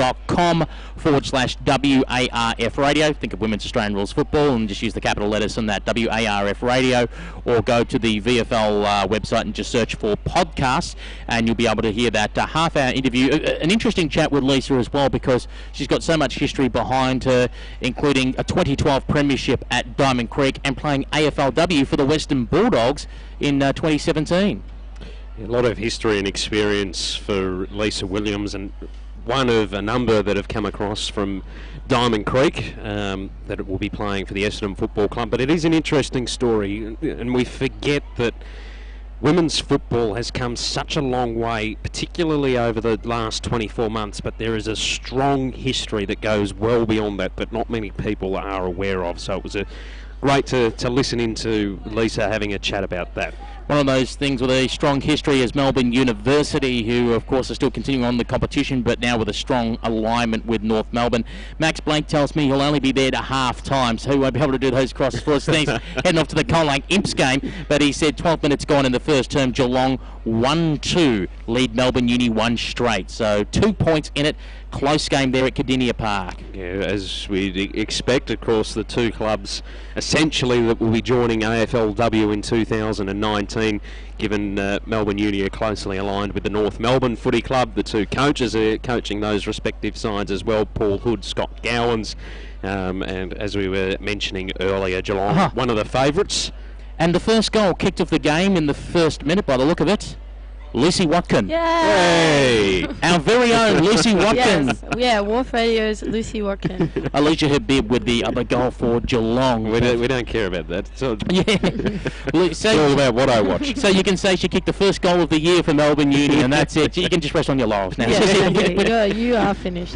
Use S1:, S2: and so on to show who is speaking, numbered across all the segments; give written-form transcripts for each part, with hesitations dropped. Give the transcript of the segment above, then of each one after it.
S1: facebook.com/WARF radio. Think of Women's Australian Rules Football and just use the capital letters on that, WARF radio, or go to the VFL website and just search for podcasts, and you'll be able to hear that half-hour interview. An interesting chat with Lisa as well, because she's got so much history behind her, including a 2012 premiership at Diamond Creek and playing AFLW for the Western Bulldogs in 2017.
S2: A lot of history and experience for Lisa Williams, and one of a number that have come across from Diamond Creek that it will be playing for the Essendon Football Club. But it is an interesting story, and we forget that women's football has come such a long way, particularly over the last 24 months, but there is a strong history that goes well beyond that not many people are aware of. So it was great to listen into Lisa having a chat about that.
S1: One of those things with a strong history is Melbourne University, who of course are still continuing on the competition, but now with a strong alignment with North Melbourne. Max Blake tells me he'll only be there to half time, so he won't be able to do those crosses for us. He's heading off to the Colang Imps game, but he said 12 minutes gone in the first term, Geelong 1-2 lead Melbourne Uni 1 straight. So 2 points in it. Close game there at Cardinia Park.
S2: Yeah, as we'd expect, of course, the two clubs essentially that will be joining AFLW in 2019, given Melbourne Uni are closely aligned with the North Melbourne Footy Club. The two coaches are coaching those respective sides as well, Paul Hood, Scott Gowans, and as we were mentioning earlier, Geelong, one of the favourites.
S1: And the first goal kicked off the game in the first minute by the look of it. Lucy Watkin.
S3: Yay!
S1: Hey! Our very own Lucy Watkin.
S3: Yes, yeah, Wharf Radio's Lucy Watkin.
S1: Alicia Habib with the other goal for Geelong.
S2: We don't care about that. So
S1: yeah.
S2: it's all about what I watch.
S1: So you can say she kicked the first goal of the year for Melbourne Uni, and that's it. You can just rest on your laurels now.
S3: Yeah, you are finished.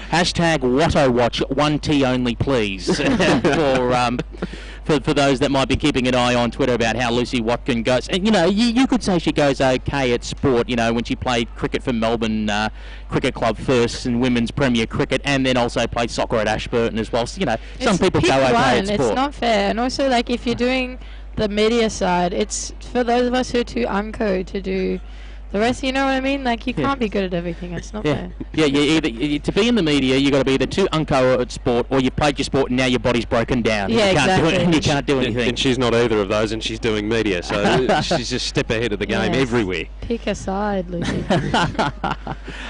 S1: Hashtag what I watch, 1T only, please. For those that might be keeping an eye on Twitter about how Lucy Watkin goes. And, you could say she goes okay at sport, when she played cricket for Melbourne Cricket Club first in women's Premier Cricket, and then also played soccer at Ashburton as well. So, some people go okay at sport.
S3: It's not fair. And also, if you're doing the media side, it's for those of us who are too unco to do the rest. You know what I mean? You can't be good at everything. It's not fair.
S1: Yeah, to be in the media, you got to be either too unco at sport, or you played your sport and now your body's broken down.
S3: Yeah,
S1: exactly. You can't do anything.
S2: And she's not either of those, and she's doing media, so she's just a step ahead of the game everywhere.
S3: Pick a side, Lucy.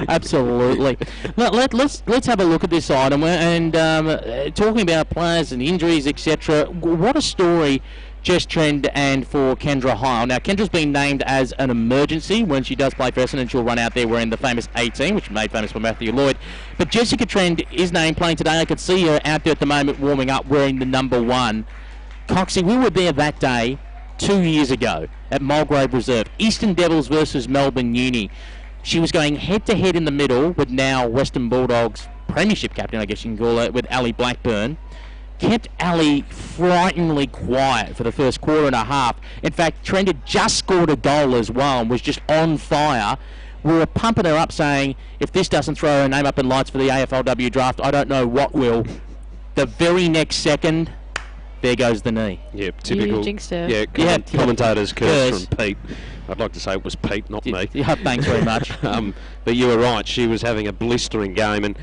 S1: Absolutely. Let's have a look at this item and talking about players and injuries, etc. What a story. Jess Trend and for Kendra Heil. Now, Kendra's been named as an emergency when she does play for Essendon. She'll run out there wearing the famous 18, which is made famous by Matthew Lloyd. But Jessica Trend is named playing today. I could see her out there at the moment warming up wearing the number 1. Coxie, we were there that day 2 years ago at Mulgrave Reserve. Eastern Devils versus Melbourne Uni. She was going head-to-head in the middle with now Western Bulldogs premiership captain, I guess you can call it, with Ali Blackburn. Kept Ali frighteningly quiet for the first quarter and a half. In fact, Trent had just scored a goal as well and was just on fire. We were pumping her up saying, if this doesn't throw her name up in lights for the AFLW draft, I don't know what will. The very next second, there goes the knee.
S2: Yeah, typical.
S3: You jinxed her.
S2: Yeah, commentator's curse from Pete. I'd like to say it was Pete, not me.
S1: Yeah, thanks very much.
S2: But you were right, she was having a blistering game, and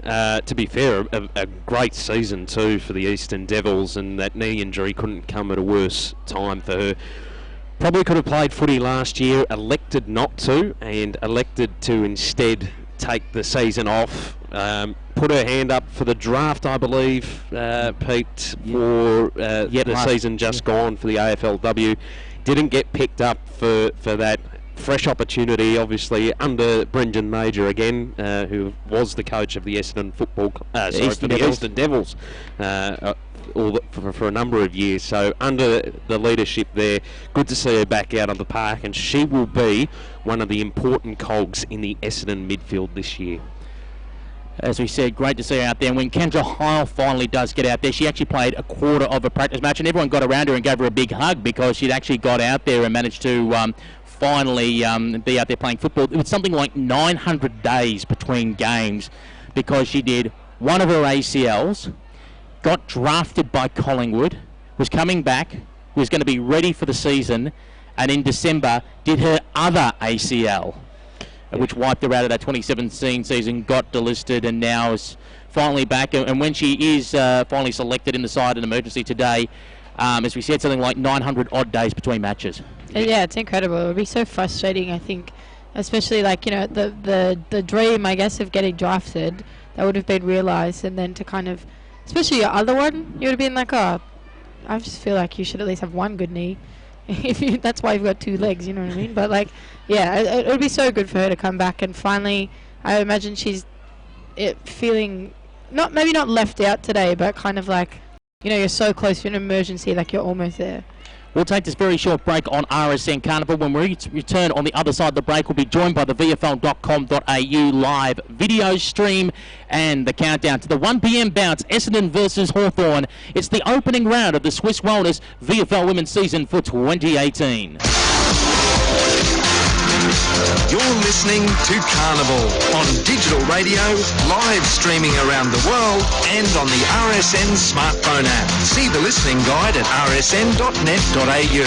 S2: to be fair, a great season too for the Eastern Devils, and that knee injury couldn't come at a worse time for her. Probably could have played footy last year, elected not to, and elected to instead take the season off. Put her hand up for the draft, I believe, Pete, for the season just gone for the AFLW. Didn't get picked up for that. Fresh opportunity, obviously, under Brendan Major again, who was the coach of the Essendon Eastern Devils for a number of years. So under the leadership there, good to see her back out on the park, and she will be one of the important cogs in the Essendon midfield this year.
S1: As we said, great to see her out there. And when Kendra Heil finally does get out there, she actually played a quarter of a practice match, and everyone got around her and gave her a big hug because she'd actually got out there and managed to finally be out there playing football. It was something like 900 days between games because she did one of her ACLs, got drafted by Collingwood, was coming back, was going to be ready for the season, and in December did her other ACL. which wiped her out of that 2017 season, got delisted, and now is finally back. And when she is finally selected in the side in emergency today, as we said, something like 900 odd days between matches.
S3: Yeah, it's incredible. It would be so frustrating, I think, especially like, you know, the dream, I guess, of getting drafted, that would have been realised, and then to kind of, especially your other one, you would have been like, oh, I just feel like you should at least have one good knee. That's why you've got two legs, you know what I mean? But like, yeah, it would be so good for her to come back and finally, I imagine she's feeling maybe not left out today, but kind of like, you know, you're so close to an emergency, like you're almost there.
S1: We'll take this very short break on RSN Carnival. When we return on the other side of the break, we'll be joined by the VFL.com.au live video stream and the countdown to the 1 p.m. bounce, Essendon versus Hawthorn. It's the opening round of the Swiss Wellness VFL Women's season for 2018.
S4: You're listening to Carnival on digital radio, live streaming around the world, and on the RSN smartphone app. See the listening guide at rsn.net.au.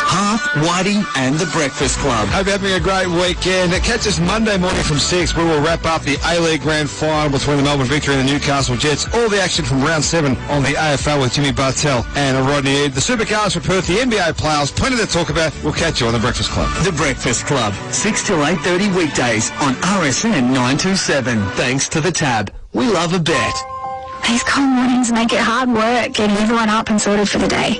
S5: Harp, Whitey and the Breakfast Club.
S6: Hope you're having a great weekend. Catch us Monday morning from 6. We will wrap up the A-League Grand Final between the Melbourne Victory and the Newcastle Jets. All the action from round 7 on the AFL with Jimmy Bartell and Rodney Eade. The Supercars for Perth, the NBA playoffs, plenty to talk about. We'll catch you on the Breakfast Club.
S5: The Breakfast Club, 6 till 8:30 weekdays on RSN 927. Thanks to the Tab. We love a bet.
S7: These cold mornings make it hard work getting everyone up and sorted for the day.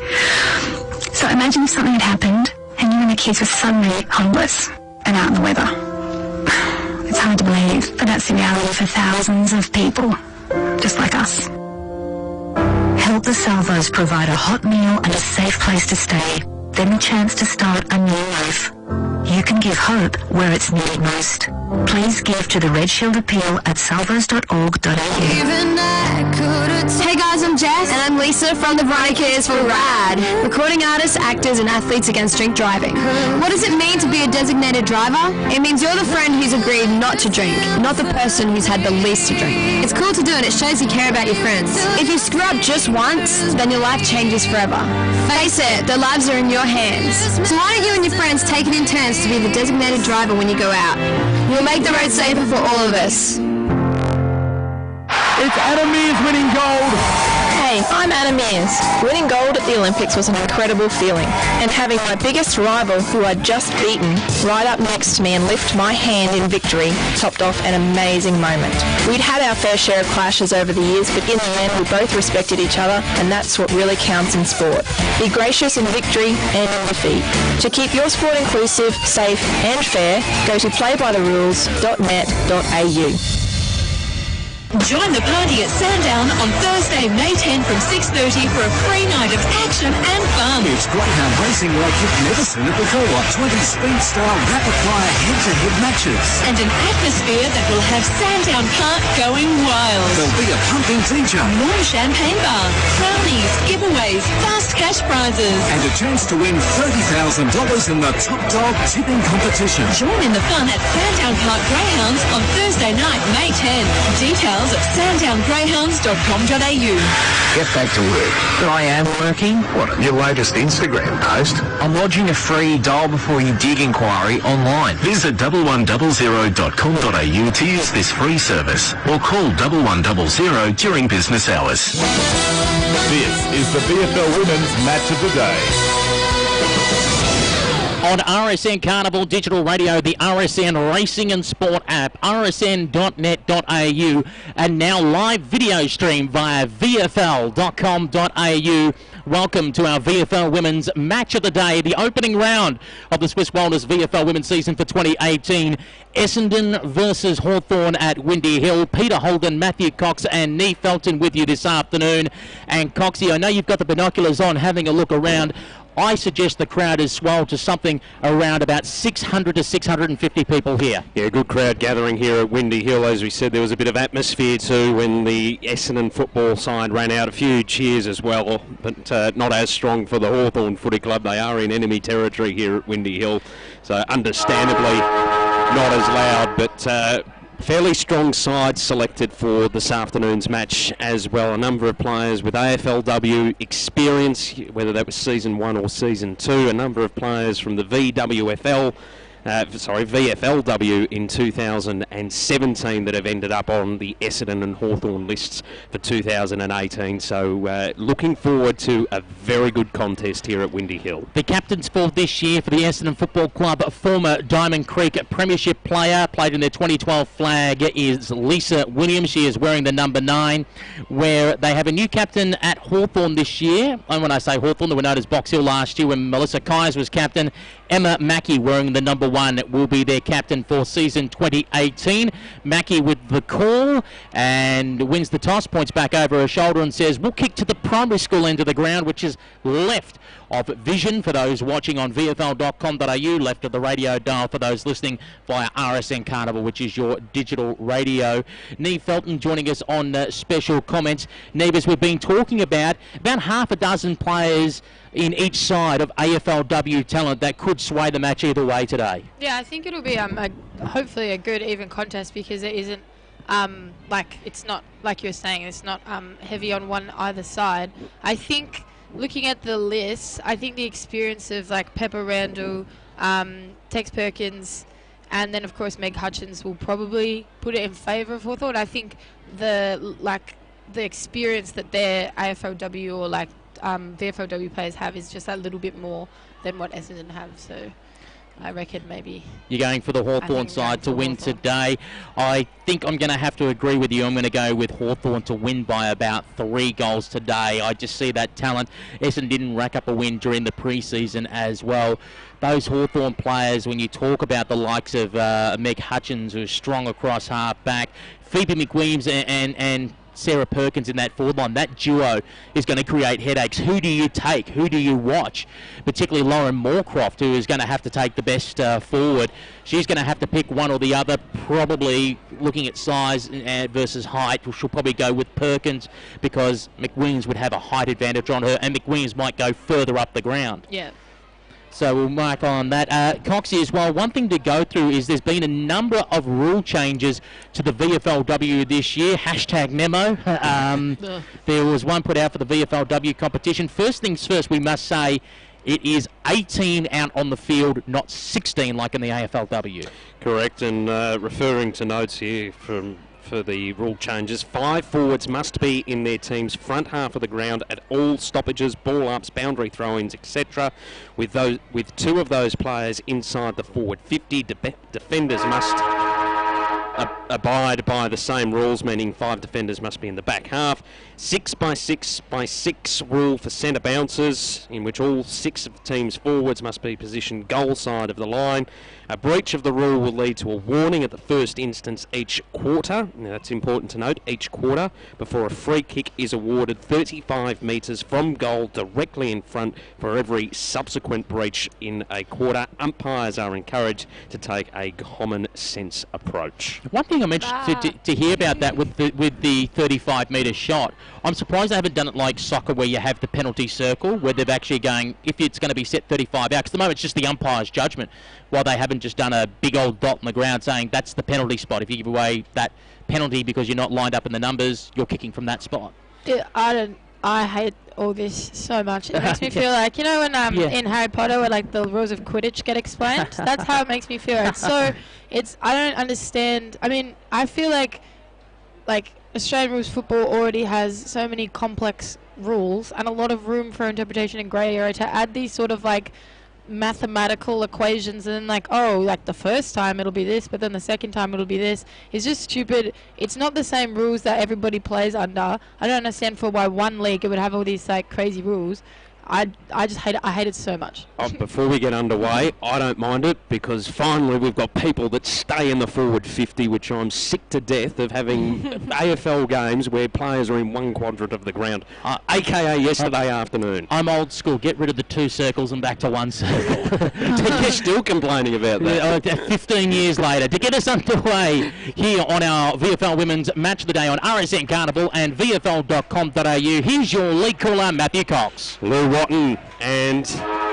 S7: So imagine if something had happened and you and the kids were suddenly homeless and out in the weather. It's hard to believe, but that's the reality for thousands of people, just like us.
S8: Help the Salvos provide a hot meal and a safe place to stay, then the chance to start a new life. You can give hope where it's needed most. Please give to the Red Shield Appeal at salvos.org.au.
S9: Hey guys, I'm Jess and I'm Lisa from the Variety Cares for RAD, recording artists, actors and athletes against drink driving. What does it mean to be a designated driver? It means you're the friend who's agreed not to drink, not the person who's had the least to drink. It's cool to do and it shows you care about your friends. If you screw up just once, then your life changes forever. Face it, the lives are in your hands. So why don't you and your friends take it in turns to be the designated driver when you go out? You'll make the road safer for all of us.
S10: It's Adam Mears winning gold.
S11: Hey, I'm Adam Mears. Winning gold at the Olympics was an incredible feeling, and having my biggest rival, who I'd just beaten, right up next to me and lift my hand in victory topped off an amazing moment. We'd had our fair share of clashes over the years, but in the end we both respected each other, and that's what really counts in sport. Be gracious in victory and in defeat. To keep your sport inclusive, safe and fair, go to playbytherules.net.au.
S12: Join the party at Sandown on Thursday, May 10 from 6:30 for a free night of action and fun.
S5: It's greyhound racing like you've never seen it before. 20 speed-style rapid-fire head-to-head matches.
S12: And an atmosphere that will have Sandown Park going wild.
S5: There'll be a pumping teacher.
S12: More champagne bar, brownies, giveaways, fast cash prizes.
S5: And a chance to win $30,000 in the Top Dog tipping competition.
S12: Join in the fun at Sandown Park Greyhounds on Thursday night, May 10. Details at sandowngreyhounds.com.au.
S13: Get back to work.
S14: But I am working.
S13: What, on your latest Instagram post?
S14: I'm lodging a free dial before you dig inquiry online.
S13: Visit 1100.com.au to use this free service, or call 1100 during business hours.
S15: This is the VFL Women's Match of the Day.
S1: On RSN Carnival Digital Radio, the RSN Racing and Sport app, rsn.net.au, and now live video stream via VFL.com.au. Welcome to our VFL Women's Match of the Day, the opening round of the Swiss Wellness VFL Women's season for 2018. Essendon versus Hawthorn at Windy Hill. Peter Holden, Matthew Cox and Nee Felton with you this afternoon. And Coxie, I know you've got the binoculars on having a look around. I suggest the crowd is swelled to something around about 600 to 650 people here.
S2: Yeah, good crowd gathering here at Windy Hill. As we said, there was a bit of atmosphere too when the Essendon football side ran out. A few cheers as well, but not as strong for the Hawthorn Footy Club. They are in enemy territory here at Windy Hill, so understandably not as loud, but fairly strong side selected for this afternoon's match as well. A number of players with AFLW experience, whether that was Season 1 or Season 2. A number of players from the VWFL VFL W in 2017 that have ended up on the Essendon and Hawthorn lists for 2018. So looking forward to a very good contest here at Windy Hill.
S1: The captains for this year for the Essendon Football Club, former Diamond Creek Premiership player, played in their 2012 flag, is Lisa Williams. She is wearing the number 9, where they have a new captain at Hawthorn this year. And when I say Hawthorn, they were known as Box Hill last year when Melissa Keyes was captain. Emma Mackey wearing the number 1 will be their captain for season 2018. Mackey with the call and wins the toss, points back over her shoulder and says, we'll kick to the primary school end of the ground, which is left of vision for those watching on VFL.com.au, left of the radio dial for those listening via RSN Carnival, which is your digital radio. Neve Felton joining us on special comments. Neve, as we've been talking about half a dozen players in each side of AFLW talent that could sway the match either way today.
S3: Yeah, I think it'll be hopefully a good even contest, because it isn't it's not like you were saying, it's not heavy on one either side. I think looking at the list, I think the experience of like Pepper Randall, Tex Perkins, and then of course Meg Hutchins will probably put it in favour of Hawthorn. I think the experience that their AFLW or VFLW players have is just a little bit more than what Essendon have, so I reckon maybe
S1: you're going for the Hawthorn side to win today. I think I'm going to have to agree with you. I'm going to go with Hawthorn to win by about 3 goals today. I just see that talent. Essendon didn't rack up a win during the pre-season as well. Those Hawthorn players, when you talk about the likes of Meg Hutchins, who's strong across half back, Phoebe McWilliams and Sarah Perkins in that forward line, that duo is going to create headaches. Who do you take? Who do you watch? Particularly Lauren Moorcroft, who is going to have to take the best forward. She's going to have to pick one or the other, probably looking at size versus height. She'll probably go with Perkins because McWilliams would have a height advantage on her, and McWilliams might go further up the ground.
S3: Yeah.
S1: So we'll mark on that. Coxie as well, one thing to go through is there's been a number of rule changes to the VFLW this year. Hashtag memo. There was one put out for the VFLW competition. First things first, we must say it is 18 out on the field, not 16 like in the AFLW.
S2: Correct, and referring to notes here for the rule changes, 5 forwards must be in their team's front half of the ground at all stoppages, ball ups, boundary throw-ins, etc. With 2 of those players inside the forward 50, defenders must abide by the same rules, meaning 5 defenders must be in the back half. 6 by 6 by 6 rule for centre bouncers, in which all 6 of the team's forwards must be positioned goal side of the line. A breach of the rule will lead to a warning at the first instance each quarter. Now that's important to note, each quarter, before a free kick is awarded 35 metres from goal directly in front for every subsequent breach in a quarter. Umpires are encouraged to take a common sense approach.
S1: One thing I'm interested to hear about that with the 35 metre shot. I'm surprised they haven't done it like soccer, where you have the penalty circle, where they're actually going, if it's going to be set 35 out, because at the moment it's just the umpire's judgment, while they haven't just done a big old dot on the ground saying that's the penalty spot. If you give away that penalty because you're not lined up in the numbers, you're kicking from that spot.
S3: Yeah, I hate all this so much. It makes me feel like, you know, when in Harry Potter where like the rules of Quidditch get explained? That's how it makes me feel. I don't understand. I mean, I feel like Australian rules football already has so many complex rules and a lot of room for interpretation and grey area. To add these sort of like mathematical equations and then like the first time it'll be this, but then the second time it'll be this, is just stupid. It's not the same rules that everybody plays under. I don't understand why one league it would have all these like crazy rules. I just hate it. I hate it so much.
S2: Before we get underway, I don't mind it, because finally we've got people that stay in the forward 50, which I'm sick to death of having AFL games where players are in one quadrant of the ground, aka yesterday afternoon.
S1: I'm old school. Get rid of the 2 circles and back to 1 circle.
S2: You're still complaining about that.
S1: 15 years later. To get us underway here on our VFL Women's Match of the Day on RSN Carnival and VFL.com.au, here's your league caller, Matthew Cox.
S2: Lou Watton and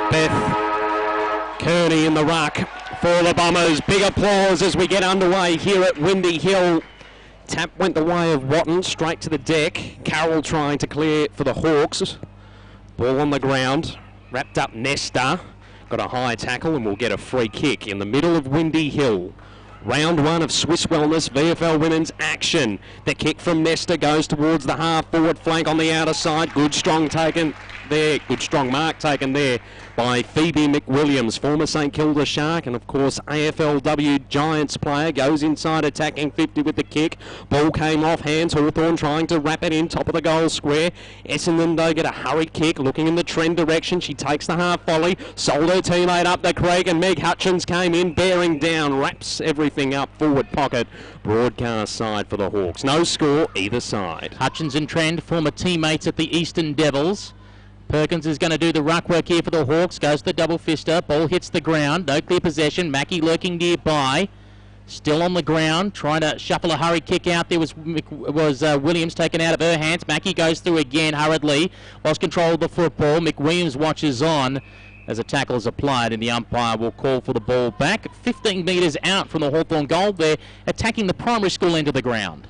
S2: Beth Kearney in the ruck for the Bombers. Big applause as we get underway here at Windy Hill. Tap went the way of Watton, straight to the deck. Carroll trying to clear for the Hawks. Ball on the ground, wrapped up Nesta. got a high tackle and will get a free kick in the middle of Windy Hill. Round one of Swiss Wellness VFL Women's action. The kick from Nesta goes towards the half-forward flank on the outer side. Good strong taken there. Good strong mark taken there by Phoebe McWilliams, former St Kilda Shark, and of course AFLW Giants player, goes inside attacking 50 with the kick. Ball came off hands. Hawthorn trying to wrap it in, top of the goal square. Essendon though get a hurried kick, looking in the trend direction. She takes the half volley, sold her teammate up the creek, and Meg Hutchins came in, bearing down, wraps everything up forward pocket. Broadcast side for the Hawks. No score either side.
S1: Hutchins and Trend, former teammates at the Eastern Devils. Perkins is going to do the ruck work here for the Hawks. Goes to the double fister. Ball hits the ground. No clear possession. Mackie lurking nearby. Still on the ground. Trying to shuffle a hurry kick out. There was Williams taken out of her hands. Mackie goes through again hurriedly. Lost control of the football. McWilliams watches on as a tackle is applied, and the umpire will call for the ball back. 15 metres out from the Hawthorn goal. They're attacking the primary school end of the ground.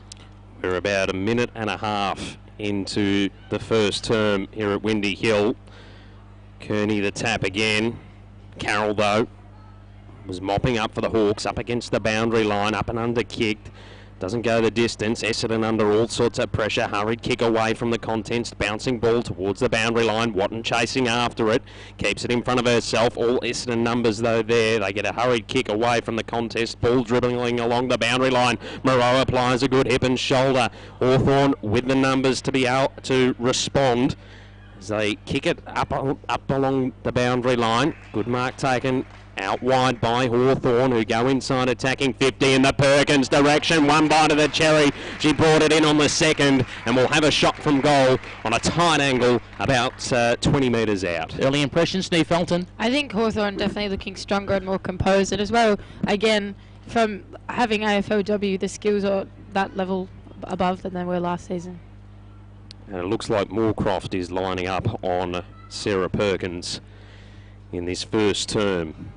S2: We're about a minute and a half into the first term here at Windy Hill. Kearney the tap again. Carroll though was mopping up for the Hawks, up against the boundary line, up and under kicked. Doesn't go the distance. Essendon under all sorts of pressure. Hurried kick away from the contest. Bouncing ball towards the boundary line. Watton chasing after it. Keeps it in front of herself. All Essendon numbers though there. They get a hurried kick away from the contest. Ball dribbling along the boundary line. Moreau applies a good hip and shoulder. Hawthorn with the numbers to be out to respond as they kick it up along the boundary line. Good mark taken out wide by Hawthorn, who go inside attacking 50 in the Perkins direction. One bite of the cherry. She brought it in on the second and will have a shot from goal on a tight angle about 20 metres out.
S1: Early impressions, Steve Felton?
S3: I think Hawthorn definitely looking stronger and more composed, and as well, again, from having AFLW, the skills are that level above than they were last season.
S2: And it looks like Moorcroft is lining up on Sarah Perkins in this first term.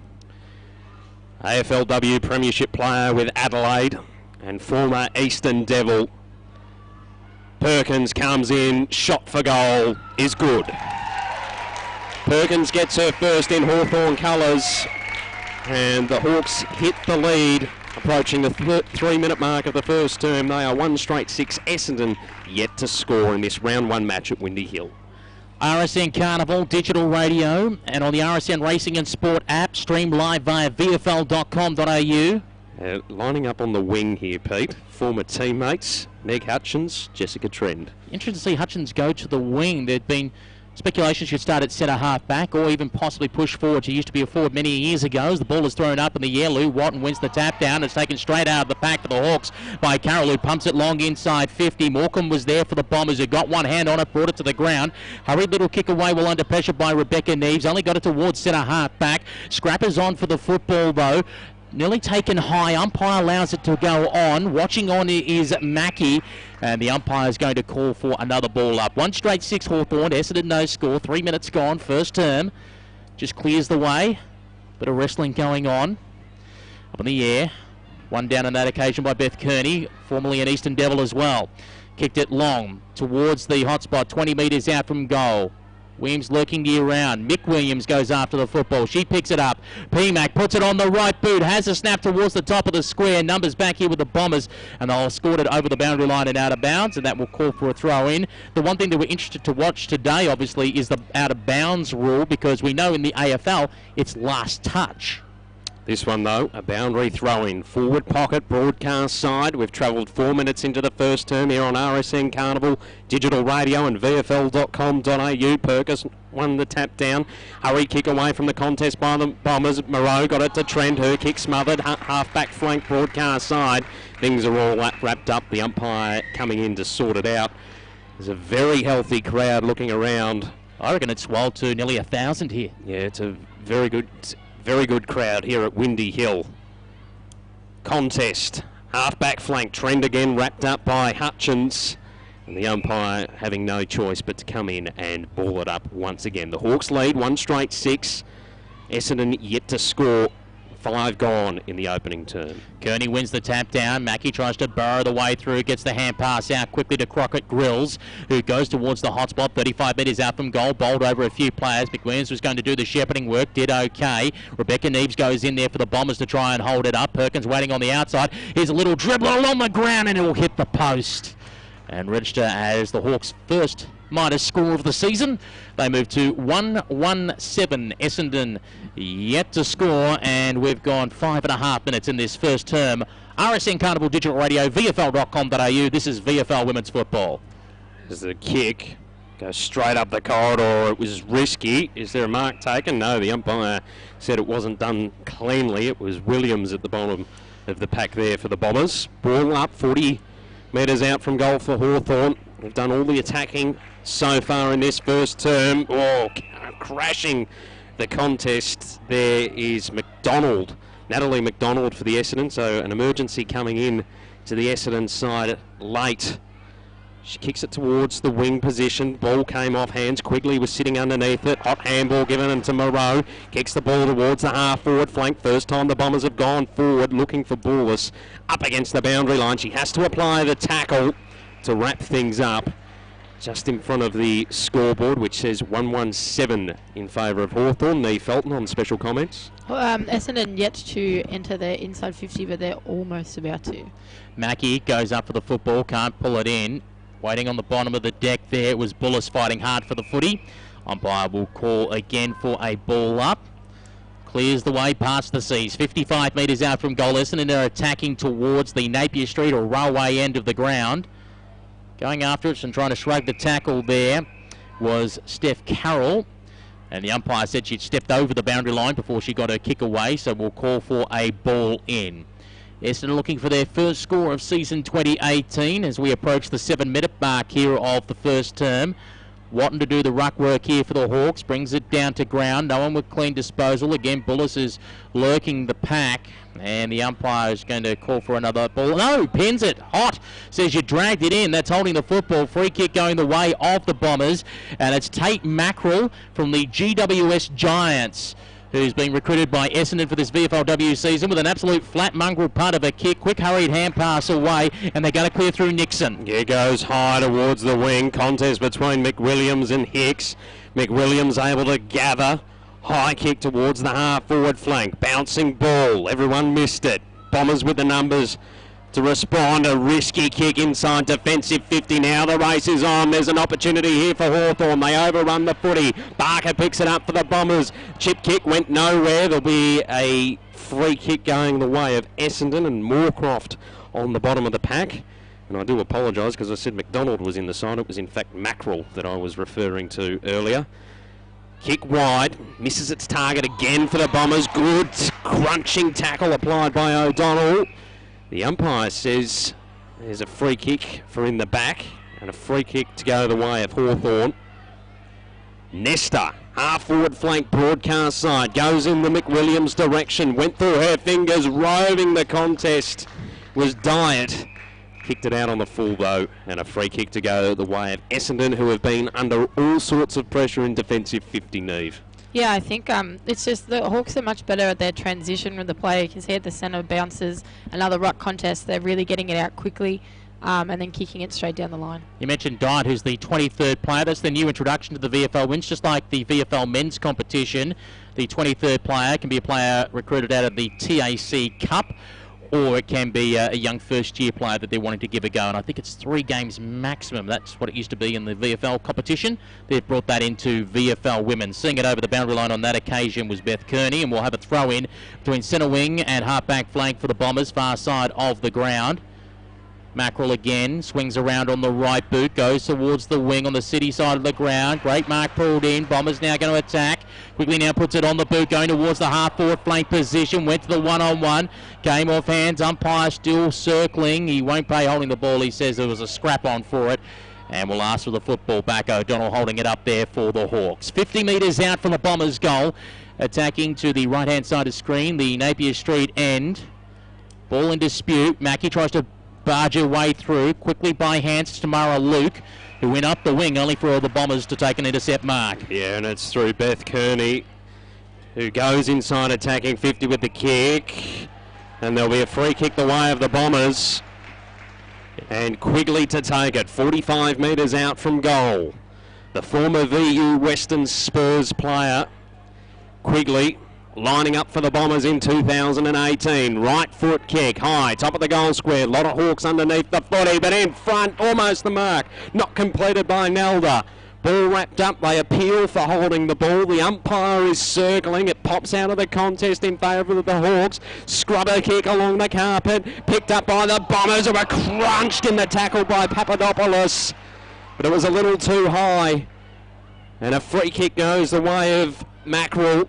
S2: AFLW Premiership player with Adelaide and former Eastern Devil. Perkins comes in, shot for goal is good. Perkins gets her first in Hawthorn colours, and the Hawks hit the lead, approaching the 3-minute mark of the first term. They are 1-6. Essendon yet to score in this round one match at Windy Hill.
S1: RSN Carnival, digital radio, and on the RSN Racing and Sport app, stream live via VFL.com.au.
S2: Lining up on the wing here, Pete. Former teammates, Meg Hutchins, Jessica Trend.
S1: Interesting to see Hutchins go to the wing. There'd been speculation she'd start at centre half back or even possibly push forward. She used to be a forward many years ago. As the ball is thrown up in the air, Lou Watton wins the tap down. It's taken straight out of the pack for the Hawks by Carroll, who pumps it long inside 50. Morecambe was there for the Bombers, who got one hand on it, brought it to the ground. Hurried little kick away while under pressure by Rebecca Neves. Only got it towards centre half back. Scrappers on for the football though. Nearly taken high. Umpire allows it to go on. Watching on is Mackie. And the umpire is going to call for another ball up. 1-6 Hawthorn. Essendon no score. 3 minutes gone. First term. Just clears the way. Bit of wrestling going on. Up in the air. One down on that occasion by Beth Kearney. Formerly an Eastern Devil as well. Kicked it long towards the hotspot. 20 metres out from goal. Williams lurking near round. Mick Williams goes after the football. She picks it up. P-Mac puts it on the right boot. Has a snap towards the top of the square. Numbers back here with the Bombers. And they'll score it over the boundary line and out of bounds. And that will call for a throw in. The one thing that we're interested to watch today, obviously, is the out of bounds rule. Because we know in the AFL, it's last touch.
S2: This one, though, a boundary throw-in. Forward pocket, broadcast side. We've travelled 4 minutes into the first term here on RSN Carnival, digital radio and VFL.com.au. Perkins won the tap down. Hurry kick away from the contest by the Bombers. Moreau got it to Trent. Her kick smothered. Half-back flank, broadcast side. Things are all wrapped up. The umpire coming in to sort it out. There's a very healthy crowd looking around.
S1: I reckon it's swelled to nearly 1,000 here.
S2: Yeah, it's a very good crowd here at Windy Hill. Contest. Half-back flank. Trend again wrapped up by Hutchins. And the umpire having no choice but to come in and ball it up once again. The Hawks lead 1-6. Essendon yet to score 5 gone in the opening term.
S1: Kearney wins the tap down. Mackie tries to burrow the way through, gets the hand pass out quickly to Crockett Grills, who goes towards the hot spot, 35 metres out from goal, bowled over a few players. McWilliams was going to do the shepherding work, did okay. Rebecca Neves goes in there for the Bombers to try and hold it up. Perkins waiting on the outside. Here's a little dribbler along the ground and it will hit the post and register as the Hawks' first minus score of the season. They move to 1-1-7. Essendon yet to score, and we've gone 5.5 minutes in this first term. RSN Carnival Digital Radio, VFL.com.au. This is VFL Women's Football.
S2: As the kick goes straight up the corridor, it was risky. Is there a mark taken? No, the umpire said it wasn't done cleanly. It was Williams at the bottom of the pack there for the Bombers. Ball up 40 metres out from goal for Hawthorn. They've done all the attacking so far in this first term. Oh, crashing the contest. There is McDonald, Natalie McDonald for the Essendon. So an emergency coming in to the Essendon side late. She kicks it towards the wing position. Ball came off hands. Quigley was sitting underneath it. Hot handball given into Moreau. Kicks the ball towards the half-forward flank. First time the Bombers have gone forward looking for Bullis. Up against the boundary line. She has to apply the tackle to wrap things up. Just in front of the scoreboard, which says 1-1-7 in favour of Hawthorn. Nee Felton on special comments.
S3: Essendon yet to enter their inside 50, but they're almost about to.
S1: Mackie goes up for the football, can't pull it in. Waiting on the bottom of the deck there, it was Bullis fighting hard for the footy. Umpire will call again for a ball up. Clears the way past the seas. 55 metres out from goal. Essendon are attacking towards the Napier Street or railway end of the ground. Going after it and trying to shrug the tackle there was Steph Carroll. And the umpire said she'd stepped over the boundary line before she got her kick away, so we'll call for a ball in. Essendon looking for their first score of season 2018 as we approach the 7-minute mark here of the first term. Wanting to do the ruck work here for the Hawks, brings it down to ground. No one with clean disposal. Again, Bullis is lurking the pack, and the umpire is going to call for another ball. No, pins it. Hot. Says you dragged it in. That's holding the football. Free kick going the way of the Bombers, and it's Tate Mackerel from the GWS Giants, who's been recruited by Essendon for this VFL W season with an absolute flat mongrel punt of a kick. Quick hurried hand pass away, and they're going to clear through Nixon.
S2: Here goes high towards the wing. Contest between McWilliams and Hicks. McWilliams able to gather. High kick towards the half-forward flank. Bouncing ball. Everyone missed it. Bombers with the numbers to respond. A risky kick inside defensive 50 now. The race is on. There's an opportunity here for Hawthorn. They overrun the footy. Barker picks it up for the Bombers. Chip kick went nowhere. There'll be a free kick going the way of Essendon and Moorcroft on the bottom of the pack. And I do apologise because I said McDonald was in the side. It was in fact Mackerel that I was referring to earlier. Kick wide. Misses its target again for the Bombers. Good crunching tackle applied by O'Donnell. The umpire says there's a free kick for in the back and a free kick to go the way of Hawthorn. Nesta, half-forward flank broadcast side, goes in the McWilliams direction, went through her fingers, roving the contest was Diet. Kicked it out on the full though, and a free kick to go the way of Essendon, who have been under all sorts of pressure in defensive 50, Neve.
S3: Yeah, I think it's just the Hawks are much better at their transition with the play. You can see at the centre bounces, another ruck contest, they're really getting it out quickly and then kicking it straight down the line.
S1: You mentioned Diet, who's the 23rd player. That's the new introduction to the VFL Wins, just like the VFL men's competition. The 23rd player can be a player recruited out of the TAC Cup, or it can be a young first-year player that they're wanting to give a go. And I think it's 3 games maximum. That's what it used to be in the VFL competition. They've brought that into VFL Women. Seeing it over the boundary line on that occasion was Beth Kearney, and we'll have a throw-in between centre wing and half-back flank for the Bombers, far side of the ground. Mackerel again, swings around on the right boot, goes towards the wing on the city side of the ground. Great mark pulled in. Bombers now going to attack. Quickly now puts it on the boot, going towards the half-forward flank position. Went to the one-on-one. Game off hands. Umpire still circling. He won't pay holding the ball. He says there was a scrap on for it. And we'll ask for the football back. O'Donnell holding it up there for the Hawks. 50 metres out from the Bombers' goal. Attacking to the right-hand side of screen, the Napier Street end. Ball in dispute. Mackie tries to barge her way through, quickly by hands to Tamara Luke, who went up the wing only for all the Bombers to take an intercept mark.
S2: Yeah, and it's through Beth Kearney. who goes inside attacking 50 with the kick. And there'll be a free kick the way of the Bombers. And Quigley to take it, 45 metres out from goal. The former VU Western Spurs player, Quigley, lining up for the Bombers in 2018. Right foot kick, high, top of the goal square. A lot of Hawks underneath the footy, but in front, almost the mark. Not completed by Nelda. Ball wrapped up, they appeal for holding the ball. The umpire is circling, it pops out of the contest in favour of the Hawks. Scrubber kick along the carpet, picked up by the Bombers, who were crunched in the tackle by Papadopoulos. But it was a little too high. And a free kick goes the way of Mackerel,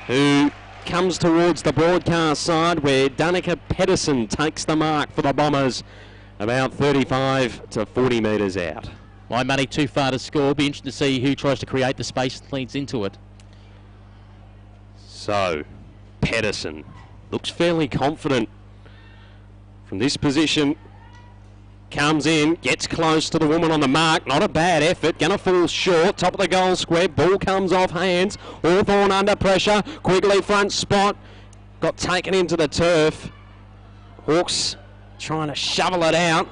S2: who comes towards the broadcast side, where Danica Pedersen takes the mark for the Bombers, about 35 to 40 metres out.
S1: My money too far to score. Be interested to see who tries to create the space and leads into it.
S2: So, Pedersen looks fairly confident from this position. Comes in, gets close to the woman on the mark. Not a bad effort. Gonna fall short. Top of the goal square. Ball comes off hands. Hawthorn under pressure. Quigley front spot. Got taken into the turf. Hawks trying to shovel it out.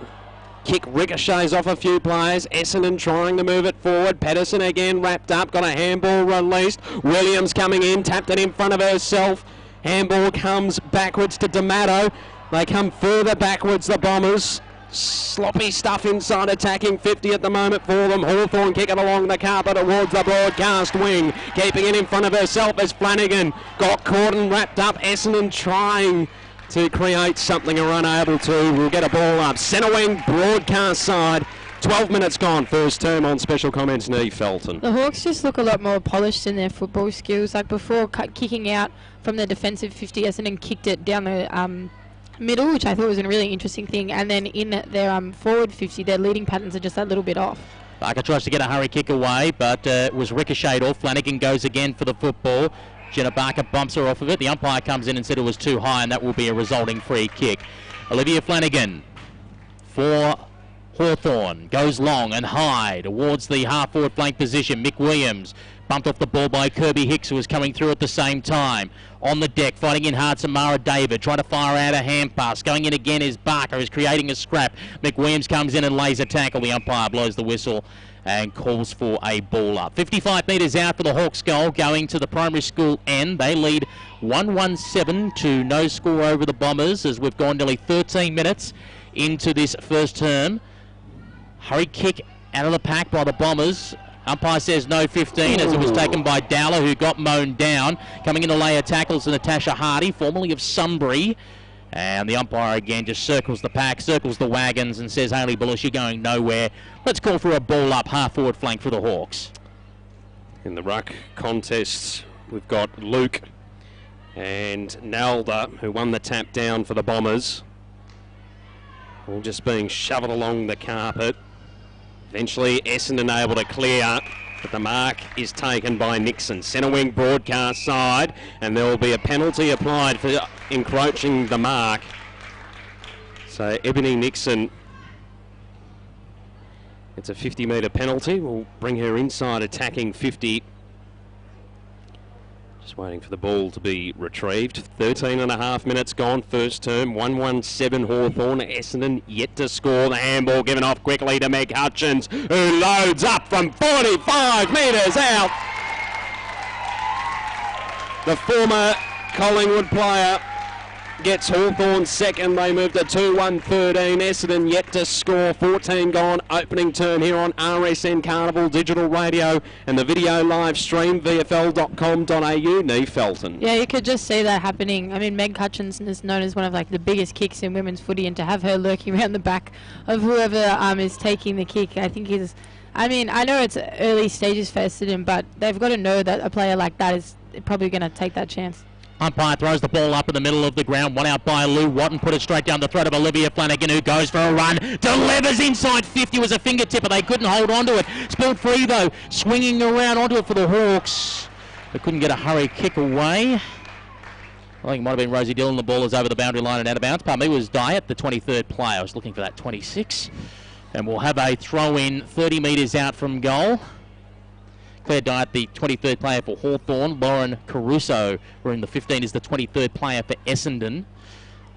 S2: Kick ricochets off a few players. Essendon trying to move it forward. Pedersen again wrapped up. Got a handball released. Williams coming in. Tapped it in front of herself. Handball comes backwards to D'Amato. They come further backwards, the Bombers. Sloppy stuff inside attacking 50 at the moment for them. Hawthorn kicking along the carpet towards the broadcast wing. Keeping it in front of herself as Flanagan got caught and wrapped up. Essendon trying to create something or unable to. We'll get a ball up. Centre wing, broadcast side. 12 minutes gone. First term on special comments, Neve Felton.
S3: The Hawks just look a lot more polished in their football skills. Like before, kicking out from the defensive 50, Essendon kicked it down the middle, which I thought was a really interesting thing, and then in their forward 50, their leading patterns are just a little bit off.
S1: Barker tries to get a hurry kick away, but it was ricocheted off. Flanagan goes again for the football. Jenna Barker bumps her off of it. The umpire comes in and said it was too high, and that will be a resulting free kick. Olivia Flanagan for Hawthorn goes long and high towards the half-forward flank position. Mick Williams bumped off the ball by Kirby Hicks, who was coming through at the same time. On the deck, fighting in hard, Samara David, trying to fire out a hand pass. Going in again is Barker, who's creating a scrap. Mick Williams comes in and lays a tackle. The umpire blows the whistle and calls for a ball up. 55 metres out for the Hawks goal, going to the primary school end. They lead 1-1-7 to no score over the Bombers, as we've gone nearly 13 minutes into this first term. Hurry kick out of the pack by the Bombers. Umpire says no 15, as it was taken by Dowler, who got mown down. Coming in to lay a tackle to Natasha Hardy, formerly of Sunbury. And the umpire again just circles the pack, circles the wagons, and says, Hayley Bullish, you're going nowhere. Let's call for a ball up, half-forward flank for the Hawks.
S2: In the ruck contest, we've got Luke and Nalda, who won the tap down for the Bombers. All just being shovelled along the carpet. Eventually, Essendon able to clear, but the mark is taken by Nixon. Centre wing broadcast side, and there will be a penalty applied for encroaching the mark. So Ebony Nixon, it's a 50-metre penalty. We'll bring her inside attacking 50. Just waiting for the ball to be retrieved. 13 and a half minutes gone, first term. 1-1-7 Hawthorn. Essendon yet to score. The handball given off quickly to Meg Hutchins, who loads up from 45 metres out. The former Collingwood player gets Hawthorn second. They moved to 2-1-13. Essendon yet to score. 14 gone. Opening turn here on RSN Carnival Digital Radio and the video live stream, VFL.com.au. Neve Felton.
S3: Yeah, you could just see that happening. I mean, Meg Hutchinson is known as one of the biggest kicks in women's footy, and to have her lurking around the back of whoever is taking the kick, I think is. I mean, I know it's early stages for Essendon, but they've got to know that a player like that is probably going to take that chance.
S1: Umpire throws the ball up in the middle of the ground. One out by Lou Watton. Put it straight down the throat of Olivia Flanagan, who goes for a run. Delivers inside 50 with a fingertip, but they couldn't hold on to it. Spilled free, though. Swinging around onto it for the Hawks. They couldn't get a hurry kick away. I think it might have been Rosie Dillon. The ball is over the boundary line and out of bounds. Pardon me, was Diet, the 23rd player. I was looking for that 26. And we'll have a throw-in 30 metres out from goal. Claire Dyatt, the 23rd player for Hawthorn. Lauren Caruso, wearing the 15, is the 23rd player for Essendon.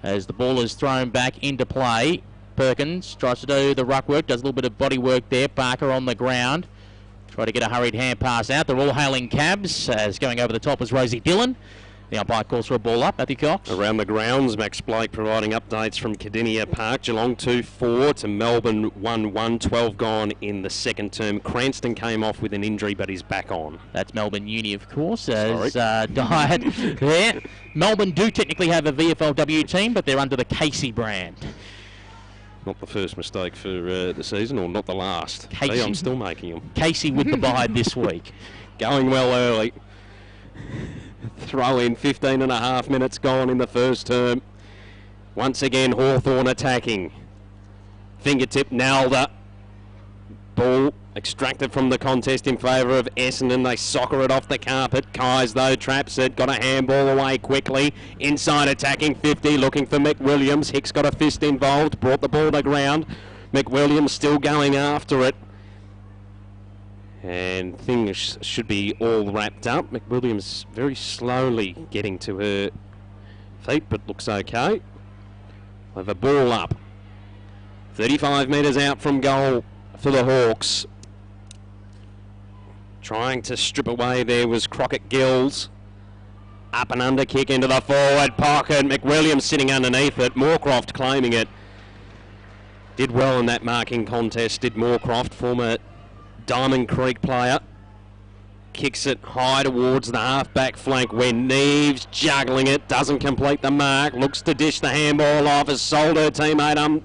S1: As the ball is thrown back into play, Perkins tries to do the ruck work, does a little bit of body work there. Barker on the ground. Try to get a hurried hand pass out. They're all hailing cabs. As going over the top was Rosie Dillon. The umpire calls for a ball up. Matthew Cox.
S2: Around the grounds, Max Blake providing updates from Cardinia Park. Geelong 2-4 to Melbourne 1-1. 12 gone in the second term. Cranston came off with an injury, but he's back on.
S1: That's Melbourne Uni, of course, as Dyatt there. Melbourne do technically have a VFL W team, but they're under the Casey brand.
S2: Not the first mistake for the season, or not the last.
S1: Casey.
S2: See, I'm still making them.
S1: Casey with the bide this week.
S2: Going well early. Throw in 15 and a half minutes gone in the first term. Once again, Hawthorn attacking. Fingertip Nalda. Ball extracted from the contest in favour of Essendon. They soccer it off the carpet. Kais, though, traps it. Got a handball away quickly. Inside attacking 50, looking for McWilliams. Hicks got a fist involved. Brought the ball to ground. McWilliams still going after it. And things should be all wrapped up. McWilliams very slowly getting to her feet, but looks okay. Have a ball up. 35 metres out from goal for the Hawks. Trying to strip away there was Crockett Gills. Up and under kick into the forward pocket. McWilliams sitting underneath it. Moorcroft claiming it. Did well in that marking contest, did Moorcroft, former Diamond Creek player. Kicks it high towards the half-back flank where Neves juggling it, doesn't complete the mark, looks to dish the handball off, has sold her teammate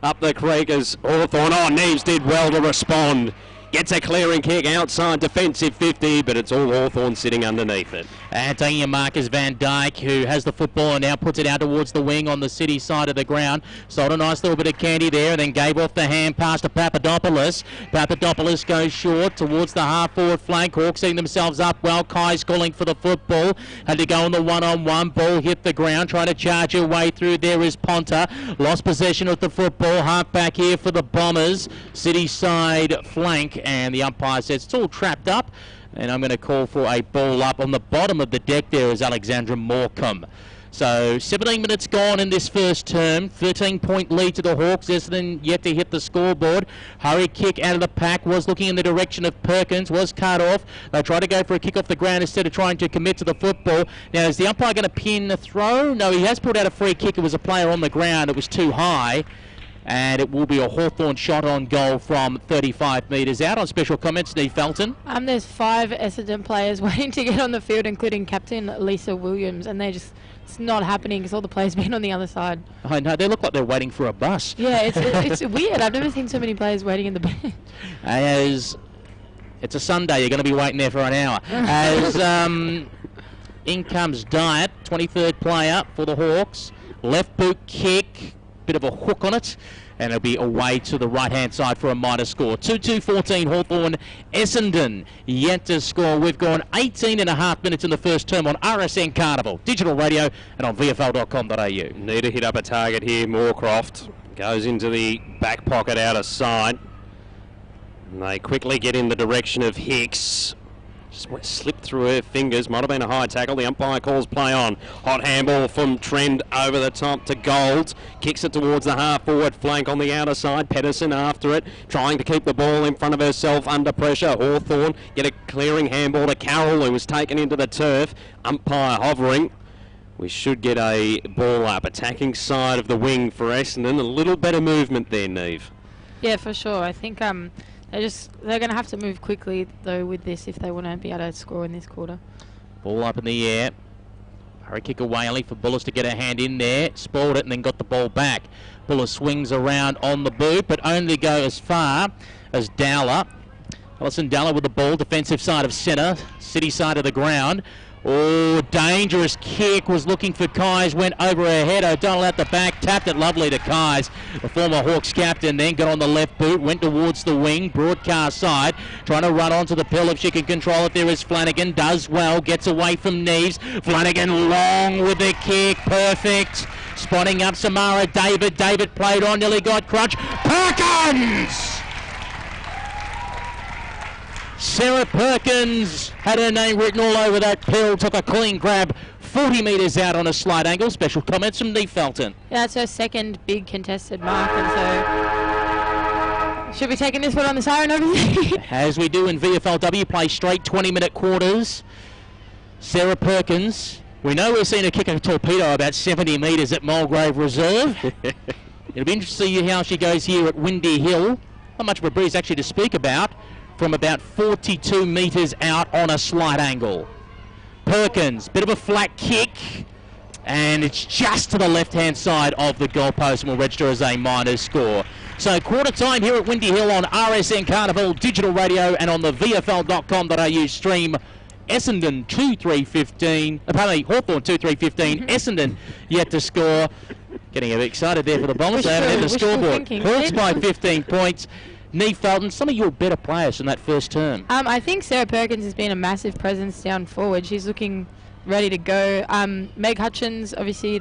S2: up the creek as Hawthorn. Oh, Neves did well to respond. Gets a clearing kick outside defensive 50, but it's all Hawthorn sitting underneath it.
S1: And taking a mark is Van Dyke, who has the football and now puts it out towards the wing on the City side of the ground. Sold a nice little bit of candy there and then gave off the hand pass to Papadopoulos. Papadopoulos goes short towards the half-forward flank. Hawks setting themselves up well. Kai's calling for the football. Had to go on the one-on-one. Ball hit the ground. Trying to charge her way through. There is Ponta. Lost possession of the football. Half back here for the Bombers. City side flank. And the umpire says it's all trapped up, and I'm going to call for a ball up. On the bottom of the deck there is Alexandra Morecambe. So 17 minutes gone in this first term. 13-point lead to the Hawks. Essendon yet to hit the scoreboard. Hurry kick out of the pack. Was looking in the direction of Perkins. Was cut off. They tried to go for a kick off the ground instead of trying to commit to the football. Now, is the umpire going to pin the throw? No, he has put out a free kick. It was a player on the ground. It was too high. And it will be a Hawthorn shot on goal from 35 metres out. On special comments, Steve Felton.
S3: There's 5 Essendon players waiting to get on the field, including captain Lisa Williams, and it's not happening because all the players been on the other side.
S1: I know, they look like they're waiting for a bus.
S3: Yeah, it's weird. I've never seen so many players waiting in the bench.
S1: As it's a Sunday, you're going to be waiting there for an hour. As in comes Dyatt, 23rd player for the Hawks. Left boot kick. Bit of a hook on it, and it'll be away to the right-hand side for a minor score. 2-2-14 Hawthorn. Essendon yet to score. We've gone 18 and a half minutes in the first term on RSN Carnival, digital radio, and on VFL.com.au.
S2: Need to hit up a target here. Moorcroft goes into the back pocket out of sight. And they quickly get in the direction of Hicks. Just slipped through her fingers. Might have been a high tackle. The umpire calls play on. Hot handball from Trend over the top to Gold. Kicks it towards the half-forward flank on the outer side. Pedersen after it, trying to keep the ball in front of herself under pressure. Hawthorn get a clearing handball to Carroll, who was taken into the turf. Umpire hovering. We should get a ball up. Attacking side of the wing for Essendon. A little better movement there, Neve.
S3: Yeah, for sure. I think they're going to have to move quickly, though, with this if they want to be able to score in this quarter.
S1: Ball up in the air. Hurry kick away only for Bullis to get a hand in there. Spoiled it and then got the ball back. Bullis swings around on the boot, but only go as far as Dowler. Alison Dowler with the ball, defensive side of centre, City side of the ground. Oh, dangerous kick, was looking for Kais, went over her head. O'Donnell at the back, tapped it lovely to Kais. The former Hawks captain then got on the left boot, went towards the wing, broadcast side, trying to run onto the pill if she can control it. There is Flanagan, does well, gets away from Neves. Flanagan long with the kick, perfect. Spotting up Samara David. David played on, nearly got crunch. Perkins! Sarah Perkins had her name written all over that pill, took a clean grab 40 metres out on a slight angle. Special comments from Neve Felton.
S3: Yeah, that's her second big contested mark, and so should be taking this one on the siren over there.
S1: As we do in VFL W, play straight 20-minute quarters. Sarah Perkins, we know we've seen her kick a torpedo about 70 metres at Mulgrave Reserve. It'll be interesting to see how she goes here at Windy Hill. Not much of a breeze actually to speak about, from about 42 metres out on a slight angle. Perkins, bit of a flat kick, and it's just to the left-hand side of the goalpost and will register as a minus score. So quarter time here at Windy Hill on RSN Carnival Digital Radio and on the VFL.com.au stream. Essendon 2-3-15, pardon me, Hawthorn 2-3-15, Essendon yet to score. Getting a bit excited there for the Bombers, they haven't had the scoreboard. Hawks by 15 points. Neve Felton, some of your better players from that first term.
S3: I think Sarah Perkins has been a massive presence down forward. She's looking ready to go. Meg Hutchins, obviously,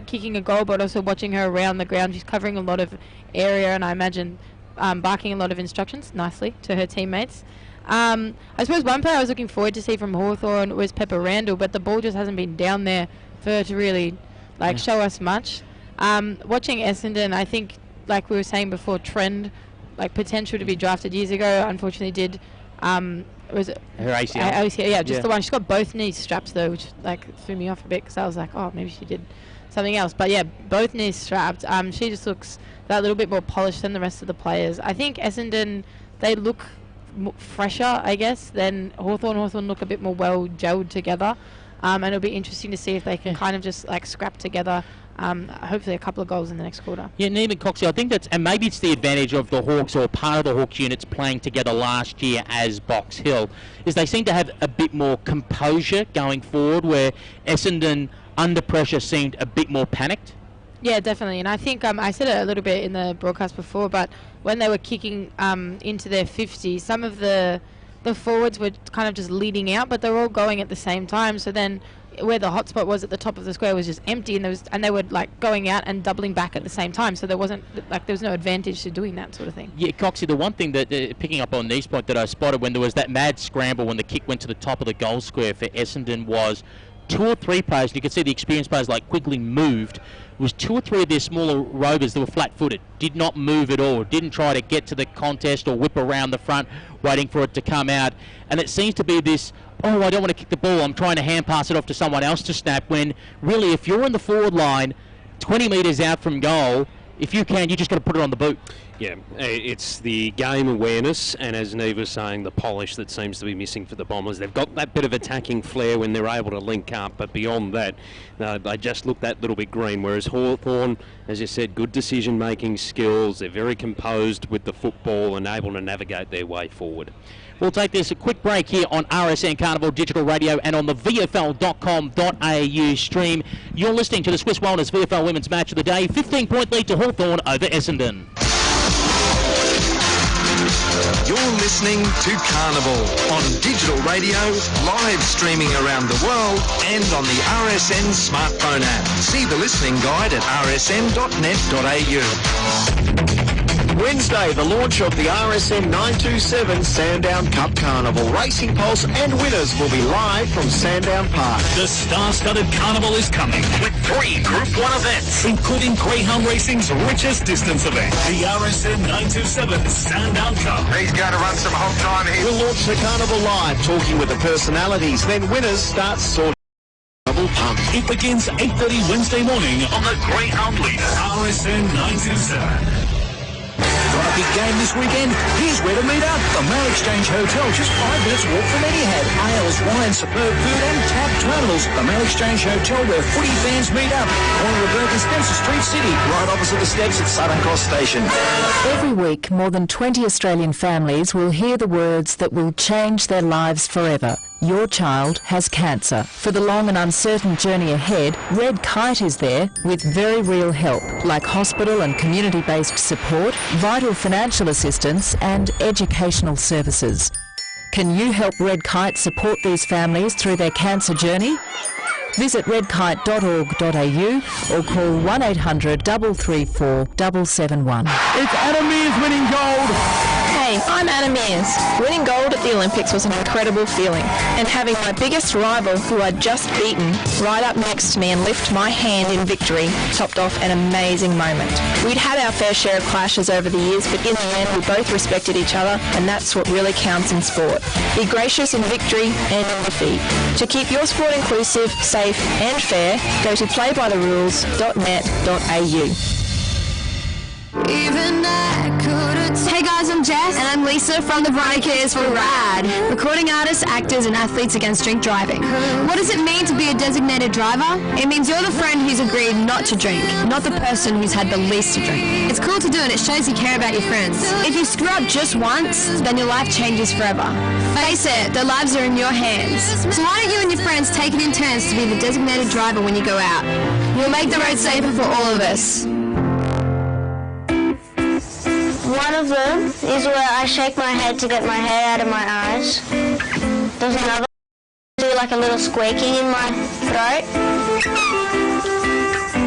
S3: kicking a goal, but also watching her around the ground. She's covering a lot of area, and I imagine barking a lot of instructions nicely to her teammates. I suppose one player I was looking forward to see from Hawthorn was Pepper Randall, but the ball just hasn't been down there for her to really show us much. Watching Essendon, I think, like we were saying before, Trend, potential to be drafted years ago, unfortunately did was it
S1: her ACL?
S3: Yeah, just the one. She's got both knees strapped though, which threw me off a bit because I was like, oh, maybe she did something else. But yeah, both knees strapped. She just looks that little bit more polished than the rest of the players. I think Essendon, they look fresher, I guess, than Hawthorn. Hawthorn look a bit more well gelled together, and it'll be interesting to see if they can kind of just scrap together. Hopefully a couple of goals in the next quarter.
S1: Yeah, Neve and Coxie, I think that's, and maybe it's the advantage of the Hawks or part of the Hawks units playing together last year as Box Hill, is they seem to have a bit more composure going forward, where Essendon under pressure seemed a bit more panicked.
S3: Yeah, definitely, and I think I said it a little bit in the broadcast before, but when they were kicking into their 50s, some of the forwards were kind of just leading out, but they were all going at the same time, so then where the hotspot was at the top of the square was just empty, and they were going out and doubling back at the same time. So there was no advantage to doing that sort of thing. Yeah,
S1: Coxie, the one thing that picking up on Neve's point that I spotted when there was that mad scramble when the kick went to the top of the goal square for Essendon was 2 or 3 players, and you could see the experienced players like Quigley moved. It was 2 or 3 of their smaller rovers that were flat-footed, did not move at all, didn't try to get to the contest or whip around the front, waiting for it to come out. And it seems to be this, oh, I don't want to kick the ball, I'm trying to hand pass it off to someone else to snap, when really if you're in the forward line 20 metres out from goal, if you can, you just got to put it on the boot.
S2: Yeah, it's the game awareness, and as Neve was saying, the polish that seems to be missing for the Bombers. They've got that bit of attacking flair when they're able to link up, but beyond that, they just look that little bit green. Whereas Hawthorn, as you said, good decision-making skills. They're very composed with the football and able to navigate their way forward.
S1: We'll take this a quick break here on RSN Carnival Digital Radio and on the VFL.com.au stream. You're listening to the Swiss Wellness VFL Women's Match of the Day. 15-point lead to Hawthorn over Essendon.
S4: You're listening to Carnival on digital radio, live streaming around the world and on the RSN smartphone app. See the listening guide at rsn.net.au.
S16: Wednesday, the launch of the RSN 927 Sandown Cup Carnival. Racing Pulse and winners will be live from Sandown Park.
S17: The star-studded carnival is coming with 3 Group 1 events, including Greyhound Racing's richest distance event, the RSN 927 Sandown Cup.
S16: He's going to run some hot time here. We'll launch the carnival live, talking with the personalities. Then winners start sorting. Pump.
S17: It begins 8:30 Wednesday morning on the Greyhound leader, RSN 927.
S18: Got a big game this weekend? Here's where to meet up. The Mail Exchange Hotel, just 5 minutes walk from Etihad. Ales, wine, superb food and tap terminals. The Mail Exchange Hotel, where footy fans meet up. Corner of Burke and Spencer Street City, right opposite the steps at Southern Cross Station.
S8: Every week, more than 20 Australian families will hear the words that will change their lives forever. Your child has cancer. For the long and uncertain journey ahead, Red Kite is there with very real help, like hospital and community-based support, vital financial assistance and educational services. Can you help Red Kite support these families through their cancer journey? Visit redkite.org.au or call 1-800 334 771.
S10: It's Adam Mears winning gold.
S11: Hey, I'm Anna Mears. Winning gold at the Olympics was an incredible feeling, and having my biggest rival, who I'd just beaten, right up next to me and lift my hand in victory topped off an amazing moment. We'd had our fair share of clashes over the years, but in the end we both respected each other, and that's what really counts in sport. Be gracious in victory and in defeat. To keep your sport inclusive, safe and fair, go to playbytherules.net.au.
S9: Even I couldn't. Hey guys, I'm Jess, and I'm Lisa from the Veronicas for RAD. Recording artists, actors, and athletes against drink driving. What does it mean to be a designated driver? It means you're the friend who's agreed not to drink, not the person who's had the least to drink. It's cool to do, and it shows you care about your friends. If you screw up just once, then your life changes forever. Face it, their lives are in your hands. So why don't you and your friends take it in turns to be the designated driver when you go out? You'll make the road safer for all of us.
S19: One of them is where I shake my head to get my hair out of my eyes. There's another do like a little squeaking in my throat.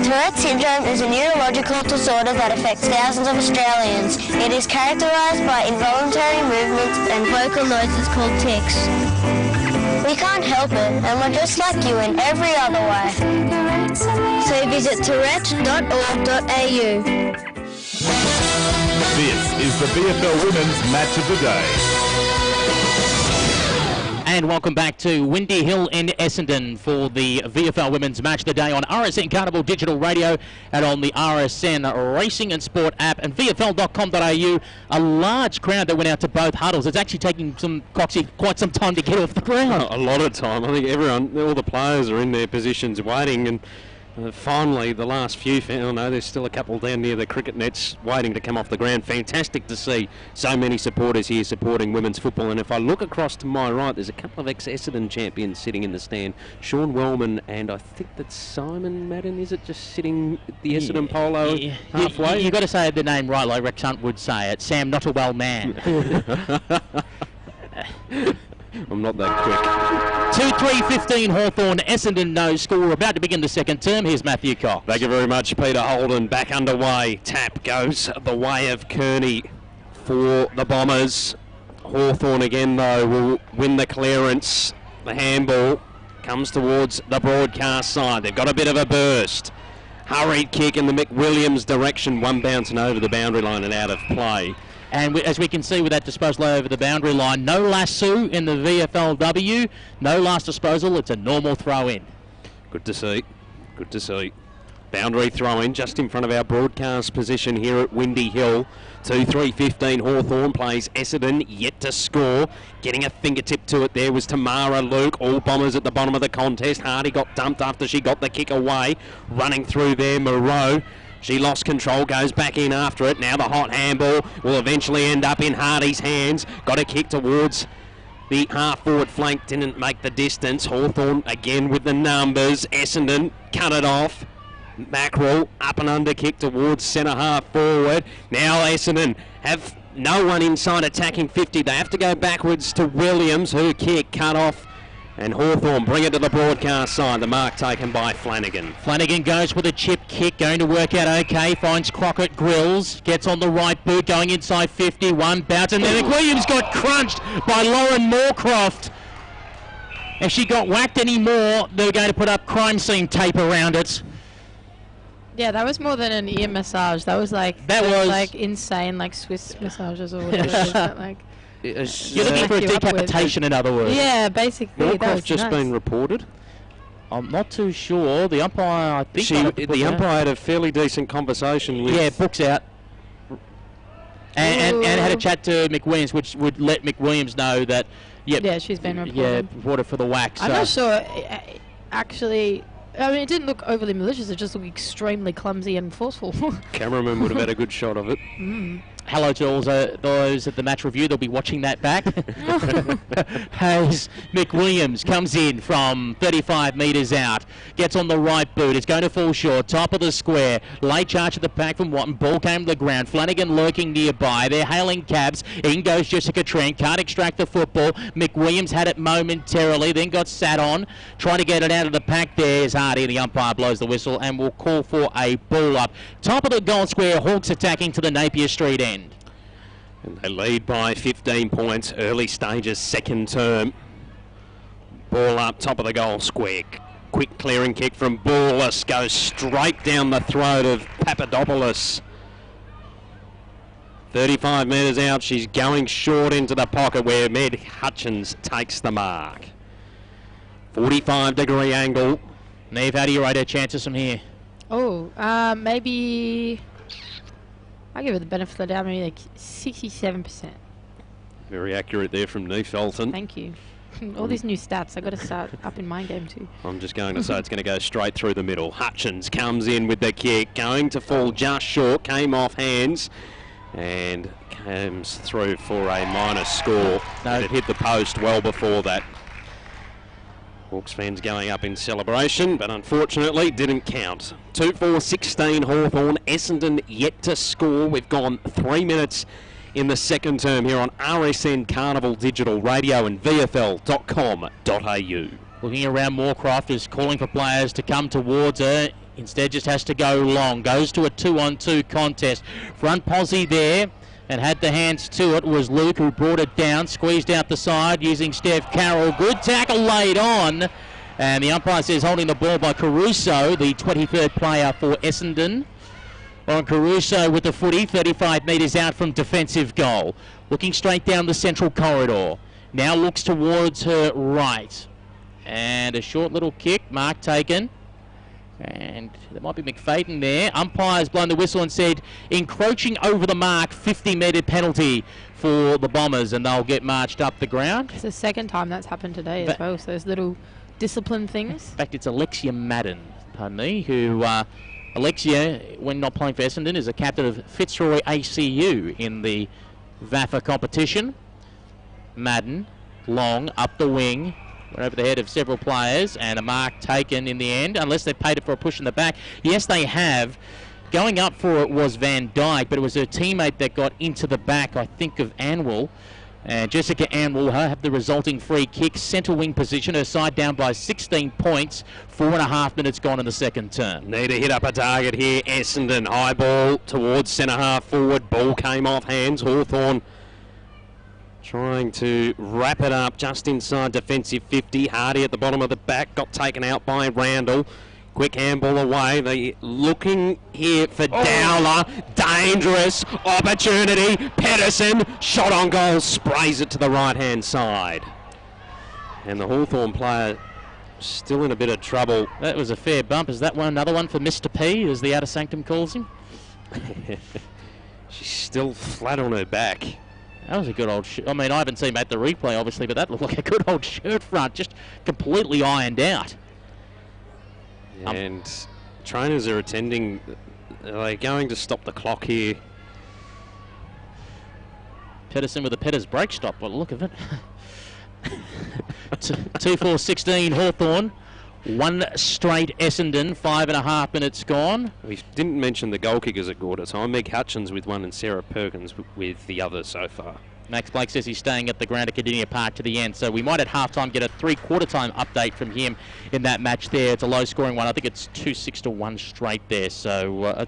S19: Tourette's syndrome is a neurological disorder that affects thousands of Australians. It is characterised by involuntary movements and vocal noises called tics. We can't help it, and we're just like you in every other way. So visit tourette.org.au.
S15: This is the VFL Women's Match of the Day.
S1: And welcome back to Windy Hill in Essendon for the VFL Women's Match of the Day on RSN Carnival Digital Radio and on the RSN Racing and Sport app and VFL.com.au. A large crowd that went out to both huddles. It's actually taking quite some time to get off the ground.
S2: A lot of time. I think all the players are in their positions waiting, and finally, the last few, there's still a couple down near the cricket nets waiting to come off the ground. Fantastic to see so many supporters here supporting women's football. And if I look across to my right, there's a couple of ex-Essendon champions sitting in the stand. Sean Wellman and I think that's Simon Madden, is it, just sitting at the Essendon polo halfway?
S1: You've got to say the name right, like Rex Hunt would say it. Sam, not a well man.
S2: I'm not that quick.
S1: 2-3-15 Hawthorn, Essendon no score. We're about to begin the second term. Here's Matthew Cox.
S2: Thank you very much, Peter Holden. Back underway. Tap goes the way of Kearney for the Bombers. Hawthorn again, though, will win the clearance. The handball comes towards the broadcast side. They've got a bit of a burst. Hurried kick in the McWilliams direction. One bouncing over the boundary line and out of play.
S1: And as we can see with that disposal over the boundary line, no lasso in the VFLW, no last disposal, it's a normal throw-in.
S2: Good to see, good to see. Boundary throw-in just in front of our broadcast position here at Windy Hill. 2-3-15 Hawthorn plays Essendon, yet to score. Getting a fingertip to it there was Tamara Luke. All Bombers at the bottom of the contest. Hardy got dumped after she got the kick away. Running through there, Moreau. She lost control, goes back in after it. Now the hot handball will eventually end up in Hardy's hands. Got a kick towards the half-forward flank, didn't make the distance. Hawthorn again with the numbers. Essendon cut it off. Mackerel up and under kick towards centre half forward. Now Essendon have no one inside attacking 50. They have to go backwards to Williams. Her kick cut off. And Hawthorn bring it to the broadcast side. The mark taken by Flanagan.
S1: Flanagan goes with a chip kick, going to work out okay. Finds Crockett Grills, gets on the right boot, going inside 51, bounce, and then McWilliams got crunched by Lauren Moorcroft. If she got whacked any more, they were going to put up crime scene tape around it.
S3: Yeah, that was more than an ear massage. That was like insane, like Swiss massages or whatever.
S1: You're looking for a decapitation, in other words.
S3: Yeah, basically.
S2: Moorcroft just been reported.
S1: I'm not too sure. The umpire, I think
S2: the umpire had a fairly decent conversation with.
S1: Yeah, book's out. And had a chat to McWilliams, which would let McWilliams know that.
S3: Yeah, she's been reported.
S1: Yeah, reported for the whack.
S3: I'm not sure. Actually, I mean, it didn't look overly malicious. It just looked extremely clumsy and forceful.
S2: Cameraman would have had a good shot of it.
S1: Hello to all those at the match review. They'll be watching that back. Hayes McWilliams comes in from 35 metres out. Gets on the right boot. It's going to fall short. Top of the square. Late charge at the pack from Watton. Ball came to the ground. Flanagan lurking nearby. They're hailing cabs. In goes Jessica Trent. Can't extract the football. McWilliams had it momentarily. Then got sat on. Trying to get it out of the pack. There's Hardy. The umpire blows the whistle and will call for a ball up. Top of the goal square. Hawks attacking to the Napier Street end.
S2: And they lead by 15 points, early stages, second term. Ball up, top of the goal square. Quick clearing kick from Borlas, goes straight down the throat of Papadopoulos. 35 metres out, she's going short into the pocket where Meg Hutchins takes the mark. 45-degree angle.
S1: Neve, how do you rate her chances from here?
S3: Oh, maybe... I give it the benefit of the doubt, maybe like 67%.
S2: Very accurate there from Neve Felton.
S3: Thank you. All these new stats, I've got to start up in my game too.
S2: I'm just going to say it's going to go straight through the middle. Hutchins comes in with the kick, going to fall just short, came off hands, and comes through for a minus score. No, it hit the post well before that. Hawks fans going up in celebration, but unfortunately didn't count. 2-4-16 Hawthorn. Essendon yet to score. We've gone 3 minutes in the second term here on RSN Carnival Digital Radio and VFL.com.au.
S1: Looking around, Moorcroft is calling for players to come towards her. Instead just has to go long. Goes to a 2-on-2 contest. Front posse there. And had the hands to it was Luke, who brought it down, squeezed out the side using Steph Carroll. Good tackle laid on. And the umpire says holding the ball by Caruso, the 23rd player for Essendon. On Caruso with the footy, 35 metres out from defensive goal. Looking straight down the central corridor. Now looks towards her right. And a short little kick, mark taken. And there might be McFadden there. Umpire's blown the whistle and said encroaching over the mark, 50-metre penalty for the Bombers, and they'll get marched up the ground.
S3: It's the second time that's happened today as well, so those little discipline things.
S1: In fact, it's Alexia Madden, pardon me, who, Alexia, when not playing for Essendon, is a captain of Fitzroy ACU in the VAFA competition. Madden, long, up the wing. Went over the head of several players, and a mark taken in the end, unless they paid it for a push in the back. Yes, they have. Going up for it was Van Dyke, but it was her teammate that got into the back, I think, of Anwell. And Jessica Anwell have the resulting free kick, centre wing position, her side down by 16 points, 4.5 minutes gone in the second term.
S2: Need to hit up a target here. Essendon, high ball towards centre half forward. Ball came off hands. Hawthorn trying to wrap it up just inside defensive 50. Hardy at the bottom of the back, got taken out by Randall. Quick handball away. They looking here for Dowler. Dangerous opportunity. Pedersen, shot on goal, sprays it to the right-hand side. And the Hawthorn player still in a bit of trouble.
S1: That was a fair bump. Is that one another one for Mr. P, as the Outer Sanctum calls him?
S2: She's still flat on her back.
S1: That was a good old I mean, I haven't seen the replay, obviously, but that looked like a good old shirt front, just completely ironed out.
S2: And trainers are attending. Are they going to stop the clock here?
S1: Pedersen with a Petters break stop, by the look of it. 2-4-16 Hawthorn. One straight Essendon, 5.5 minutes gone.
S2: We didn't mention the goal kickers at quarter time. Meg Hutchins with one and Sarah Perkins with the other so far.
S1: Max Blake says he's staying at the ground at Cardinia Park to the end, so we might at halftime get a 3/4 time update from him in that match there. It's a low scoring one. I think it's 2-6 to 1 straight there, so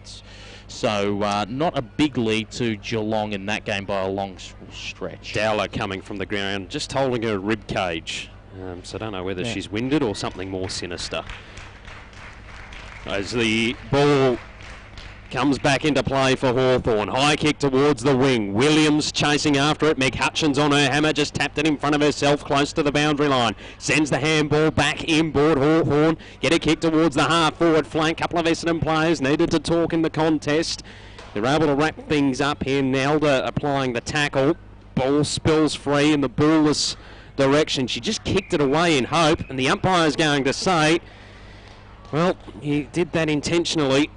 S1: not a big lead to Geelong in that game by a long stretch.
S2: Dowler coming from the ground, just holding her rib cage. So I don't know whether she's winded or something more sinister. As the ball comes back into play for Hawthorn. High kick towards the wing. Williams chasing after it. Meg Hutchins on her hammer, just tapped it in front of herself, close to the boundary line. Sends the handball back inboard. Hawthorn get a kick towards the half forward flank. Couple of Essendon players needed to talk in the contest. They're able to wrap things up here. Nelda applying the tackle. Ball spills free in the ballless direction. She just kicked it away in hope, and the umpire's going to say, well, he did that intentionally.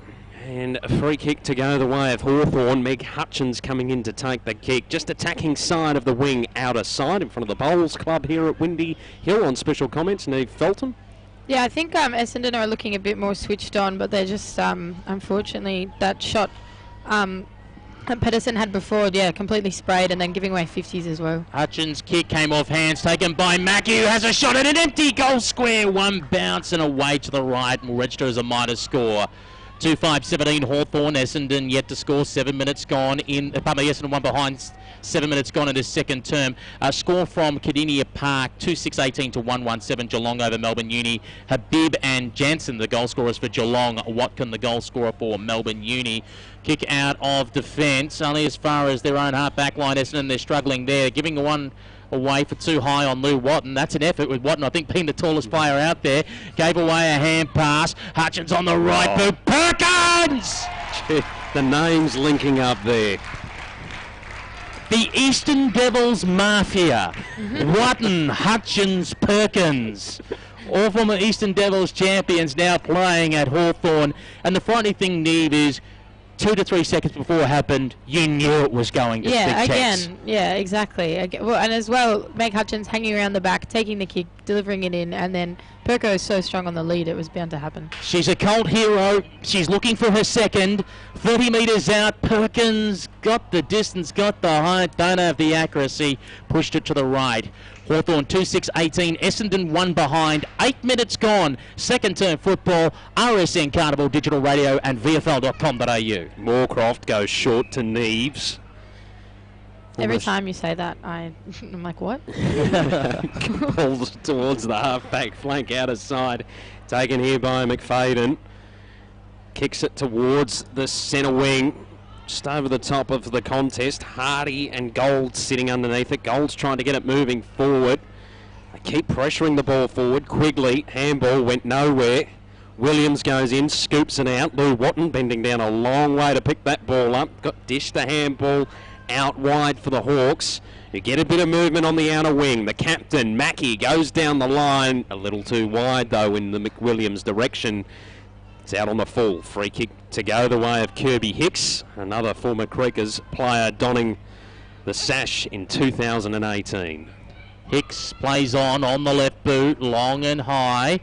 S2: And a free kick to go the way of Hawthorn. Meg Hutchins coming in to take the kick. Just attacking side of the wing, outer side, in front of the Bowls Club here at Windy Hill. On special comments, Neve Felton.
S3: Yeah, I think Essendon are looking a bit more switched on, but they're just, unfortunately, that shot that Pedersen had before, completely sprayed and then giving away 50s as well.
S1: Hutchins' kick came off hands, taken by Mackey, who has a shot at an empty goal square. One bounce and away to the right, and will register as a minus score 2-5-17 Hawthorn. Essendon yet to score. 7 minutes gone in. Essendon one behind. 7 minutes gone in his second term. Score from Cardinia Park, 2-6-18 to 1-1-7 Geelong over Melbourne Uni. Habib and Jansen, the goal scorers for Geelong. Watkin, the goal scorer for Melbourne Uni. Kick out of defence, only as far as their own half back line. Essendon, they're struggling there, giving one away for too high on Lou Watton. That's an effort with Watton, I think, being the tallest player out there. Gave away a hand pass. Hutchins on the right boot. Perkins!
S2: The names linking up there.
S1: The Eastern Devils Mafia. Watton, Hutchins, Perkins. All former Eastern Devils champions now playing at Hawthorn. And the frightening thing, Neve, is 2 to 3 seconds before it happened, you knew it was going to
S3: Yeah,
S1: Big
S3: again.
S1: Tex.
S3: Yeah, exactly. Well, and as well, Meg Hutchins hanging around the back, taking the kick, delivering it in, and then Perko is so strong on the lead, it was bound to happen.
S1: She's a cult hero. She's looking for her second. 30 metres out. Perkins got the distance, got the height, don't have the accuracy. Pushed it to the right. Hawthorn 2-6-18. Essendon 1 behind. 8 minutes gone. Second term football. RSN Carnival Digital Radio and VFL.com.au.
S2: Moorcroft goes short to Neves.
S3: Every time you say that, I'm like, what?
S2: Balls towards the half-back flank out of side. Taken here by McFadden. Kicks it towards the centre wing. Just over the top of the contest. Hardy and Gold sitting underneath it. Gold's trying to get it moving forward. They keep pressuring the ball forward. Quigley, handball went nowhere. Williams goes in, scoops it out. Lou Watton bending down a long way to pick that ball up. Got dished the handball out wide for the Hawks. You get a bit of movement on the outer wing. The captain, Mackie, goes down the line. A little too wide, though, in the McWilliams direction. It's out on the full. Free kick to go the way of Kirby Hicks, another former Creekers player donning the sash in 2018.
S1: Hicks plays on the left boot, long and high.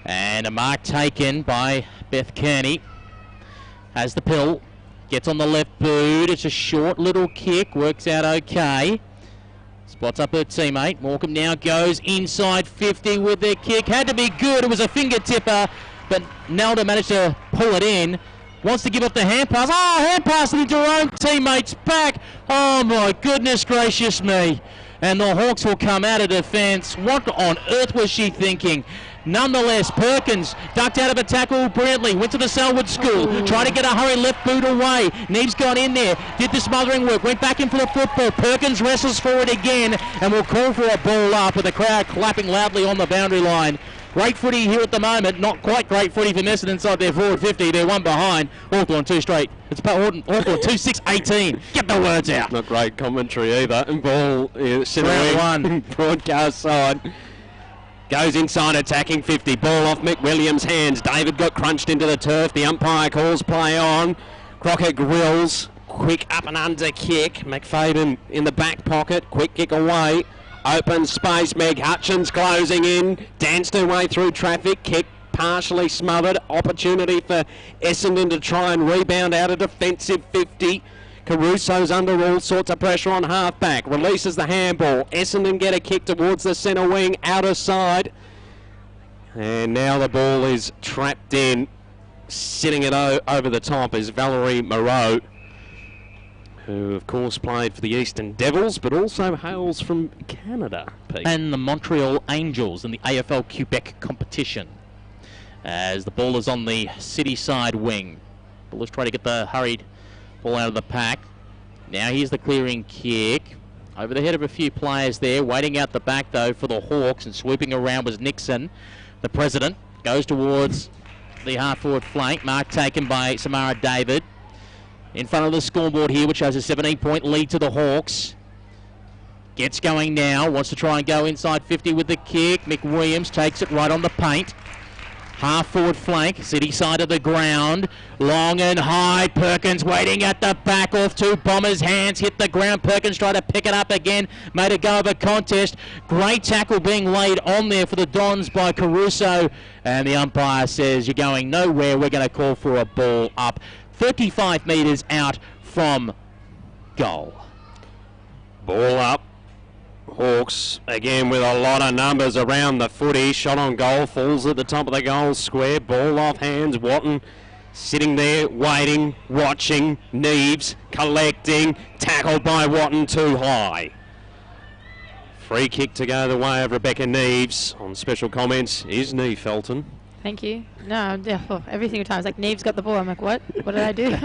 S1: And a mark taken by Beth Kearney. Has the pill. Gets on the left boot. It's a short little kick. Works out okay. Spots up her teammate. Morecambe now goes inside 50 with their kick. Had to be good. It was a finger tipper. But Nelda managed to pull it in. Wants to give up the hand pass. Oh, hand pass into her own teammate's back. Oh, my goodness gracious me. And the Hawks will come out of defence. What on earth was she thinking? Nonetheless, Perkins ducked out of a tackle brilliantly. Went to the Selwood School. Tried to get a hurry left boot away. Neves got in there. Did the smothering work. Went back in for the football. Perkins wrestles for it again. And will call for a ball up with the crowd clapping loudly on the boundary line. Great footy here at the moment. Not quite great footy for Essendon inside their forward 50. They're 1 behind. Hawthorn 2 straight. It's Hawthorn 2-6-18. Get the words out.
S2: Not great commentary either. And ball, centre wing, broadcast side. Goes inside, attacking 50. Ball off McWilliams' hands. David got crunched into the turf. The umpire calls play on. Crockett grills. Quick up and under kick. McFadden in the back pocket. Quick kick away. Open space. Meg Hutchins closing in. Danced her way through traffic. Kick partially smothered. Opportunity for Essendon to try and rebound out a defensive 50. Caruso's under all sorts of pressure on half-back. Releases the handball. Essendon get a kick towards the centre wing. Outer side. And now the ball is trapped in. Sitting it over the top is Valerie Moreau, who of course played for the Eastern Devils, but also hails from Canada, Pete.
S1: And the Montreal Angels in the AFL Quebec competition. As the ball is on the city side wing. Bullers try to get the hurried ball out of the pack. Now here's the clearing kick. Over the head of a few players there. Waiting out the back though for the Hawks, and swooping around was Nixon. The president goes towards the half forward flank. Mark taken by Samara David. In front of the scoreboard here, which has a 17-point lead to the Hawks. Gets going now. Wants to try and go inside 50 with the kick. McWilliams takes it right on the paint. Half forward flank, city side of the ground. Long and high. Perkins waiting at the back off two Bombers' hands. Hit the ground. Perkins tried to pick it up again. Made a go of a contest. Great tackle being laid on there for the Dons by Caruso. And the umpire says, you're going nowhere. We're going to call for a ball up. 35 metres out from goal.
S2: Ball up. Hawks again with a lot of numbers around the footy. Shot on goal, falls at the top of the goal square. Ball off hands. Watton Sitting there, waiting, watching. Neves collecting. Tackled by Watton too high. Free kick to go the way of Rebecca Neves. On special comments is Neve Felton.
S3: Thank you. No, yeah, every single time it's like, Neve's got the ball. I'm like, what? What did I do?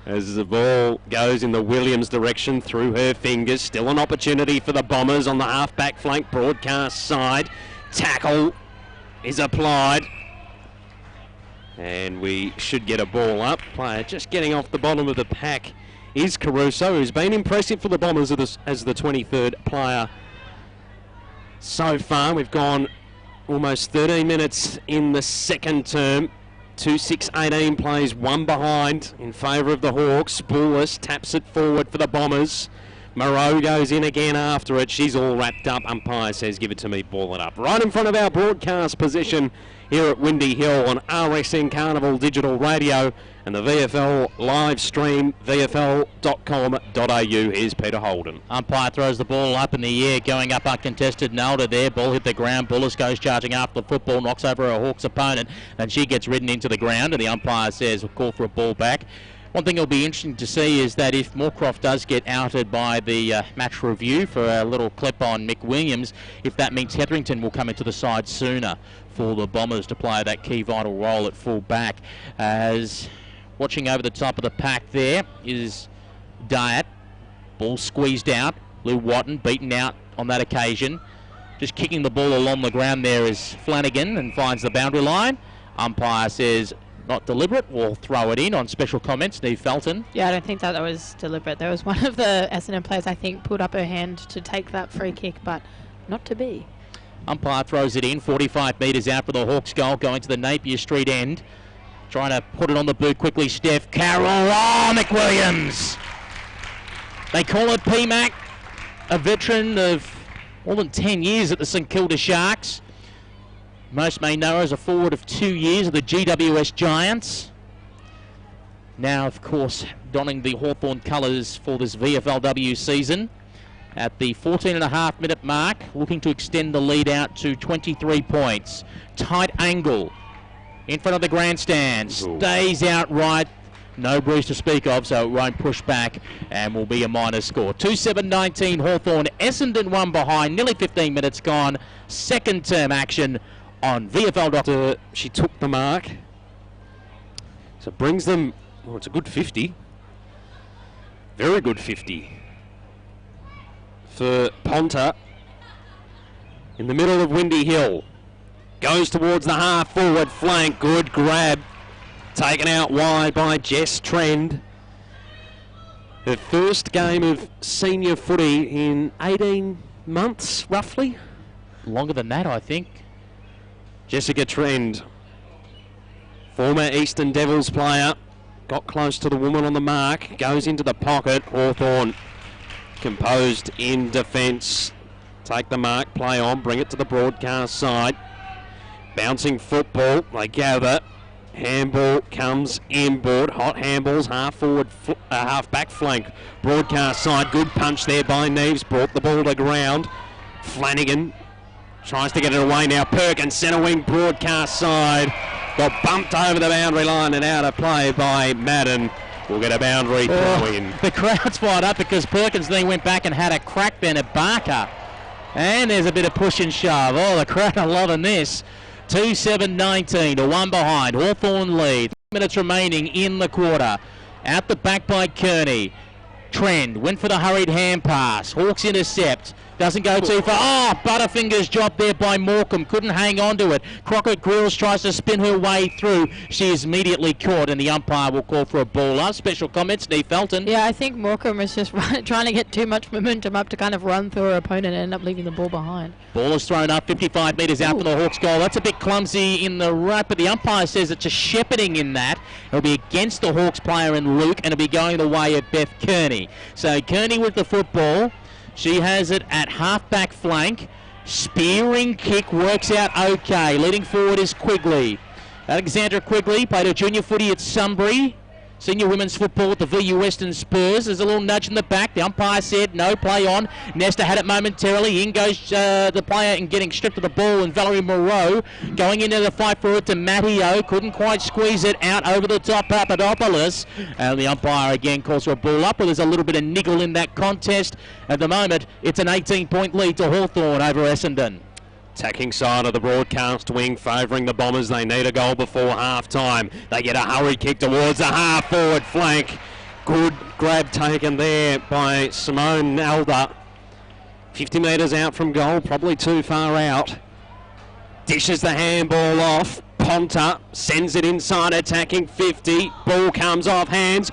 S2: As the ball goes in the Williams direction through her fingers. Still an opportunity for the Bombers on the half-back flank broadcast side. Tackle is applied. And we should get a ball up. Player just getting off the bottom of the pack is Caruso, who's been impressive for the Bombers as the 23rd player so far. We've gone almost 13 minutes in the second term. 2-6-18 plays one behind in favour of the Hawks. Bullis taps it forward for the Bombers. Moreau goes in again after it. She's all wrapped up. Umpire says, give it to me, ball it up. Right in front of our broadcast position here at Windy Hill on RSN Carnival Digital Radio and the VFL live stream, vfl.com.au. Here's Peter Holden.
S1: Umpire throws the ball up in the air, going up uncontested. Nailed it there. Ball hit the ground. Bullis goes charging after the football, knocks over a Hawks opponent, and she gets ridden into the ground, and the umpire says, we'll call for a ball back. One thing that'll be interesting to see is that if Moorcroft does get outed by the match review for a little clip on Mick Williams, if that means Hetherington will come into the side sooner for the Bombers to play that key vital role at full back. As watching over the top of the pack there is Diet. Ball squeezed out. Lou Watton beaten out on that occasion. Just kicking the ball along the ground there is Flanagan and finds the boundary line. Umpire says not deliberate. We'll throw it in on special comments. Neve Felton.
S3: Yeah, I don't think that was deliberate. There was one of the Essendon players, I think, put up her hand to take that free kick, but not to be.
S1: Umpire throws it in, 45 metres out for the Hawks goal, going to the Napier Street end. Trying to put it on the boot quickly, Steph Carroll. Oh, McWilliams! They call it PMAC, a veteran of more than 10 years at the St Kilda Sharks. Most may know her as a forward of 2 years of the GWS Giants. Now, of course, donning the Hawthorn colours for this VFLW season. At the 14.5-minute mark, looking to extend the lead out to 23 points. Tight angle in front of the grandstand. Stays outright. No breeze to speak of, so it won't push back and will be a minor score. 2-7-19 Hawthorn. Essendon one behind. Nearly 15 minutes gone. Second term action on VFL.
S2: She took the mark. So it brings them, well, it's a good 50. Very good 50. For Ponta in the middle of Windy Hill. Goes towards the half-forward flank. Good grab. Taken out wide by Jess Trend. Her first game of senior footy in 18 months, roughly.
S1: Longer than that, I think.
S2: Jessica Trend, former Eastern Devils player, got close to the woman on the mark. Goes into the pocket. Hawthorn composed in defence. Take the mark, play on, bring it to the broadcast side. Bouncing football, they gather. Handball comes inboard. Hot handballs, half back flank. Broadcast side, good punch there by Neves. Brought the ball to ground. Flanagan tries to get it away now. Perkins, centre wing, broadcast side. Got bumped over the boundary line and out of play by Madden. We'll get a boundary throw in.
S1: The crowd's fired up because Perkins then went back and had a crack then at Barker. And there's a bit of push and shove. Oh, the crowd are loving this. 2-7-19 to one behind. Hawthorn lead. 3 minutes remaining in the quarter. Out the back by Kearney. Trend went for the hurried hand pass. Hawks intercept. Doesn't go too far. Oh, Butterfinger's job there by Morecambe. Couldn't hang on to it. Crockett Grills tries to spin her way through. She is immediately caught and the umpire will call for a ball up. Special comments, Neve Felton.
S3: Yeah, I think Morecambe was just trying to get too much momentum up to kind of run through her opponent and end up leaving the ball behind.
S1: Ball is thrown up 55 metres out for the Hawks goal. That's a bit clumsy in the right, but the umpire says it's a shepherding in that. It'll be against the Hawks player in Luke and it'll be going the way of Beth Kearney. So Kearney with the football. She has it at half-back flank. Spearing kick works out okay. Leading forward is Quigley. Alexandra Quigley played her junior footy at Sunbury. senior women's football at the VU Essendon Spurs. There's a little nudge in the back. The umpire said no, play on. Nesta had it momentarily. In goes the player and getting stripped of the ball, and Valerie Moreau going into the fight for it to Matteo. Couldn't quite squeeze it out over the top, Papadopoulos. And the umpire again calls for a ball up, but there's a little bit of niggle in that contest. At the moment, it's an 18-point lead to Hawthorn over Essendon.
S2: Attacking side of the broadcast wing favouring the Bombers. They need a goal before half-time. They get a hurry kick towards the half-forward flank. Good grab taken there by Simone Nelder. 50 metres out from goal, probably too far out. Dishes the handball off. Ponta sends it inside, attacking 50. Ball comes off hands.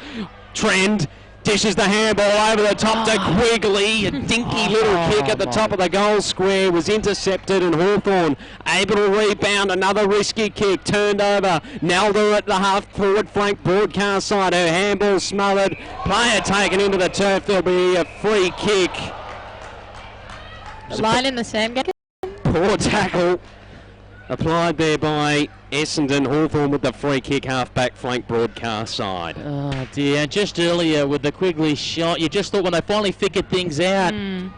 S2: Trend dishes the handball over the top to Quigley. A dinky little kick at the top of the goal square was intercepted, and Hawthorn able to rebound. Another risky kick turned over. Nelder at the half-forward flank broadcast side. Her handball smothered. Player taken into the turf. There'll be a free kick.
S3: The line in the sand, get it?
S2: Poor tackle applied there by Essendon. Hawthorn with the free kick, half-back flank broadcast side.
S1: Oh dear, just earlier with the Quigley shot, you just thought when they finally figured things out,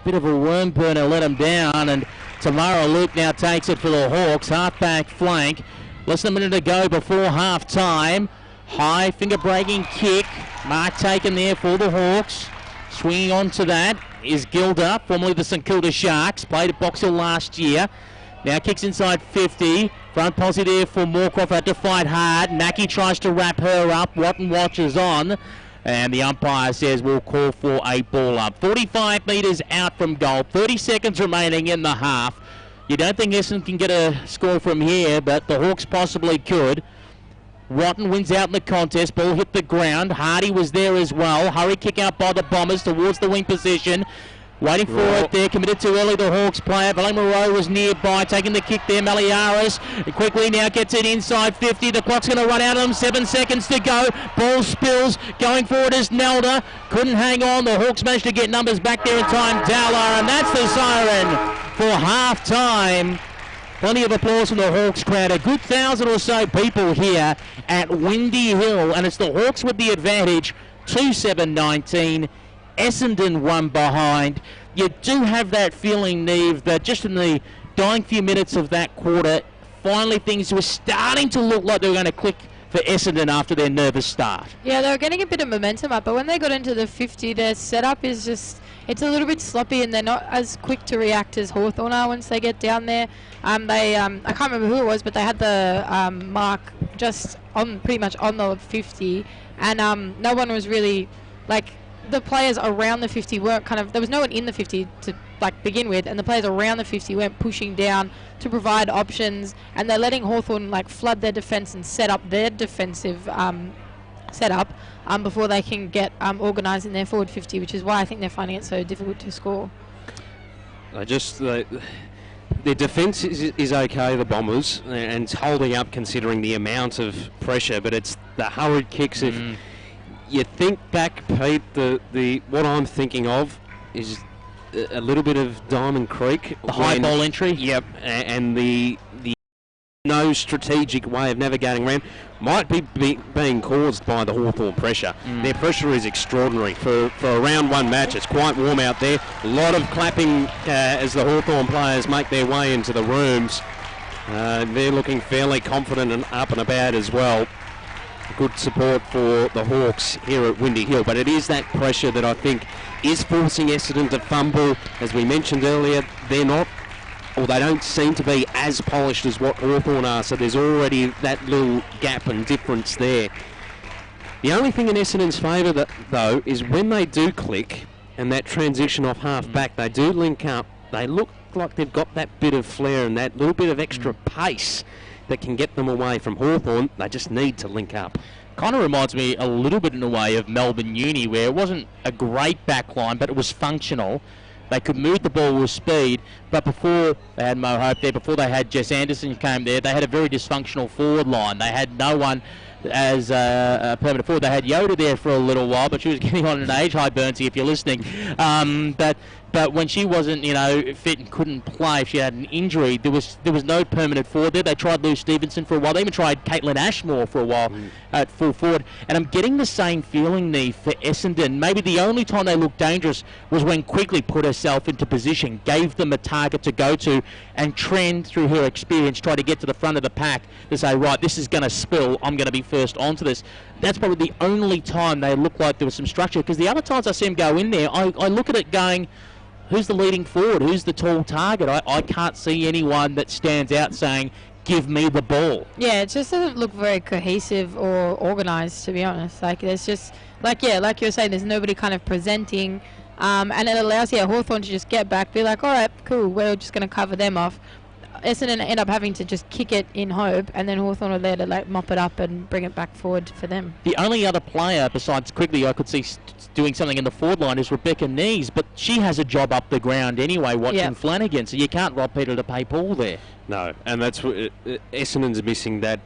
S1: bit of a worm burner let them down, and Tamara Luke now takes it for the Hawks, half-back flank. Less than a minute to go before half-time. High finger-breaking kick, mark taken there for the Hawks. Swinging on to that is Gilda, formerly the St Kilda Sharks, played at Box Hill last year. Now kicks inside 50. Front posse there for Moorcroft, had to fight hard. Naki tries to wrap her up. Watton watches on. And the umpire says we'll call for a ball up. 45 metres out from goal. 30 seconds remaining in the half. You don't think Essendon can get a score from here, but the Hawks possibly could. Watton wins out in the contest. Ball hit the ground. Hardy was there as well. Hurry kick out by the Bombers towards the wing position. Waiting for it there, committed too early, the Hawks player. Valerie Moreau was nearby, taking the kick there. Maliaris quickly now gets it inside 50. The clock's going to run out of them. 7 seconds to go. Ball spills. Going forward is Nelda. Couldn't hang on. The Hawks managed to get numbers back there in time. Dowler, and that's the siren for half-time. Plenty of applause from the Hawks crowd. A good 1,000 or so people here at Windy Hill, and it's the Hawks with the advantage. 2-7-19. Essendon one behind. You do have that feeling, Neve, that just in the dying few minutes of that quarter, finally things were starting to look like they were going to click for Essendon after their nervous start.
S3: Yeah, they were getting a bit of momentum up, but when they got into the 50, their setup is just, it's a little bit sloppy, and they're not as quick to react as Hawthorn are once they get down there. I can't remember who it was, but they had the mark just on, pretty much on the 50, and no one was really, like, the players around the 50 weren't there was no one in the 50 to begin with, and the players around the 50 weren't pushing down to provide options, and they're letting Hawthorn flood their defence and set up their defensive setup before they can get organised in their forward 50, which is why I think they're finding it so difficult to score.
S2: Their defence is okay, the Bombers, and it's holding up considering the amount of pressure, but it's the hurried kicks. If you think back, Pete, what I'm thinking of is a little bit of Diamond Creek.
S1: The high ball entry?
S2: Yep, and the no strategic way of navigating around might be being caused by the Hawthorn pressure. Their pressure is extraordinary. For a round one match, it's quite warm out there. A lot of clapping as the Hawthorn players make their way into the rooms. They're looking fairly confident and up and about as well. Good support for the Hawks here at Windy Hill, but it is that pressure that I think is forcing Essendon to fumble. As we mentioned earlier, they're not, or they don't seem to be as polished as what Hawthorn are, so there's already that little gap and difference there. The only thing in Essendon's favour, though, is when they do click and that transition off half-back, they do link up, they look like they've got that bit of flair and that little bit of extra pace that can get them away from Hawthorn. They just need to link up.
S1: Kind of reminds me a little bit in a way of Melbourne Uni, where it wasn't a great back line, but it was functional. They could move the ball with speed, But before they had Mo Hope there, before they had Jess Anderson who came there, they had a very dysfunctional forward line. They had no one as a permanent forward. They had Yoda there for a little while, but she was getting on an age. Hi, Burnsy, if you're listening. But when she wasn't, fit and couldn't play, if she had an injury, there was no permanent forward there. They tried Lou Stevenson for a while. They even tried Caitlin Ashmore for a while at full forward. And I'm getting the same feeling, Nee, for Essendon. Maybe the only time they looked dangerous was when Quigley put herself into position, gave them a target to go to, and Trend, through her experience, tried to get to the front of the pack to say, right, this is going to spill. I'm going to be first onto this. That's probably the only time they looked like there was some structure. Because the other times I see them go in there, I look at it going, who's the leading forward? Who's the tall target? I can't see anyone that stands out saying, give me the ball.
S3: Yeah, it just doesn't look very cohesive or organised, to be honest. Like, there's just, like you're saying, there's nobody kind of presenting. And it allows, Hawthorn to just get back, be like, all right, cool, we're just going to cover them off. Essendon end up having to just kick it in hope, and then Hawthorn are there to mop it up and bring it back forward for them.
S1: The only other player besides Quigley I could see doing something in the forward line is Rebecca Nees, but she has a job up the ground anyway watching Flanagan, so you can't rob Peter to pay Paul there.
S2: No, and that's what Essendon's missing, that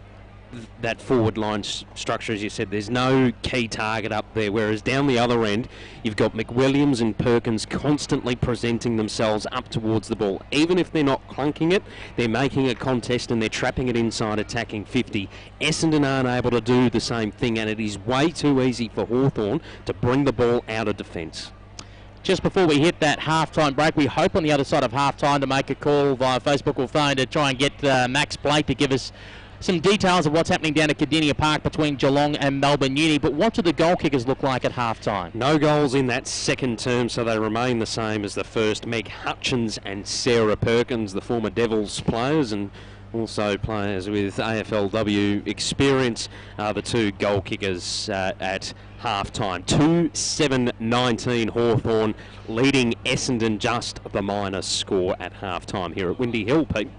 S2: forward line structure, as you said. There's no key target up there, whereas down the other end you've got McWilliams and Perkins constantly presenting themselves up towards the ball. Even if they're not clunking it, they're making a contest and they're trapping it inside, attacking 50. Essendon aren't able to do the same thing, and it is way too easy for Hawthorn to bring the ball out of defence.
S1: Just before we hit that half-time break, we hope on the other side of half-time to make a call via Facebook or phone to try and get Max Blake to give us some details of what's happening down at Cardinia Park between Geelong and Melbourne Uni. But what do the goal kickers look like at half-time?
S2: No goals in that second term, so they remain the same as the first. Meg Hutchins and Sarah Perkins, the former Devils players and also players with AFLW experience, are the two goal kickers at half-time. 2-7-19 Hawthorn leading Essendon just the minus score at half-time here at Windy Hill, Pete.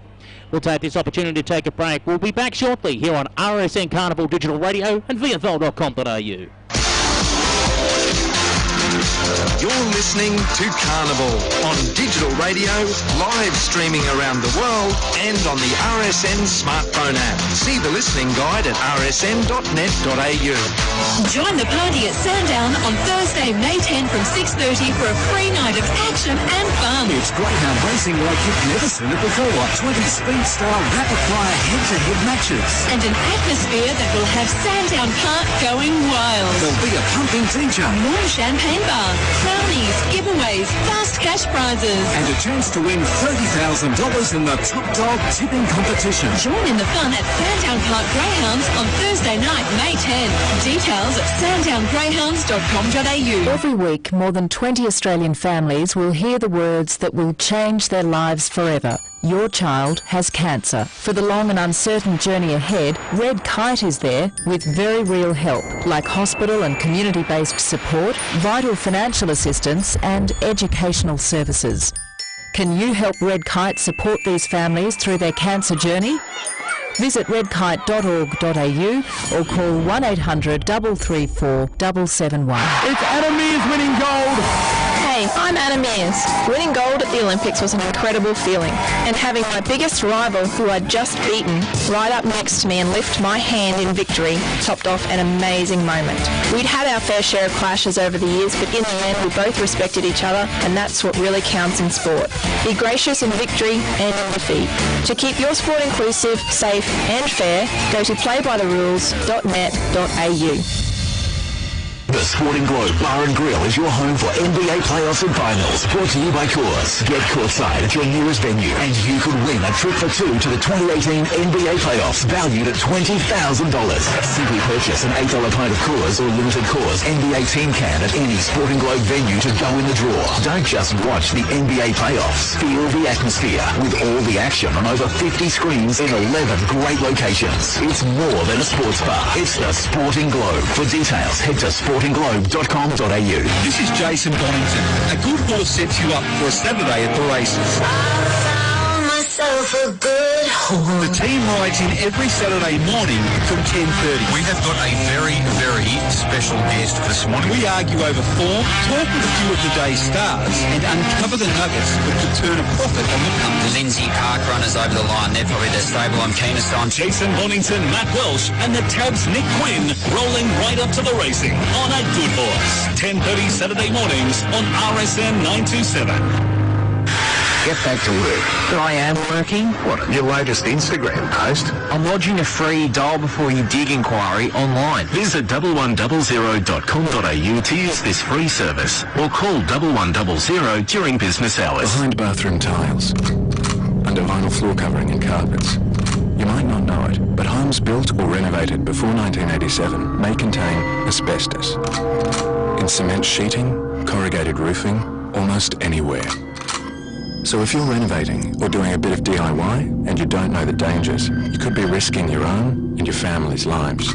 S1: We'll take this opportunity to take a break. We'll be back shortly here on RSN Carnival Digital Radio and VFL.com.au.
S4: You're listening to Carnival on digital radio, live streaming around the world and on the RSN smartphone app. See the listening guide at rsn.net.au.
S12: Join the party at Sandown on Thursday, May 10 from 6:30 for a free night of action and fun.
S18: It's greyhound racing like you've never seen it before. 20 speed-style rapid-fire head-to-head matches.
S12: And an atmosphere that will have Sandown Park going wild.
S18: There'll be a pumping teacher.
S12: More champagne bar, brownies, giveaways, fast cash prizes.
S18: And a chance to win $30,000 in the Top Dog Tipping Competition.
S12: Join in the fun at Sandown Park Greyhounds on Thursday night, May 10. Details at sandowngreyhounds.com.au.
S8: Every week, more than 20 Australian families will hear the words that will change their lives forever. Your child has cancer. For the long and uncertain journey ahead, Red Kite is there with very real help, like hospital and community-based support, vital financial assistance and educational services. Can you help Red Kite support these families through their cancer journey? Visit redkite.org.au or call 1800 334 771.
S10: It's Anna Mears winning gold.
S11: Hey, I'm Anna Mears. Winning gold at the Olympics was an incredible feeling, and having my biggest rival, who I'd just beaten, right up next to me and lift my hand in victory topped off an amazing moment. We'd had our fair share of clashes over the years, but in the end we both respected each other, and that's what really counts in sport. Be gracious in victory and in defeat. To keep your sport inclusive, safe and fair, go to playbytherules.net.au.
S13: The Sporting Globe Bar and Grill is your home for NBA playoffs and finals. Brought to you by Coors. Get courtside at your nearest venue and you could win a trip for two to the 2018 NBA playoffs valued at $20,000. Simply purchase an $8 pint of Coors or limited Coors NBA team can at any Sporting Globe venue to go in the draw. Don't just watch the NBA playoffs. Feel the atmosphere with all the action on over 50 screens in 11 great locations. It's more than a sports bar. It's the Sporting Globe. For details, head to sportingglobe.com.au.
S6: This is Jason Bonington. A good horse sets you up for a Saturday at the races.
S5: yourself a good home.
S18: The team rides in every Saturday morning from 10:30.
S20: We have got a very, very special guest this morning.
S18: We argue over form, talk with a few of the day's stars, and uncover the nuggets that could turn a profit on the punters.
S14: Lindsay Park runners over the line. They're probably the stable I'm keenest on.
S17: Jason Bonington, Matt Welsh, and the Tab's Nick Quinn rolling right up to the racing on a good horse. 10:30 Saturday mornings on RSN 927.
S14: Get back to work. But I am working.
S13: What, on your latest Instagram post?
S14: I'm lodging a free dial before you dig inquiry online.
S13: Visit 1100.com.au to use this free service, or call 1100 during business hours.
S21: Behind bathroom tiles, under vinyl floor covering and carpets. You might not know it, but homes built or renovated before 1987 may contain asbestos. In cement sheeting, corrugated roofing, almost anywhere. So if you're renovating or doing a bit of DIY and you don't know the dangers, you could be risking your own and your family's lives.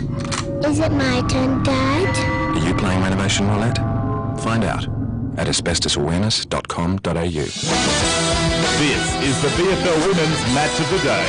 S19: Is it my turn, Dad?
S21: Are you playing renovation roulette? Find out at asbestosawareness.com.au.
S15: This is the VFL Women's Match of the Day.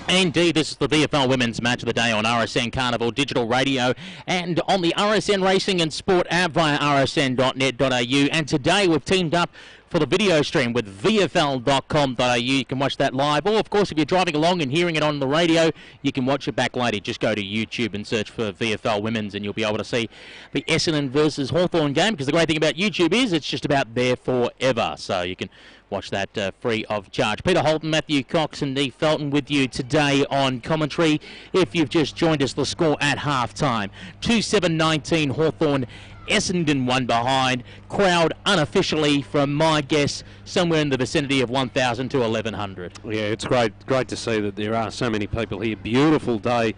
S1: Indeed, this is the VFL Women's Match of the Day on RSN Carnival Digital Radio and on the RSN Racing and Sport app via rsn.net.au. And today we've teamed up for the video stream with VFL.com.au. You can watch that live. Or, of course, if you're driving along and hearing it on the radio, you can watch it back later. Just go to YouTube and search for VFL Women's and you'll be able to see the Essendon versus Hawthorn game, because the great thing about YouTube is it's just about there forever. So you can watch that free of charge. Peter Holton, Matthew Cox and Neve Felton with you today on commentary. If you've just joined us, the score at half-time. 2-7-19 Hawthorn, Essendon one behind. Crowd unofficially, from my guess, somewhere in the vicinity of 1,000 to 1,100.
S2: Yeah, it's great to see that there are so many people here. Beautiful day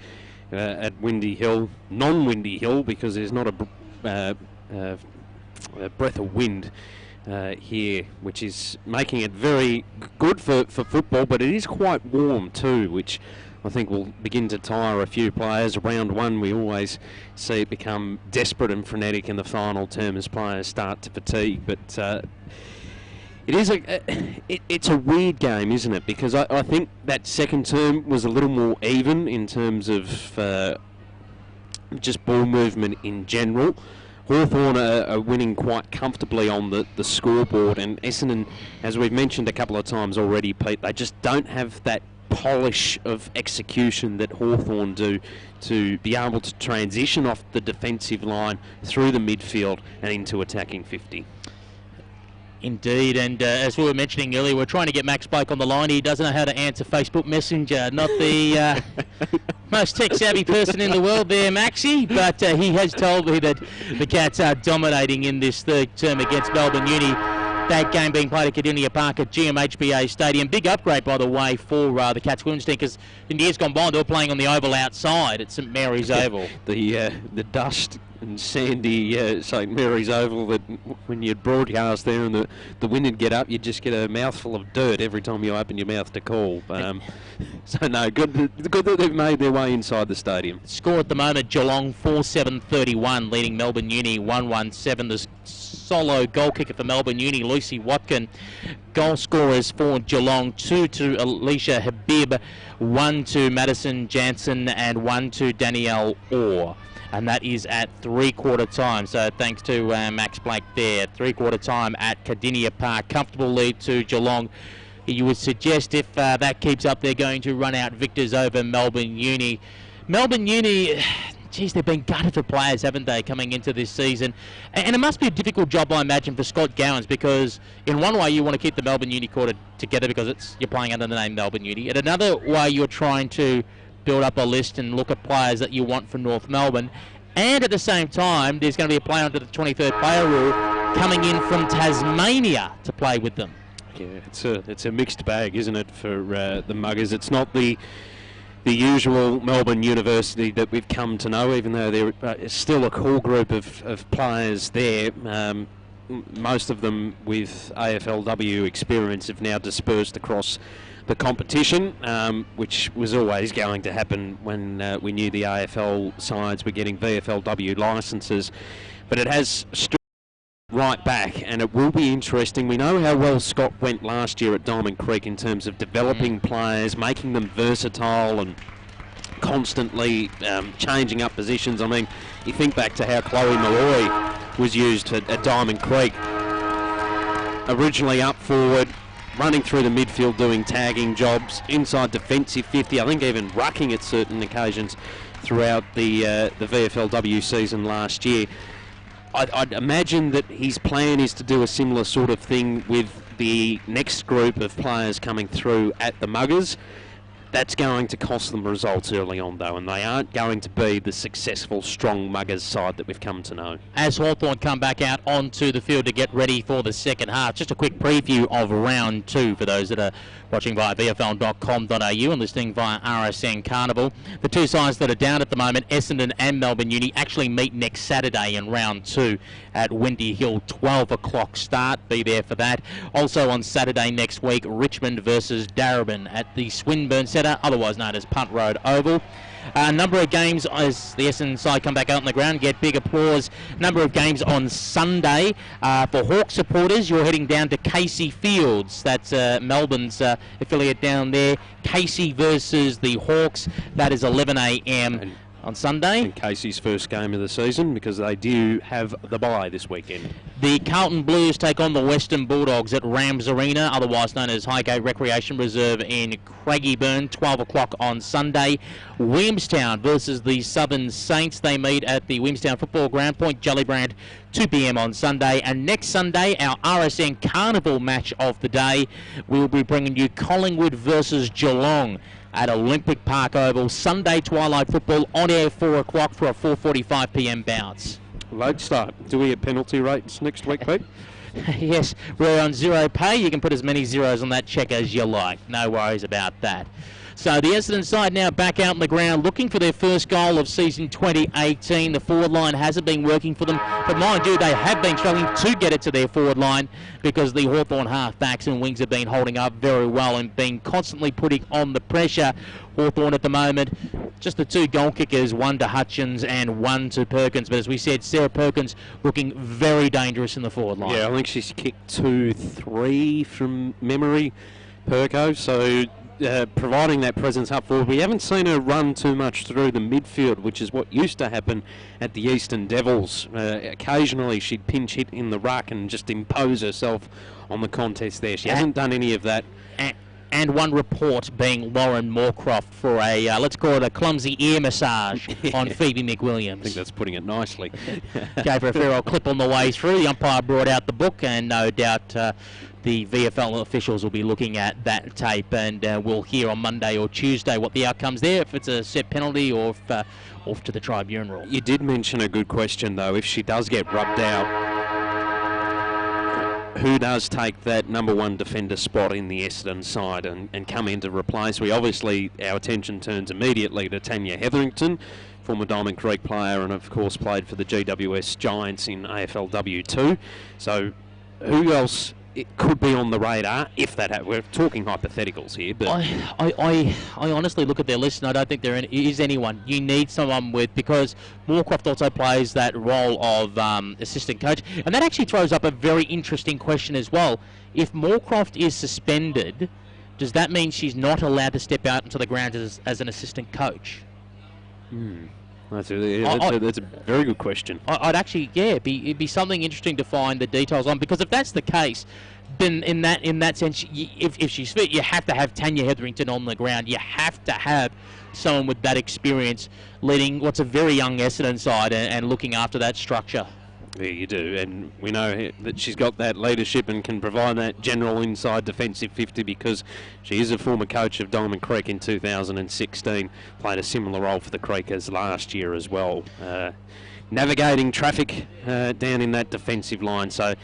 S2: at Windy Hill. Non-Windy Hill, because there's not a breath of wind here, which is making it very good for football, but it is quite warm too, which I think will begin to tire a few players. Round one, we always see it become desperate and frenetic in the final term as players start to fatigue, but it's a weird game, isn't it? Because I think that second term was a little more even in terms of just ball movement in general. Hawthorn are winning quite comfortably on the scoreboard, and Essendon, as we've mentioned a couple of times already, Pete, they just don't have that polish of execution that Hawthorn do to be able to transition off the defensive line through the midfield and into attacking 50.
S1: Indeed, and as we were mentioning earlier, we're trying to get Max Blake on the line. He doesn't know how to answer Facebook Messenger. Not the most tech-savvy person in the world there, Maxie, but he has told me that the Cats are dominating in this third term against Melbourne Uni. That game being played at Cardinia Park at GMHBA Stadium. Big upgrade, by the way, for the Cats women's team, because in years gone by they were playing on the oval outside at St Mary's Oval.
S2: The dust and sandy St Mary's Oval, that when you'd broadcast there and the wind would get up, you'd just get a mouthful of dirt every time you open your mouth to call. So no, good that they've made their way inside the stadium.
S1: Score at the moment, Geelong 4-7-31, leading Melbourne Uni 1-1-7. The solo goal kicker for Melbourne Uni, Lucy Watkin. Goal scorers for Geelong, 2 to Alicia Habib, 1 to Madison Jansen, and 1 to Danielle Orr. And that is at three-quarter time. So thanks to Max Blake there. Three-quarter time at Cardinia Park. Comfortable lead to Geelong. You would suggest if that keeps up, they're going to run out victors over Melbourne Uni. Melbourne Uni, geez, they've been gutted for players, haven't they, coming into this season? And it must be a difficult job, I imagine, for Scott Gowans, because in one way you want to keep the Melbourne Uni quarter together because you're playing under the name Melbourne Uni. In another way, you're trying to build up a list and look at players that you want for North Melbourne. And at the same time, there's going to be a player under the 23rd player rule coming in from Tasmania to play with them.
S2: Yeah, it's a mixed bag, isn't it, for the Muggers? It's not the usual Melbourne University that we've come to know, even though there is still a core group of players there. Most of them with AFLW experience have now dispersed across the competition, which was always going to happen when we knew the AFL sides were getting VFLW licences. But it has right back, and it will be interesting. We know how well Scott went last year at Diamond Creek in terms of developing players, making them versatile and constantly changing up positions. I mean, you think back to how Chloe Malloy was used at Diamond Creek. Originally up forward, running through the midfield, doing tagging jobs, inside defensive 50, I think even rucking at certain occasions throughout the VFL W season last year. I'd imagine that his plan is to do a similar sort of thing with the next group of players coming through at the Muggers. That's going to cost them results early on, though, and they aren't going to be the successful, strong Muggers side that we've come to know.
S1: As Hawthorn come back out onto the field to get ready for the second half, just a quick preview of round 2 for those that are watching via VFL.com.au and listening via RSN Carnival. The two sides that are down at the moment, Essendon and Melbourne Uni, actually meet next Saturday in round 2 at Windy Hill, 12 o'clock start. Be there for that. Also on Saturday next week, Richmond versus Darebin at the Swinburne Centre, otherwise known as Punt Road Oval. A number of games as the Essendon side come back out on the ground, get big applause. Number of games on Sunday. For Hawk supporters, you're heading down to Casey Fields. That's Melbourne's affiliate down there. Casey versus the Hawks. That is 11 a.m. on Sunday.
S2: And Casey's first game of the season, because they do have the bye this weekend.
S1: The Carlton Blues take on the Western Bulldogs at Rams Arena, otherwise known as Highgate Recreation Reserve in Craigieburn, 12 o'clock on Sunday. Williamstown versus the Southern Saints. They meet at the Williamstown Football Ground, Point Jellybrand, 2 p.m. on Sunday. And next Sunday, our RSN Carnival match of the day, we'll be bringing you Collingwood versus Geelong at Olympic Park Oval. Sunday twilight football on air 4 o'clock for a 4:45 p.m. bounce.
S2: Late start. Do we get penalty rates next week, Pete?
S1: Yes, we're on zero pay. You can put as many zeros on that check as you like. No worries about that. So the Essendon side now back out on the ground looking for their first goal of season 2018. The forward line hasn't been working for them, but mind you, they have been struggling to get it to their forward line because the Hawthorn half-backs and wings have been holding up very well and been constantly putting on the pressure. Hawthorn at the moment, just the 2 goal kickers, one to Hutchins and one to Perkins. But as we said, Sarah Perkins looking very dangerous in the forward line.
S2: Yeah, I think she's kicked 2-3 from memory, Perko. So providing that presence up forward. We haven't seen her run too much through the midfield, which is what used to happen at the Eastern Devils. Occasionally she'd pinch hit in the ruck and just impose herself on the contest there. She hasn't done any of that.
S1: And one report being Lauren Moorcroft for a, let's call it a clumsy ear massage on Phoebe McWilliams.
S2: I think that's putting it nicely.
S1: Gave her a fair old clip on the way through. The umpire brought out the book, and no doubt the VFL officials will be looking at that tape, and we'll hear on Monday or Tuesday what the outcome's there, if it's a set penalty or if off to the tribunal.
S2: You did mention a good question, though. If she does get rubbed out, who does take that number 1 defender spot in the Essendon side and come in to replace? Obviously, our attention turns immediately to Tanya Hetherington, former Diamond Creek player, and of course played for the GWS Giants in AFL W2. So who else it could be on the radar if that happens? We're talking hypotheticals here, but
S1: I honestly look at their list and I don't think there is anyone. You need someone with, because Moorcroft also plays that role of assistant coach, and that actually throws up a very interesting question as well. If Moorcroft is suspended, does that mean she's not allowed to step out into the ground as an assistant coach?
S2: That's a very good question.
S1: I'd actually, it'd be something interesting to find the details on, because if that's the case, then in that sense, if she's fit, you have to have Tanya Hetherington on the ground. You have to have someone with that experience leading what's a very young Essendon side and looking after that structure.
S2: Yeah, you do, and we know that she's got that leadership and can provide that general inside defensive 50, because she is a former coach of Diamond Creek in 2016, played a similar role for the Creekers last year as well, navigating traffic down in that defensive line. So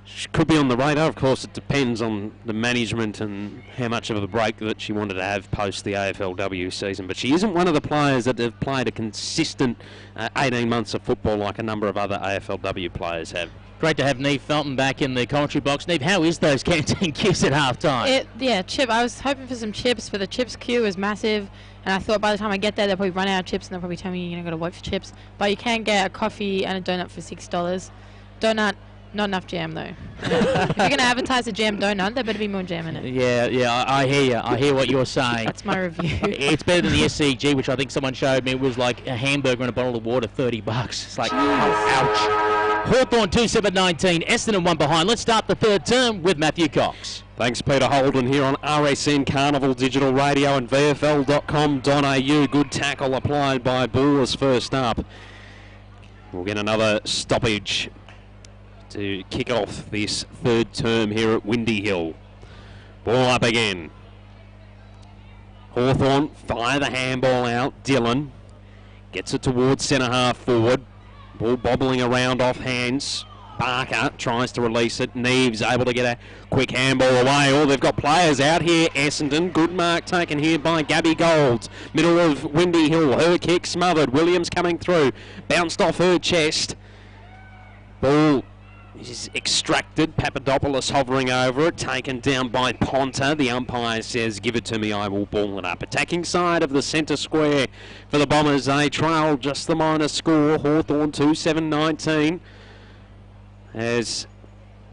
S2: she could be on the radar. Of course, it depends on the management and how much of a break that she wanted to have post the AFLW season. But she isn't one of the players that have played a consistent 18 months of football like a number of other AFLW players have.
S1: Great to have Neve Felton back in the commentary box. Neve, how is those canteen queues at half time?
S3: Chip. I was hoping for some chips, but the chips queue is massive. And I thought by the time I get there, they'll probably run out of chips and they'll probably tell me you're going to wait for chips. But you can get a coffee and a donut for $6. Donut Not enough jam, though. If you're going to advertise a jam donut, there better be more jam in it.
S1: Yeah, I hear you. I hear what you're saying.
S3: That's my review.
S1: It's better than the SCG, which I think someone showed me. It was like a hamburger and a bottle of water, $30. It's like, ouch. Hawthorn 2-7-19, Essendon 1 behind. Let's start the third term with Matthew Cox.
S2: Thanks, Peter Holden, here on RSN Carnival Digital Radio and VFL.com.au. Good tackle applied by Bullers first up. We'll get another stoppage to kick off this third term here at Windy Hill. Ball up again. Hawthorn fire the handball out. Dillon gets it towards centre half forward. Ball bobbling around off hands. Barker tries to release it. Neves able to get a quick handball away. Oh, they've got players out here. Essendon, good mark taken here by Gabby Gold. Middle of Windy Hill. Her kick smothered. Williams coming through. Bounced off her chest. Ball is extracted. Papadopoulos hovering over it. Taken down by Ponta. The umpire says, give it to me, I will ball it up. Attacking side of the centre square for the Bombers. They trail just the minor score. Hawthorn 2-7-19. As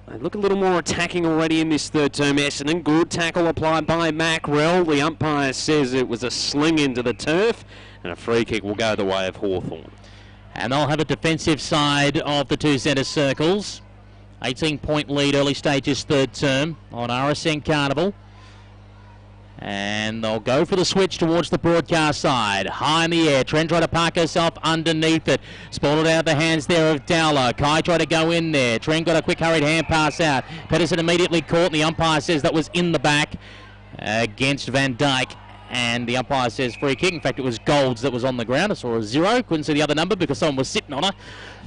S2: they look a little more attacking already in this third term. Essendon, good tackle applied by Mackrell. The umpire says it was a sling into the turf, and a free kick will go the way of Hawthorn.
S1: And they'll have a defensive side of the two centre circles. 18-point lead early stages third term on RSN Carnival. And they'll go for the switch towards the broadcast side. High in the air. Trent tried to park herself underneath it. Spotted out the hands there of Dowler. Kai tried to go in there. Trent got a quick hurried hand pass out. Pedersen immediately caught, and the umpire says that was in the back against Van Dyke. And the umpire says free kick. In fact, it was Golds that was on the ground. I saw a 0. Couldn't see the other number because someone was sitting on her.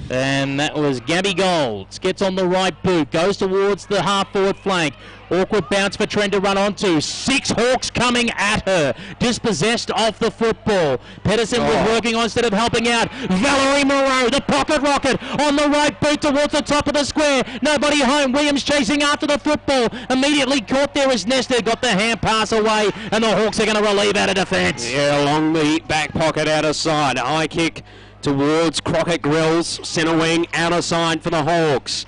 S1: And that was Gabby Golds. Gets on the right boot. Goes towards the half-forward flank. Awkward bounce for Trent to run onto. 6 Hawks coming at her. Dispossessed of the football. Pedersen was working on instead of helping out. Valerie Moreau, the pocket rocket, on the right boot towards the top of the square. Nobody home. Williams chasing after the football. Immediately caught there as Nestor got the hand pass away. And the Hawks are going to relieve out of defence.
S2: Yeah, along the back pocket outer side. High kick towards Crockett Grills. Centre wing outer side for the Hawks.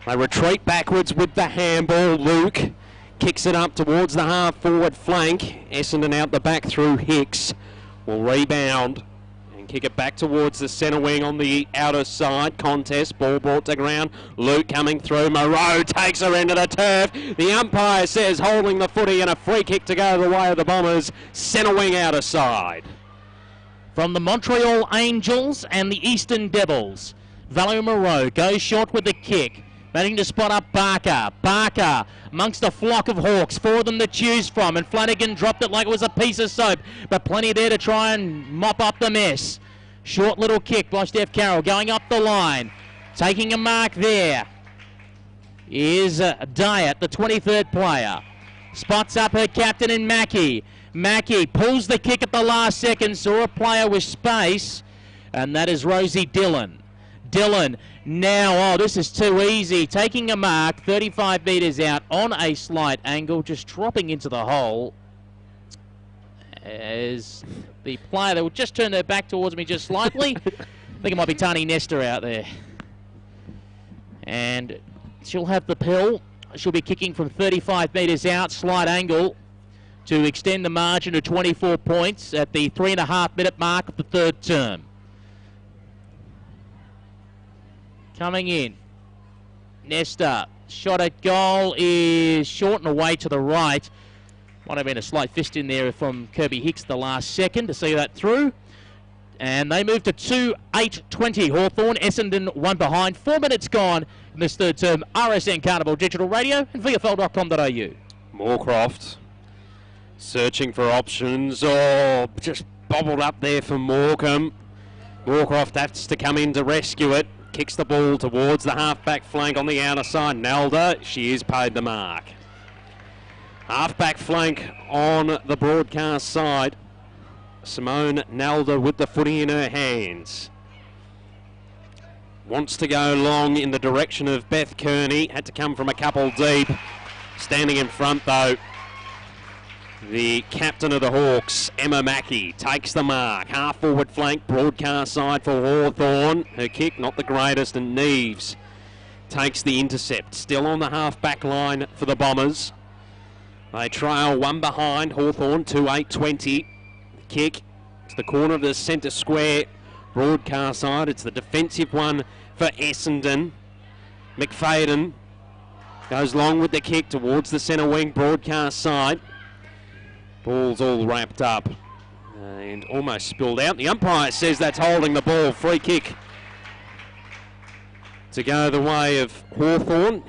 S2: They retreat backwards with the handball. Luke kicks it up towards the half-forward flank. Essendon out the back through Hicks. Will rebound and kick it back towards the centre wing on the outer side. Contest, ball brought to ground. Luke coming through. Moreau takes her into the turf. The umpire says holding the footy and a free kick to go the way of the Bombers. Centre wing outer side.
S1: From the Montreal Angels and the Eastern Devils, Valerie Moreau goes short with the kick. Managing to spot up Barker. Barker amongst a flock of Hawks. 4 of them to choose from. And Flanagan dropped it like it was a piece of soap. But plenty there to try and mop up the mess. Short little kick by Steph Carroll going up the line. Taking a mark there is Dyatt, the 23rd player. Spots up her captain in Mackey. Mackey pulls the kick at the last second. Saw a player with space. And that is Rosie Dillon. Dillon now, oh, this is too easy. Taking a mark, 35 metres out on a slight angle, just dropping into the hole. As the player that will just turn their back towards me just slightly. I think it might be Tani Nestor out there. And she'll have the pill. She'll be kicking from 35 metres out, slight angle, to extend the margin to 24 points at the 3.5-minute mark of the third term. Coming in, Nestor, shot at goal is short and away to the right. Might have been a slight fist in there from Kirby Hicks the last second to see that through. And they move to 2-8-20. Hawthorn, Essendon 1 behind. 4 minutes gone in this third term. RSN Carnival Digital Radio and VFL.com.au.
S2: Moorcroft searching for options. Oh, just bobbled up there for Morecambe. Moorcroft has to come in to rescue it. Kicks the ball towards the half-back flank on the outer side. Nelda, she is paid the mark. Half-back flank on the broadcast side. Simone Nelda with the footy in her hands. Wants to go long in the direction of Beth Kearney. Had to come from a couple deep. Standing in front though, the captain of the Hawks, Emma Mackey, takes the mark. Half-forward flank, broadcast side for Hawthorn. Her kick, not the greatest, and Neves takes the intercept. Still on the half-back line for the Bombers. They trail one behind. Hawthorn, 2-8-20. Kick to the corner of the centre square broadcast side. It's the defensive one for Essendon. McFadden goes long with the kick towards the centre wing broadcast side. Ball's all wrapped up and almost spilled out. The umpire says that's holding the ball. Free kick to go the way of Hawthorn.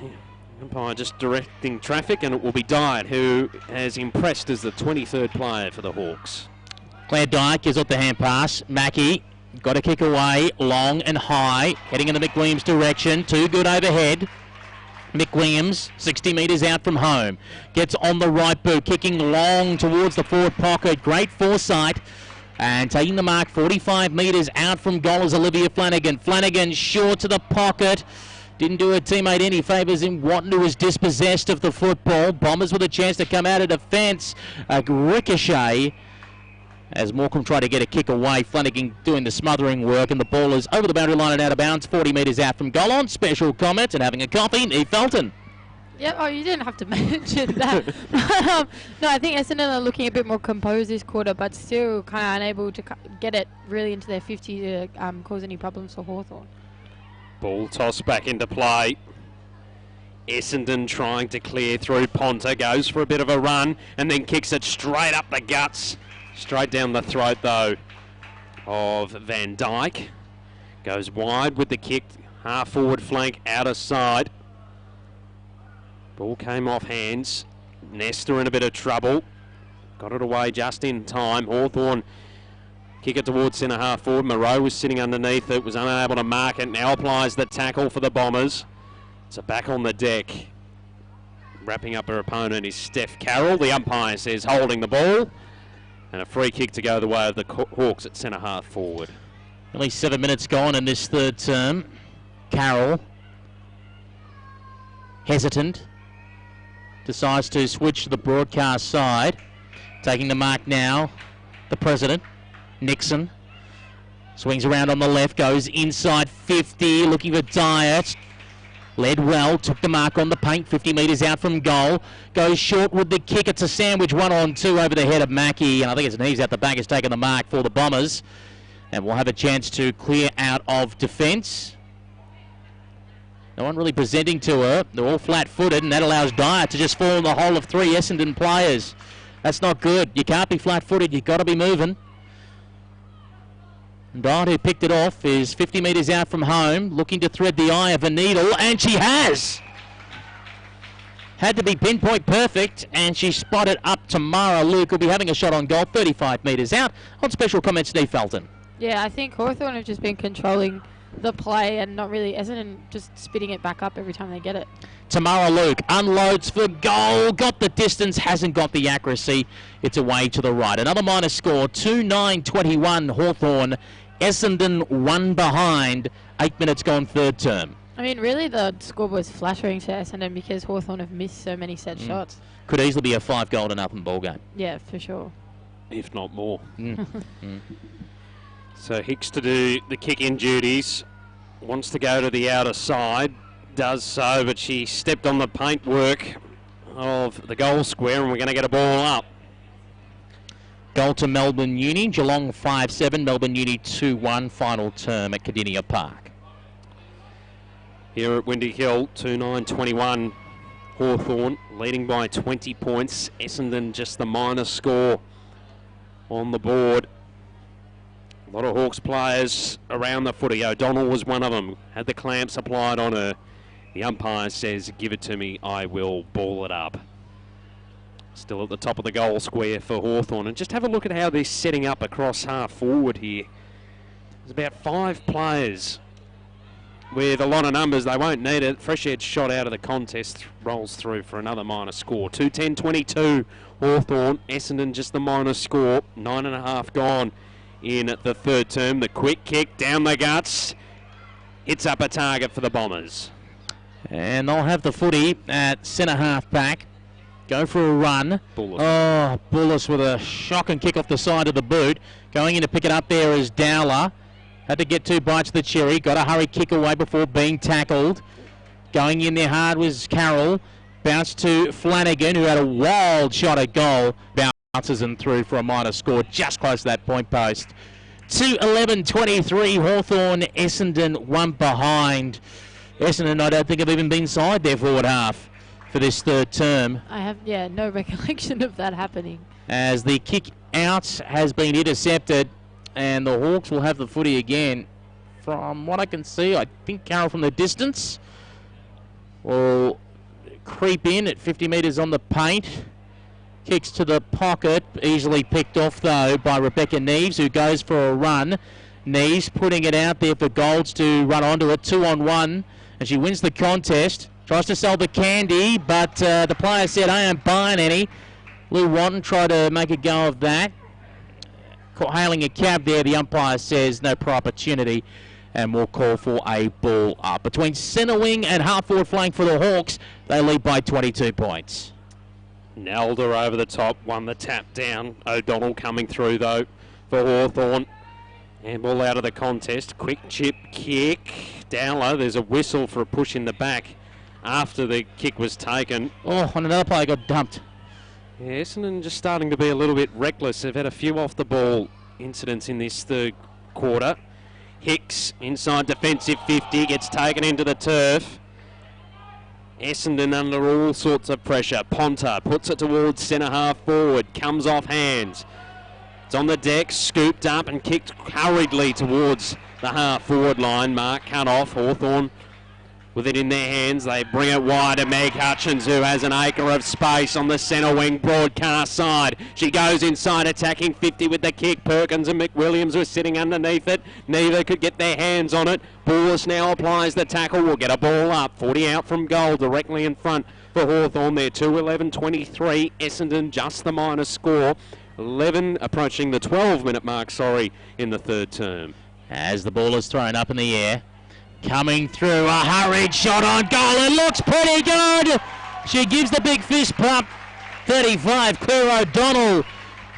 S2: Umpire just directing traffic, and it will be Dyett, who has impressed as the 23rd player for the Hawks.
S1: Claire Dyett gives up the hand pass. Mackie got a kick away, long and high, heading in the McWilliams direction. Too good overhead. McWilliams, 60 metres out from home, gets on the right boot, kicking long towards the forward pocket. Great foresight. And taking the mark 45 metres out from goal is Olivia Flanagan. Flanagan short to the pocket. Didn't do her teammate any favours in Watton, who was dispossessed of the football. Bombers with a chance to come out of defence. A ricochet as Morecambe tried to get a kick away. Flanagan doing the smothering work, and the ball is over the boundary line and out of bounds, 40 metres out from goal. On special comment and having a coffee, Neve Felton.
S3: Yeah, oh, you didn't have to mention that. No, I think Essendon are looking a bit more composed this quarter, but still kind of unable to get it really into their 50 to cause any problems for Hawthorn.
S2: Ball tossed back into play. Essendon trying to clear through. Ponta goes for a bit of a run and then kicks it straight up the guts. Straight down the throat, though, of Van Dyke. Goes wide with the kick. Half forward flank, outer side. Ball came off hands. Nesta in a bit of trouble. Got it away just in time. Hawthorn kick it towards centre half forward. Moreau was sitting underneath it, was unable to mark it. Now applies the tackle for the Bombers. So back on the deck. Wrapping up her opponent is Steph Carroll. The umpire says holding the ball. And a free kick to go the way of the Hawks at centre half forward.
S1: At least 7 minutes gone in this third term. Carroll, hesitant, decides to switch to the broadcast side. Taking the mark now, the president, Nixon. Swings around on the left, goes inside 50, looking for Dyett. Led well, took the mark on the paint, 50 metres out from goal. Goes short with the kick. It's a sandwich, 1-on-2 over the head of Mackie. And I think it's Neves out the back has taken the mark for the Bombers. And we'll have a chance to clear out of defence. No one really presenting to her. They're all flat-footed, and that allows Dyett to just fall in the hole of 3 Essendon players. That's not good. You can't be flat-footed. You've got to be moving. Dyett, who picked it off, is 50 metres out from home, looking to thread the eye of a needle, and she has! Had to be pinpoint perfect, and she spotted up Tamara Luke, who'll be having a shot on goal, 35 metres out. On special comments, Steve Felton.
S3: Yeah, I think Hawthorn have just been controlling the play and not really Essendon just spitting it back up every time they get it.
S1: Tamara Luke unloads for goal, got the distance, hasn't got the accuracy. It's away to the right. Another minor score, 2-9-21 Hawthorn. Essendon 1 behind, 8 minutes gone third term.
S3: I mean, really the scoreboard's flattering to Essendon because Hawthorn have missed so many set shots.
S1: Could easily be a 5-0 ball game.
S3: Yeah, for sure.
S2: If not more. So Hicks to do the kick-in duties. Wants to go to the outer side. Does so, but she stepped on the paintwork of the goal square, and we're going to get a ball up.
S1: Goal to Melbourne Uni. Geelong 5-7. Melbourne Uni 2-1. Final term at Cardinia Park.
S2: Here at Windy Hill, 2-9-21. Hawthorn leading by 20 points. Essendon just the minor score on the board. A lot of Hawks players around the footy. O'Donnell was one of them. Had the clamps applied on her. The umpire says, give it to me, I will ball it up. Still at the top of the goal square for Hawthorn. And just have a look at how they're setting up across half forward here. There's about 5 players with a lot of numbers. They won't need it. Freshead shot out of the contest. Rolls through for another minor score. 2-10-22 Hawthorn. Essendon just the minor score. 9.5 gone in the third term. The quick kick down the guts. Hits up a target for the Bombers.
S1: And they'll have the footy at centre half back. Go for a run.
S2: Bullis.
S1: Oh, Bullis with a shocking kick off the side of the boot. Going in to pick it up there is Dowler. Had to get 2 bites of the cherry. Got a hurry kick away before being tackled. Going in there hard was Carroll. Bounce to Flanagan, who had a wild shot at goal. Bounces and through for a minor score, just close to that point post. 2:11:23, Hawthorn, Essendon, one behind. Essendon, I don't think have even been inside their forward half for this third term.
S3: I have, no recollection of that happening.
S1: As the kick out has been intercepted, and the Hawks will have the footy again. From what I can see, I think Carroll from the distance will creep in at 50 metres on the paint. Kicks to the pocket, easily picked off though by Rebecca Neves, who goes for a run. Neves putting it out there for Golds to run onto it, 2-on-1, and she wins the contest. Tries to sell the candy, but the player said, I ain't buying any. Lou Wanton tried to make a go of that. Caught hailing a cab there, the umpire says no prior opportunity, and will call for a ball up. Between centre wing and half forward flank for the Hawks, they lead by 22 points.
S2: Nelda over the top, won the tap down. O'Donnell coming through though for Hawthorn. Handball out of the contest. Quick chip kick. Down low. There's a whistle for a push in the back after the kick was taken.
S1: Oh, and another player got dumped.
S2: Yeah, Essendon just starting to be a little bit reckless. They've had a few off the ball incidents in this third quarter. Hicks inside defensive 50, gets taken into the turf. Essendon under all sorts of pressure. Ponta puts it towards centre half forward, comes off hands. It's on the deck, scooped up and kicked hurriedly towards the half forward line. Mark cut off. Hawthorn with it in their hands. They bring it wide to Meg Hutchins, who has an acre of space on the centre wing broadcast side. She goes inside, attacking 50 with the kick. Perkins and McWilliams were sitting underneath it. Neither could get their hands on it. Bullis now applies the tackle. Will get a ball up. 40 out from goal, directly in front for Hawthorn there. 2:11:23. Essendon just the minor score. 11 approaching the 12-minute mark, in the third term.
S1: As the ball is thrown up in the air. Coming through, a hurried shot on goal. It looks pretty good. She gives the big fist pump. 35, Claire O'Donnell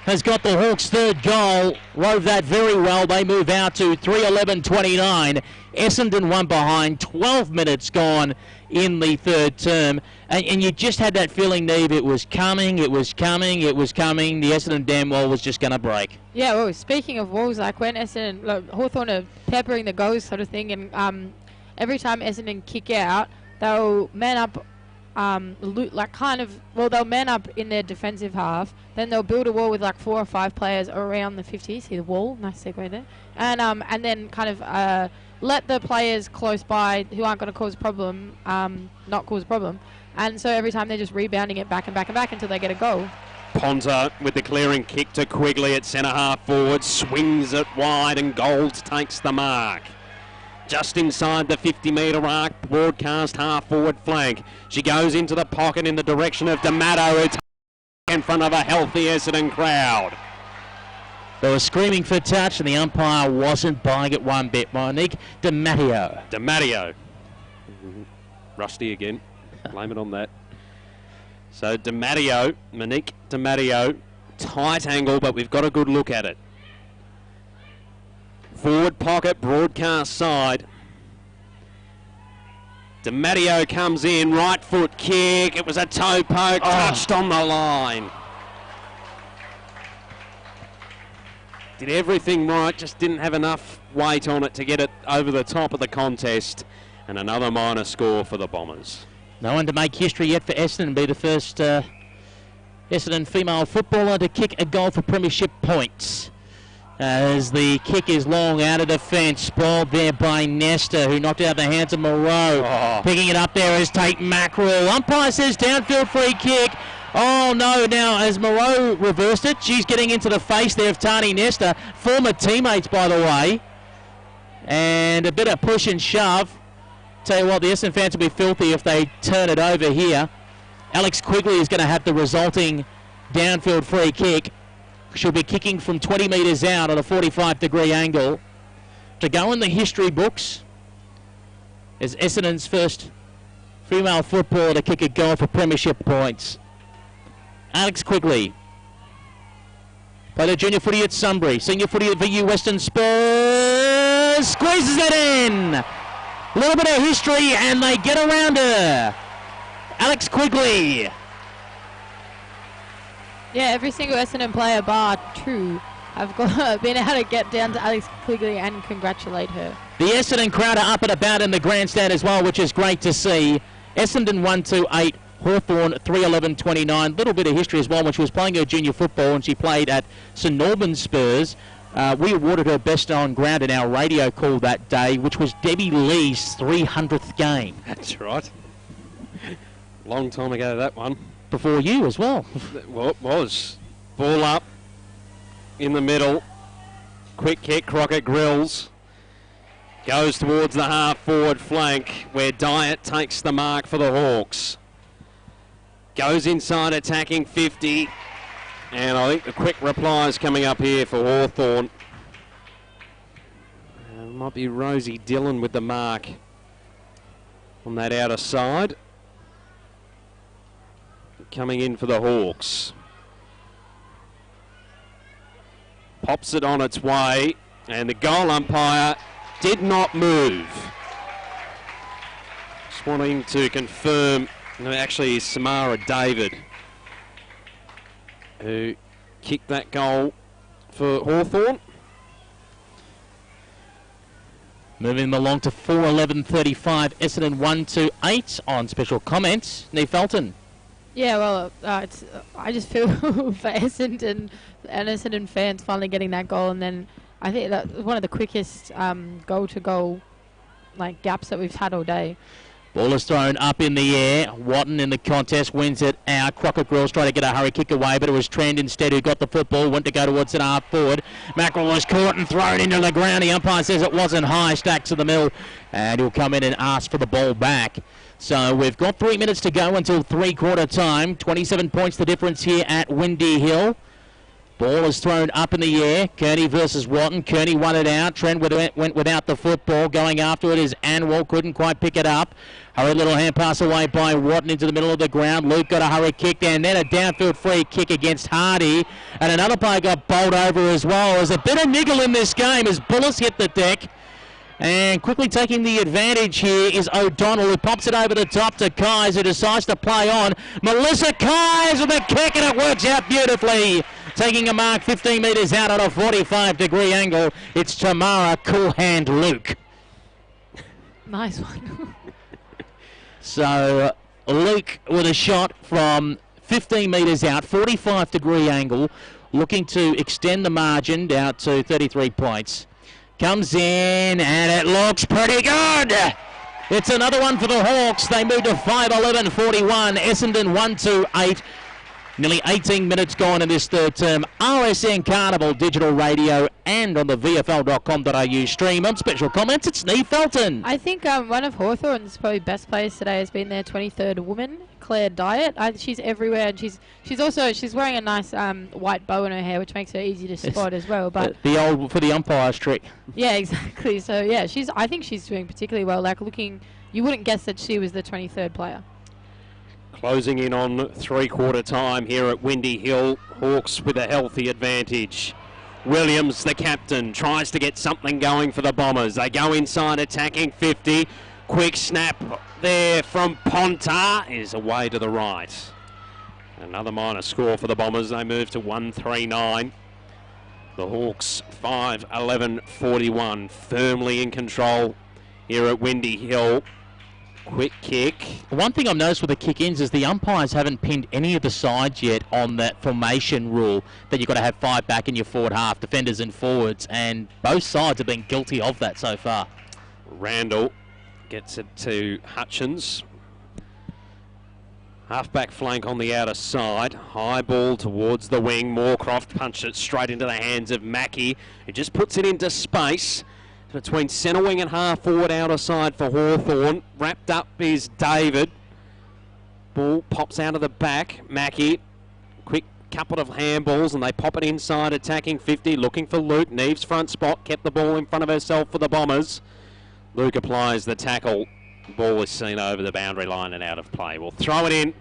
S1: has got the Hawks' third goal. Rove that very well. They move out to 3:11:29. Essendon one behind. 12 minutes gone in the third term. And you just had that feeling, Neve, it was coming, it was coming, it was coming. The Essendon dam wall was just going to break.
S3: Yeah, well, speaking of walls, like when Essendon, Hawthorn are peppering the goals sort of thing, and every time Essendon kick out, they'll man up, they'll man up in their defensive half, then they'll build a wall with like 4 or 5 players around the 50, see the wall, nice segue there, and then kind of let the players close by who aren't going to cause a problem, not cause a problem. And so every time they're just rebounding it back and back and back until they get a goal.
S2: Ponta with the clearing kick to Quigley at centre half forward, swings it wide and Golds takes the mark. Just inside the 50-metre arc, broadcast half forward flank. She goes into the pocket in the direction of D'Amato, who takes in front of a healthy Essendon crowd.
S1: They were screaming for touch and the umpire wasn't buying it one bit. Monique D'Amato.
S2: Rusty again. Blame it on that. So Monique D'Amato, tight angle, but we've got a good look at it. Forward pocket, broadcast side. D'Amato comes in, right foot kick. It was a toe poke, touched on the line. Did everything right, just didn't have enough weight on it to get it over the top of the contest. And another minor score for the Bombers.
S1: No one to make history yet for Essendon and be the first Essendon female footballer to kick a goal for premiership points. As the kick is long out of defence, spoiled there by Nesta, who knocked out the hands of Moreau. Picking it up there is Tate Mackerel. Umpire says downfield free kick. Oh no, now as Moreau reversed it, she's getting into the face there of Tani Nesta. Former teammates, by the way. And a bit of push and shove. Tell you what, the Essendon fans will be filthy if they turn it over here. Alex Quigley is going to have the resulting downfield free kick. She'll be kicking from 20 metres out at a 45-degree angle to go in the history books as Essendon's first female footballer to kick a goal for premiership points. Alex Quigley played a junior footy at Sunbury, senior footy at VU Western Spurs, squeezes it in. A little bit of history, and they get around her. Alex Quigley.
S3: Yeah, every single Essendon player, bar two, have been able to get down to Alex Quigley and congratulate her.
S1: The Essendon crowd are up and about in the grandstand as well, which is great to see. Essendon 1-2-8, Hawthorn 3-11-29. Little bit of history as well. When she was playing her junior football and she played at St Albans Spurs, we awarded her best on ground in our radio call that day, which was Debbie Lee's 300th game.
S2: That's right. Long time ago, that one.
S1: Before you as well.
S2: Well, it was. Ball up in the middle. Quick kick, Crockett Grills. Goes towards the half-forward flank where Dyatt takes the mark for the Hawks. Goes inside attacking 50. And I think the quick reply is coming up here for Hawthorn. Might be Rosie Dillon with the mark on that outer side. Coming in for the Hawks. Pops it on its way, and the goal umpire did not move. Just wanting to confirm, no, actually it's Samara David who kicked that goal for Hawthorn.
S1: Moving them along to 4-11-35, Essendon 1-2-8 on special comments. Nee Felton.
S3: Yeah, well, I just feel for Essendon and Essendon fans finally getting that goal, and then I think that was one of the quickest goal-to-goal gaps that we've had all day.
S1: Ball is thrown up in the air. Watton in the contest wins it out. Crockett Grills tried to get a hurry kick away, but it was Trend instead who got the football, went to go towards it half forward. Mackerel was caught and thrown into the ground. The umpire says it wasn't high, stacked to the mill, and he'll come in and ask for the ball back. So we've got 3 minutes to go until three-quarter time. 27 points the difference here at Windy Hill. Ball is thrown up in the air. Kearney versus Watton. Kearney won it out. Trent went without the football. Going after it is Anwell. Couldn't quite pick it up. Hurried little hand pass away by Watton into the middle of the ground. Luke got a hurry kick there, and then a downfield free kick against Hardy. And another player got bowled over as well. There's a bit of niggle in this game as Bullis hit the deck. And quickly taking the advantage here is O'Donnell, who pops it over the top to Kais, who decides to play on. Melissa Kais with a kick, and it works out beautifully. Taking a mark 15 metres out at a 45-degree angle, it's Tamara Cool Hand Luke.
S3: Nice one.
S1: So Luke with a shot from 15 metres out, 45-degree angle, looking to extend the margin out to 33 points. Comes in, and it looks pretty good. It's another one for the Hawks. They move to 5-11-41. Essendon 1-2-8. Nearly 18 minutes gone in this third term. RSN Carnival Digital Radio and on the VFL.com.au stream. On special comments, it's Nee Felton.
S3: I think one of Hawthorn's probably best players today has been their 23rd woman, Claire Dyatt. She's everywhere, and she's wearing a nice white bow in her hair, which makes her easy to spot as well. But
S1: the old for the umpire's trick.
S3: Yeah, exactly. So yeah, I think she's doing particularly well. You wouldn't guess that she was the 23rd player.
S2: Closing in on three-quarter time here at Windy Hill. Hawks with a healthy advantage. Williams, the captain, tries to get something going for the Bombers. They go inside attacking 50. Quick snap there from Ponta is away to the right. Another minor score for the Bombers. They move to 1-3-9. The Hawks 5-11-41. Firmly in control here at Windy Hill. Quick kick.
S1: One thing I've noticed with the kick-ins is the umpires haven't pinned any of the sides yet on that formation rule that you've got to have 5 back in your forward half, defenders and forwards, and both sides have been guilty of that so far.
S2: Randall gets it to Hutchins. Half-back flank on the outer side. High ball towards the wing. Moorcroft punched it straight into the hands of Mackie. He just puts it into space. Between centre wing and half forward outer side for Hawthorn. Wrapped up is David. Ball pops out of the back. Mackie. Quick couple of handballs and they pop it inside attacking 50. Looking for Luke. Neves front spot. Kept the ball in front of herself for the Bombers. Luke applies the tackle. Ball is seen over the boundary line and out of play. We'll throw it in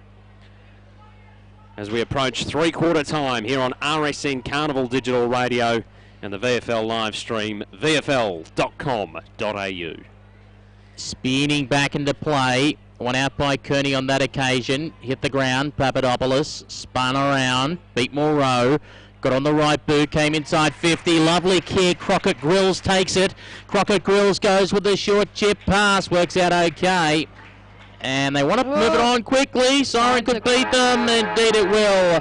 S2: as we approach three-quarter time here on RSN Carnival Digital Radio and the VFL live stream, vfl.com.au.
S1: Spinning back into play. One out by Kearney on that occasion. Hit the ground. Papadopoulos spun around. Beat Moreau. Got on the right boot. Came inside 50. Lovely kick. Crockett Grills takes it. Crockett Grills goes with the short chip pass. Works out okay. And they want to move it on quickly. Siren could beat them. Indeed it will.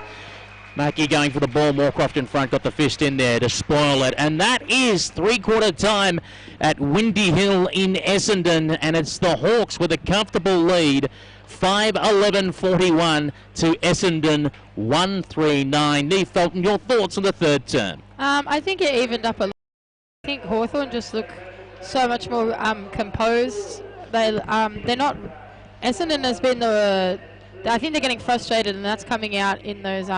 S1: Mackie going for the ball. Moorcroft in front, got the fist in there to spoil it. And that is three-quarter time at Windy Hill in Essendon. And it's the Hawks with a comfortable lead. 5-11-41 to Essendon 1-3-9. Neve Felton, your thoughts on the third term?
S3: I think it evened up a lot. I think Hawthorn just look so much more composed. They're not... Essendon has been I think they're getting frustrated, and that's coming out in those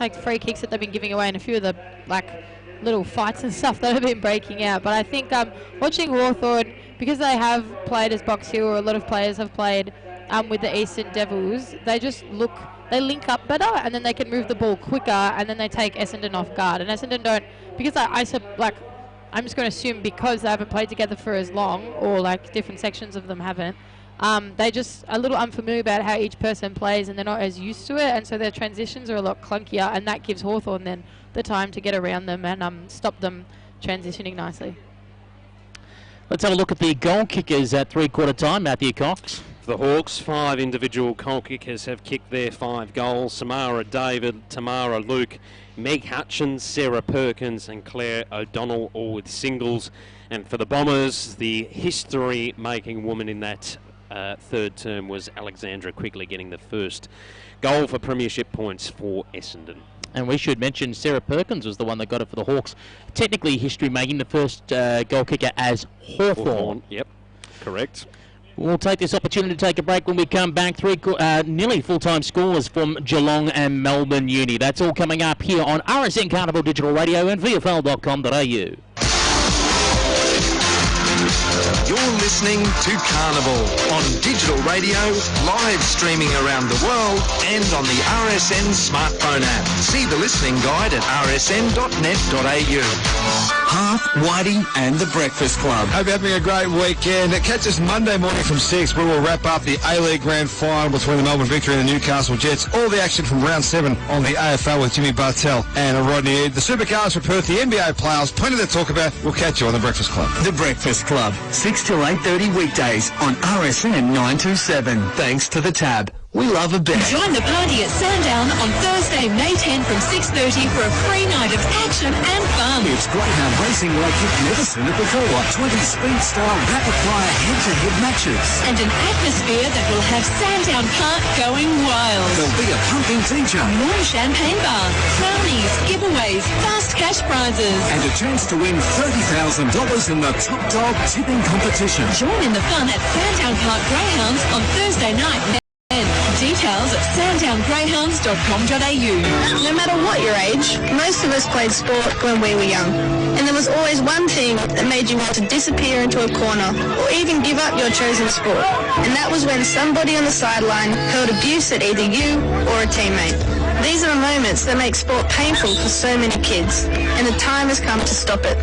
S3: like free kicks that they've been giving away, and a few of the like little fights and stuff that have been breaking out. But I think watching Hawthorn, because they have played as Box Hill, or a lot of players have played with the Eastern Devils, they just they link up better, and then they can move the ball quicker, and then they take Essendon off guard. And Essendon don't, because I'm just going to assume because they haven't played together for as long, or like different sections of them haven't. They just a little unfamiliar about how each person plays, and they're not as used to it, and so their transitions are a lot clunkier, and that gives Hawthorn then the time to get around them and stop them transitioning nicely.
S1: Let's have a look at the goal kickers at three-quarter time. Matthew Cox.
S2: The Hawks, 5 individual goal kickers have kicked their 5 goals. Samara David, Tamara Luke, Meg Hutchins, Sarah Perkins and Claire O'Donnell, all with singles. And for the Bombers, the history-making woman in that third term was Alexandra Quigley, getting the first goal for premiership points for Essendon.
S1: And we should mention Sarah Perkins was the one that got it for the Hawks. Technically history making, the first goal kicker as Hawthorn.
S2: Yep, correct.
S1: We'll take this opportunity to take a break. When we come back, nearly full-time scores from Geelong and Melbourne Uni. That's all coming up here on RSN Carnival Digital Radio and VFL.com.au.
S4: You're listening to Carnival on digital radio, live streaming around the world and on the RSN smartphone app. See the listening guide at rsn.net.au.
S5: Half, Whitey and the Breakfast Club.
S6: Hope you're having a great weekend. Catch us Monday morning from 6 where we'll wrap up the A-League Grand Final between the Melbourne Victory and the Newcastle Jets. All the action from round 7 on the AFL with Jimmy Bartell and Rodney Eade. The Supercars for Perth, the NBA playoffs, plenty to talk about. We'll catch you on the Breakfast Club.
S5: The Breakfast Club, 6 till 8:30 weekdays on RSN 927. Thanks to the Tab. We love a bet.
S12: Join the party at Sandown on Thursday, May 10 from 6:30 for a free night of action and fun.
S18: It's greyhound racing like you've never seen it before. 20 speed-style rapid-fire head-to-head matches.
S12: And an atmosphere that will have Sandown Park going wild.
S18: There'll be a pumping teacher.
S12: More champagne bars, brownies, giveaways, fast cash prizes.
S18: And a chance to win $30,000 in the Top Dog Tipping Competition.
S12: Join in the fun at Sandown Park Greyhounds on Thursday night. Details at sandowngreyhounds.com.au.
S9: No matter what your age, most of us played sport when we were young. And there was always one thing that made you want to disappear into a corner or even give up your chosen sport. And that was when somebody on the sideline hurled abuse at either you or a teammate. These are the moments that make sport painful for so many kids, and the time has come to stop it.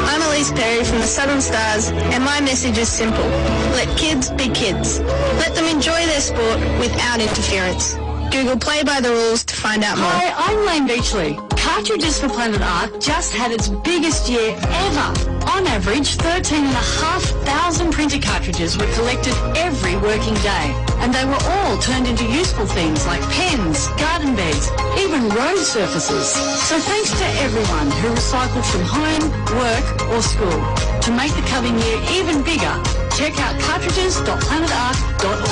S9: I'm Elise Perry from the Southern Stars, and my message is simple. Let kids be kids. Let them enjoy their sport without interference. Google Play by the Rules to find out more.
S7: Hi, I'm Lane Beachley. Cartridges for Planet Ark just had its biggest year ever. On average, 13,500 printer cartridges were collected every working day. And they were all turned into useful things like pens, garden beds, even road surfaces. So thanks to everyone who recycled from home, work or school. To make the coming year even bigger, check out cartridges.planetark.org.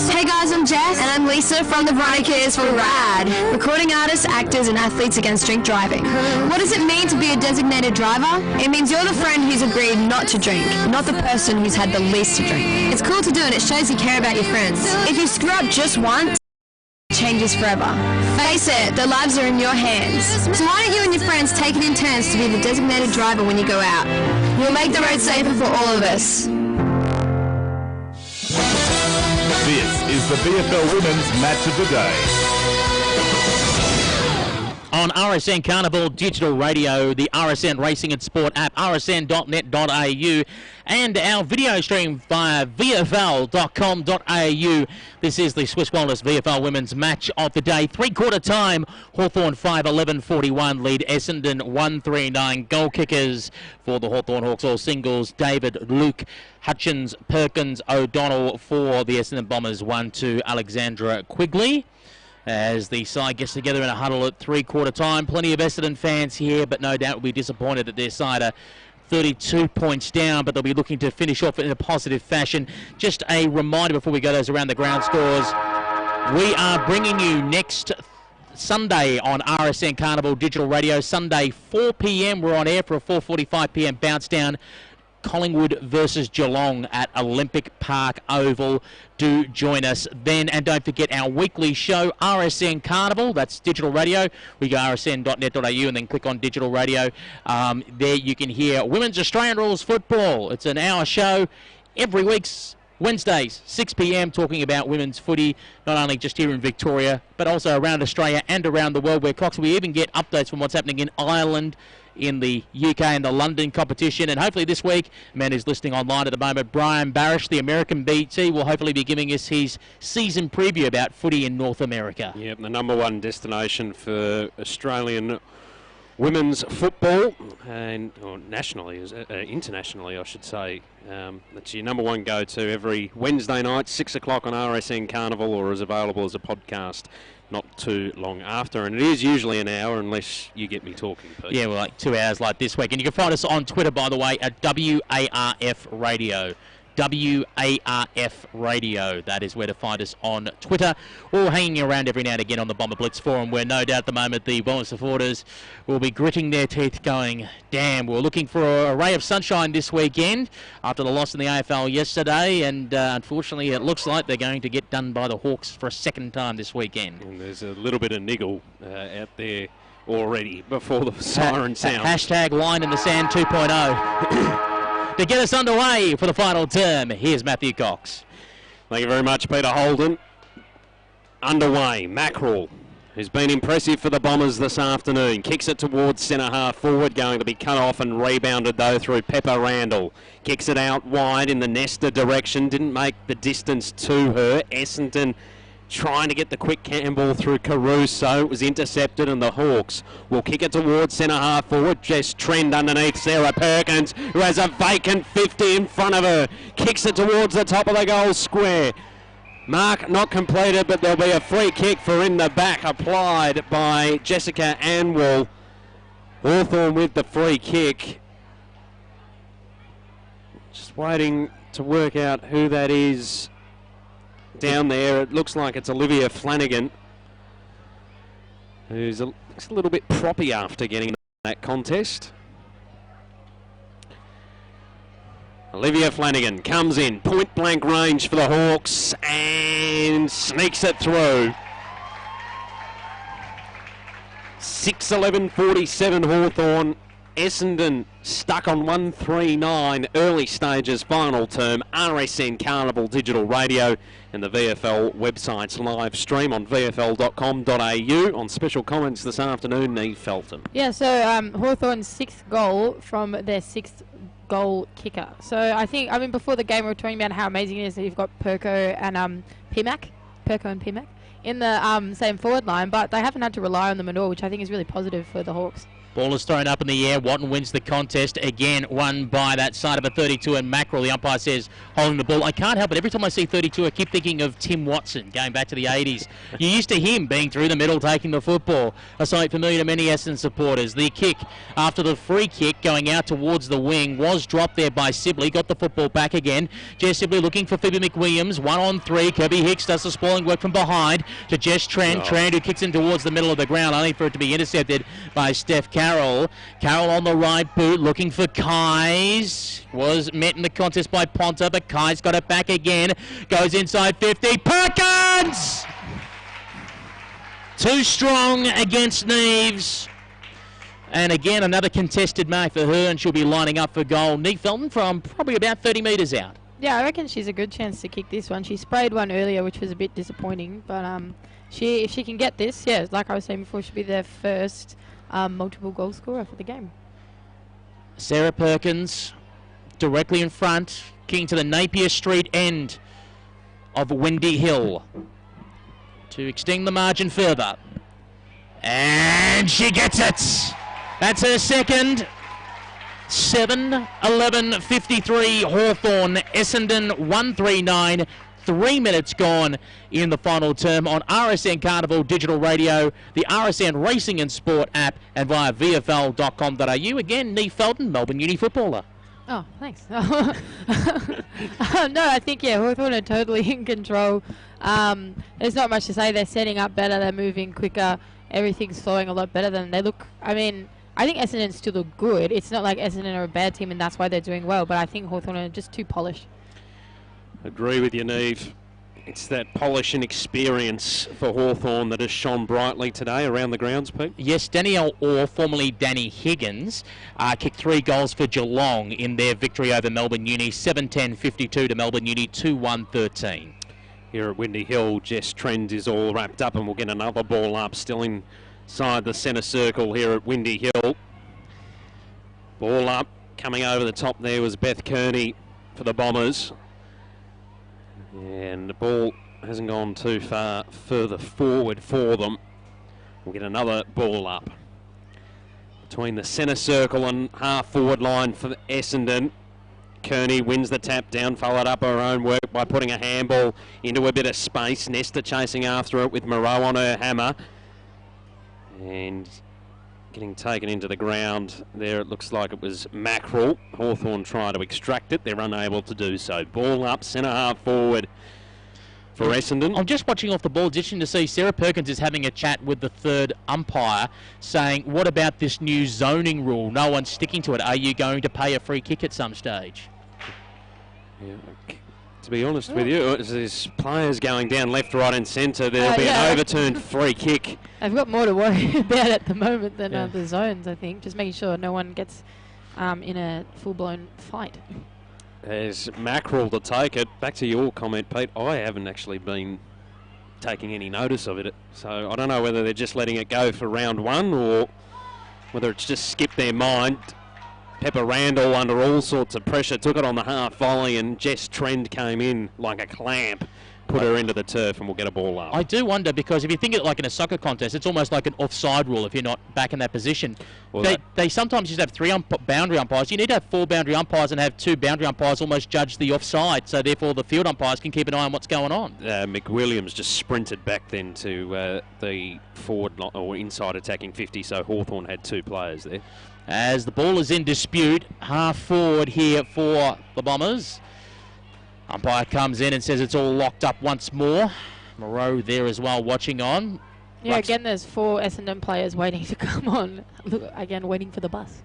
S9: Hey guys, I'm Jess. And I'm Lisa from the Veronicas for RAD. Recording artists, actors and athletes against drink driving. What does it mean to be a designated driver? It means you're the friend who's agreed not to drink, not the person who's had the least to drink. It's cool to do and it shows you care about your friends. If you screw up just once, it changes forever. Face it, their lives are in your hands. So why don't you and your friends take it in turns to be the designated driver when you go out? We'll make the road safer for all of us.
S15: This is the VFL Women's Match of the Day.
S1: on RSN Carnival Digital Radio, the RSN Racing and Sport app, rsn.net.au, and our video stream via VFL.com.au. This is the Swiss Wellness VFL Women's Match of the day. Three-quarter time, Hawthorn 5-11-41 lead Essendon 1-3-9. Goal kickers for the Hawthorn Hawks, all singles, David, Luke, Hutchins, Perkins, O'Donnell. For the Essendon Bombers, 1-2, Alexandra Quigley. As the side gets together in a huddle at three-quarter time. Plenty of Essendon fans here, but no doubt will be disappointed that their side are 32 points down, but they'll be looking to finish off in a positive fashion. Just a reminder before we go those around the ground scores, we are bringing you next Sunday on RSN Carnival Digital Radio. Sunday, 4 p.m. We're on air for a 4:45 p.m. bounce down. Collingwood versus Geelong at Olympic Park Oval. Do join us then, and don't forget our weekly show, RSN Carnival. That's digital radio. We go rsn.net.au and then click on digital radio. There you can hear Women's Australian Rules Football. It's an hour show every week, Wednesdays, 6 p.m, talking about women's footy, not only just here in Victoria, but also around Australia and around the world, where Cox, we even get updates from what's happening in Ireland, in the UK and the London competition. And hopefully this week, man who's listening online at the moment, Brian Barish, the American BT, will hopefully be giving us his season preview about footy in North America.
S2: Yep, the number one destination for Australian women's football, and or nationally, internationally I should say. That's your number one go-to every Wednesday night, 6 o'clock on RSN Carnival, or is available as a podcast not too long after, and it is usually an hour unless you get me talking, Pete.
S1: Yeah, well, like 2 hours like this week. And you can find us on Twitter, by the way, at WARF Radio. WARF Radio. That is where to find us on Twitter, or hanging around every now and again on the Bomber Blitz forum, where no doubt at the moment the Bomber supporters will be gritting their teeth going, damn, we're looking for a ray of sunshine this weekend after the loss in the AFL yesterday, and unfortunately it looks like they're going to get done by the Hawks for a second time this weekend.
S2: And there's a little bit of niggle out there already before the siren sound.
S1: Hashtag line in the sand 2.0. To get us underway for the final term, here's Matthew Cox.
S2: Thank you very much, Peter Holden. Underway, Mackerel, who's been impressive for the Bombers this afternoon. Kicks it towards centre-half forward, going to be cut off and rebounded, though, through Pepper Randall. Kicks it out wide in the Nesta direction, didn't make the distance to her. Essendon trying to get the quick handball through Caruso. It was intercepted, and the Hawks will kick it towards centre-half forward. Just trend underneath Sarah Perkins, who has a vacant 50 in front of her. Kicks it towards the top of the goal square. Mark not completed, but there'll be a free kick for in the back, applied by Jessica Anwell. Hawthorn with the free kick. Just waiting to work out who that is down there. It looks like it's Olivia Flanagan, who's looks a little bit proppy after getting that contest. Olivia Flanagan comes in, point blank range for the Hawks, and sneaks it through. 6-11-47 Hawthorn. Essendon stuck on 1-3-9, early stages, final term. RSN Carnival Digital Radio and the VFL website's live stream on VFL.com.au. On special comments this afternoon, Neve Felton.
S3: Yeah, so Hawthorn's sixth goal from their sixth goal kicker. So I mean, before the game we were talking about how amazing it is that you've got Perko and Pimac in the same forward line, but they haven't had to rely on them at all, which I think is really positive for the Hawks.
S1: Ball is thrown up in the air. Watton wins the contest. Again, won by that side of a 32, and Mackerel, the umpire, says, holding the ball. I can't help it. Every time I see 32, I keep thinking of Tim Watson, going back to the 80s. You're used to him being through the middle, taking the football. A sight familiar to many Essendon supporters. The kick, after the free kick, going out towards the wing, was dropped there by Sibley. Got the football back again. Jess Sibley looking for Phoebe McWilliams. 1-on-3. Kirby Hicks does the spoiling work from behind to Jess Trent. Trent, who kicks in towards the middle of the ground, only for it to be intercepted by Steph Carroll. Carroll on the right boot, looking for Kais. Was met in the contest by Ponta, but Kais got it back again. Goes inside 50. Perkins! Too strong against Neves. And again, another contested mark for her, and she'll be lining up for goal. Neve Felton from probably about 30 metres out.
S3: Yeah, I reckon she's a good chance to kick this one. She sprayed one earlier, which was a bit disappointing, but if she can get this, yeah, like I was saying before, she'll be their first multiple goal scorer for the game.
S1: Sarah Perkins directly in front, kicking to the Napier Street end of Windy Hill to extend the margin further. And she gets it. That's her second. 7:11:53 Hawthorn, Essendon 139. 3 minutes gone in the final term on RSN Carnival Digital Radio, the RSN Racing and Sport app, and via VFL.com.au. Again, Neve Felton, Melbourne Uni footballer.
S3: Oh, thanks. No, I think, Hawthorn are totally in control. There's not much to say. They're setting up better. They're moving quicker. Everything's flowing a lot better than they look. I mean, I think Essendon still look good. It's not like Essendon are a bad team and that's why they're doing well, but I think Hawthorn are just too polished.
S2: Agree with you, Neve. It's that polish and experience for Hawthorn that has shone brightly today around the grounds, Pete.
S1: Yes, Danielle Orr, formerly Danny Higgins, kicked 3 goals for Geelong in their victory over Melbourne Uni, 7-10-52 to Melbourne Uni, 2-1-13.
S2: Here at Windy Hill, Jess Trend is all wrapped up and we'll get another ball up, still inside the centre circle here at Windy Hill. Ball up, coming over the top there was Beth Kearney for the Bombers. And the ball hasn't gone too far further forward for them. We'll get another ball up. Between the centre circle and half-forward line for Essendon. Kearney wins the tap down, followed up her own work by putting a handball into a bit of space. Nesta chasing after it with Moreau on her hammer. And getting taken into the ground there, it looks like it was Mackerel. Hawthorn try to extract it. They're unable to do so. Ball up, centre half forward for Essendon.
S1: I'm just watching off the ball. It's interesting to see Sarah Perkins is having a chat with the third umpire saying, what about this new zoning rule? No one's sticking to it. Are you going to pay a free kick at some stage?
S2: Yeah. To be honest with you, there's players going down left, right and centre. There'll be an overturned free kick.
S3: They've got more to worry about at the moment than the zones, I think. Just making sure no one gets in a full-blown fight.
S2: There's Mackerel to take it. Back to your comment, Pete. I haven't actually been taking any notice of it. So I don't know whether they're just letting it go for round 1 or whether it's just skipped their mind. Pepper Randall, under all sorts of pressure, took it on the half volley, and Jess Trend came in like a clamp, put her into the turf, and we'll get a ball up.
S1: I do wonder, because if you think of it like in a soccer contest, it's almost like an offside rule if you're not back in that position. Well, they sometimes just have 3 boundary umpires. You need to have 4 boundary umpires and have 2 boundary umpires almost judge the offside, so therefore the field umpires can keep an eye on what's going on.
S2: McWilliams just sprinted back then to the forward or inside attacking 50, so Hawthorn had 2 players there.
S1: As the ball is in dispute, half forward here for the Bombers. Umpire comes in and says it's all locked up once more. Moreau there as well, watching on.
S3: Yeah, again, there's 4 Essendon players waiting to come on. Again, waiting for the bus.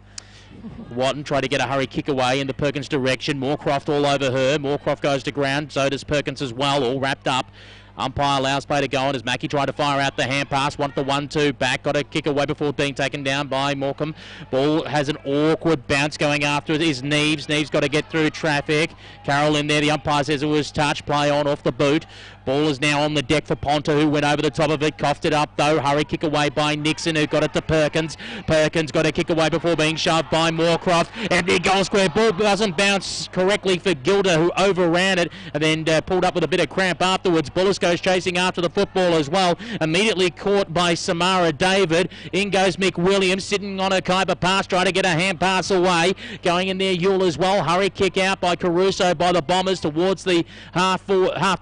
S1: Watton tried to get a hurry kick away in the Perkins direction. Moorcroft all over her. Moorcroft goes to ground. So does Perkins as well, all wrapped up. Umpire allows play to go on as Mackie tried to fire out the hand pass. Want the 1-2 back. Got a kick away before being taken down by Morecambe. Ball has an awkward bounce going after it. Is Neves. Neves got to get through traffic. Carroll in there. The umpire says it was touch. Play on off the boot. Ball is now on the deck for Ponta, who went over the top of it. Coughed it up though. Hurry kick away by Nixon, who got it to Perkins. Perkins got a kick away before being shoved by Moorcroft. Empty goal square. Ball doesn't bounce correctly for Gilda, who overran it and then pulled up with a bit of cramp afterwards. Bullis goes chasing after the football as well. Immediately caught by Samara David. In goes Mick Williams, sitting on a Khyber pass, trying to get a hand pass away. Going in there, Yule as well. Hurry kick out by Caruso by the Bombers towards the half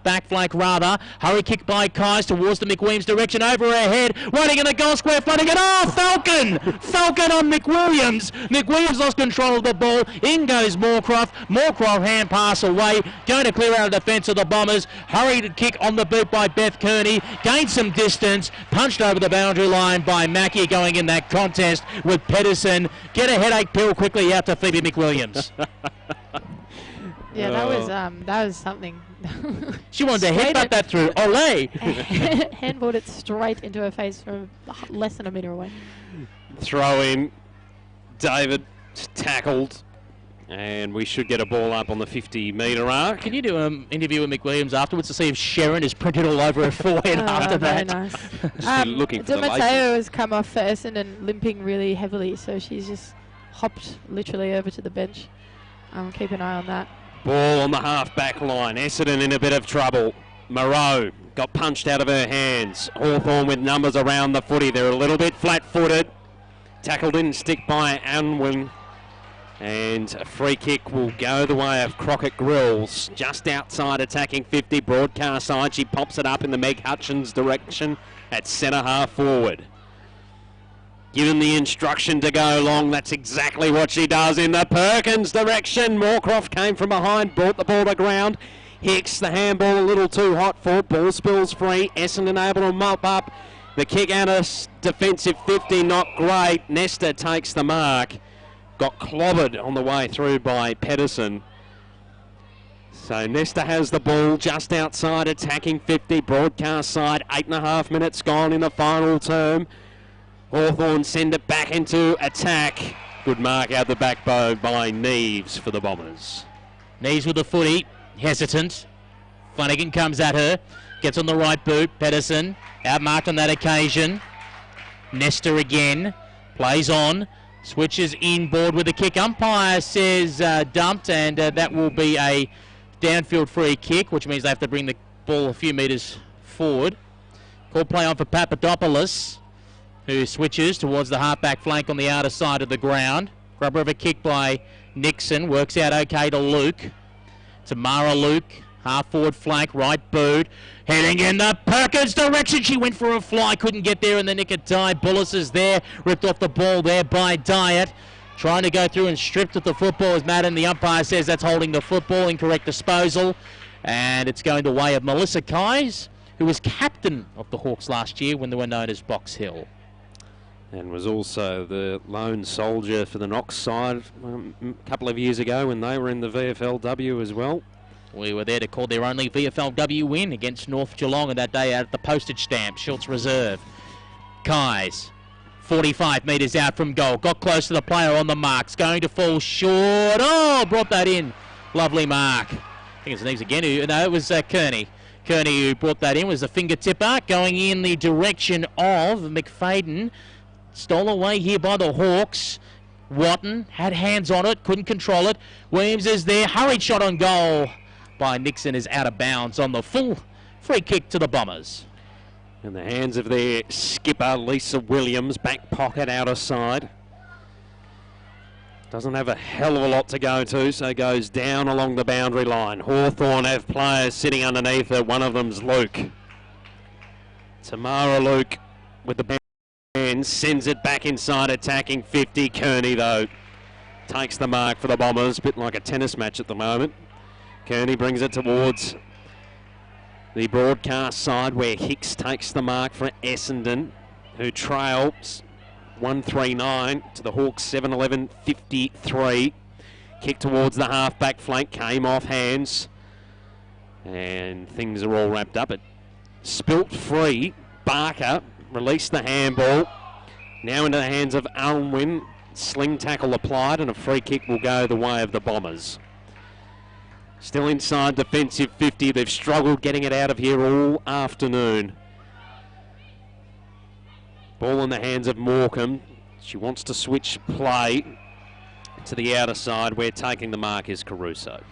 S1: back flank rather. Hurry kick by Kais towards the McWilliams direction, over her head, running in the goal square, flooding it. Oh, Falcon! Falcon on McWilliams. McWilliams lost control of the ball. In goes Moorcroft. Moorcroft hand pass away, going to clear out the defence of the Bombers. Hurried kick on the boot by Beth Kearney, gained some distance, punched over the boundary line by Mackie, going in that contest with Pedersen. Get a headache pill quickly out to Phoebe McWilliams.
S3: Yeah, that was something.
S1: She wanted to headbutt that through. Olé!
S3: Handballed it straight into her face from less than a metre away.
S2: Throw in. David tackled And we should get a ball up on the 50-metre arc.
S1: Can you do an interview with Mick Williams afterwards to see if Sharon is printed all over her forehead after that?
S3: Very nice.
S2: Looking for the
S3: Mateo has come off for Essendon limping really heavily, so she's just hopped literally over to the bench. Keep an eye on that.
S2: Ball on the half-back line. Essendon in a bit of trouble. Moreau got punched out of her hands. Hawthorn with numbers around the footy. They're a little bit flat-footed. Tackle didn't stick by Unwin. And a free kick will go the way of Crockett Grills. Just outside attacking 50. Broadcast side. She pops it up in the Meg Hutchins direction at centre half forward. Given the instruction to go long, that's exactly what she does in the Perkins direction. Moorcroft came from behind, brought the ball to ground. Hicks, the handball a little too hot for it. Ball spills free. Essendon able to mop up. The kick out of defensive 50, not great. Nesta takes the mark. Got clobbered on the way through by Pedersen. So Nesta has the ball just outside attacking 50. Broadcast side, 8.5 minutes gone in the final term. Hawthorn send it back into attack. Good mark out the back bow by Neves for the Bombers.
S1: Neves with the footy, hesitant. Flanagan comes at her, gets on the right boot. Pedersen outmarked on that occasion. Nesta again, plays on, switches inboard with the kick. Umpire says dumped, and that will be a downfield free kick, which means they have to bring the ball a few metres forward. Call play on for Papadopoulos, who switches towards the half-back flank on the outer side of the ground. Grubber of a kick by Nixon, works out okay to Luke. Tamara Luke, half-forward flank, right boot, heading in the Perkins direction. She went for a fly, couldn't get there in the nick of time. Bullis is there, ripped off the ball there by Diet. Trying to go through and stripped at the football as Madden. The umpire says that's holding the football, incorrect disposal. And it's going the way of Melissa Kais, who was captain of the Hawks last year when they were known as Box Hill.
S2: And was also the lone soldier for the Knox side a couple of years ago when they were in the VFL W as well.
S1: We were there to call their only VFL W win against North Geelong on that day out at the postage stamp, Schultz Reserve. Kais, 45 metres out from goal, got close to the player on the marks, going to fall short. Oh, brought that in. Lovely mark. I think it's Neves again. No, it was Kearney. Kearney who brought that in, was a finger tipper going in the direction of McFadden. Stole away here by the Hawks. Watton had hands on it, couldn't control it. Williams is there, hurried shot on goal by Nixon is out of bounds on the full free kick to the Bombers.
S2: In the hands of their skipper, Lisa Williams, back pocket, outer side. Doesn't have a hell of a lot to go to, so goes down along the boundary line. Hawthorn have players sitting underneath her. One of them's Luke. Tamara Luke with the and sends it back inside attacking 50. Kearney, though, takes the mark for the Bombers. Bit like a tennis match at the moment. Kearney brings it towards the broadcast side where Hicks takes the mark for Essendon, who trails 139 to the Hawks 7-11-53. Kick towards the half-back flank, came off hands. And things are all wrapped up. It spilt free. Barker released the handball. Now into the hands of Alwyn. Sling tackle applied and a free kick will go the way of the Bombers. Still inside defensive 50. They've struggled getting it out of here all afternoon. Ball in the hands of Morecambe. She wants to switch play to the outer side where taking the mark is Caruso.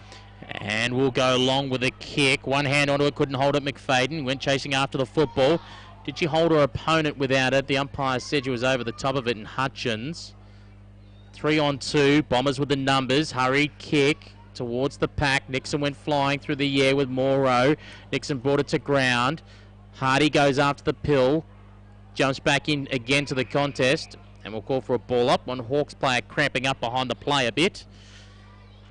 S1: And we'll go long with a kick. One hand onto it, couldn't hold it. McFadden went chasing after the football. Did she hold her opponent without it? The umpire said she was over the top of it, and Hutchins. 3-on-2, Bombers with the numbers. Hurried kick towards the pack. Nixon went flying through the air with Morrow. Nixon brought it to ground. Hardy goes after the pill. Jumps back in again to the contest. And we'll call for a ball up. One Hawks player cramping up behind the play a bit.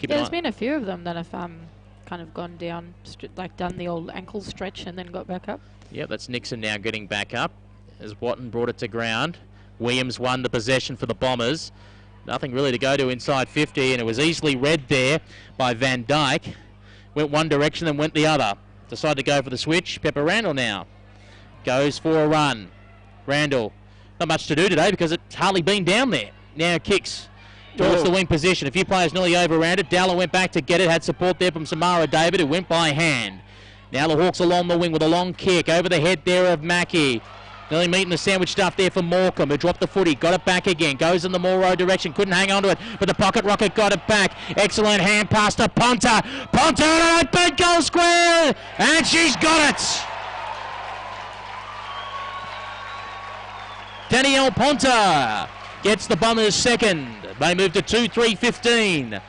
S3: There's been a few of them that have kind of gone down, like done the old ankle stretch and then got back up.
S1: Yep, that's Nixon now getting back up as Watton brought it to ground. Williams won the possession for the Bombers. Nothing really to go to inside 50, and it was easily read there by Van Dyke. Went one direction and went the other. Decided to go for the switch. Pepper Randall now goes for a run. Randall, not much to do today because it's hardly been down there. Now kicks towards the wing position. A few players nearly overran it. Dowler went back to get it, had support there from Samara David, who went by hand. Now the Hawks along the wing with a long kick over the head there of Mackie. Nearly meeting the sandwich stuff there for Morecambe, who dropped the footy, got it back again, goes in the Morrow direction, couldn't hang on to it, but the pocket rocket got it back. Excellent hand pass to Ponta. Ponta on a big goal square, and she's got it. Danielle Ponta gets the Bombers second. They move to 2-3-15.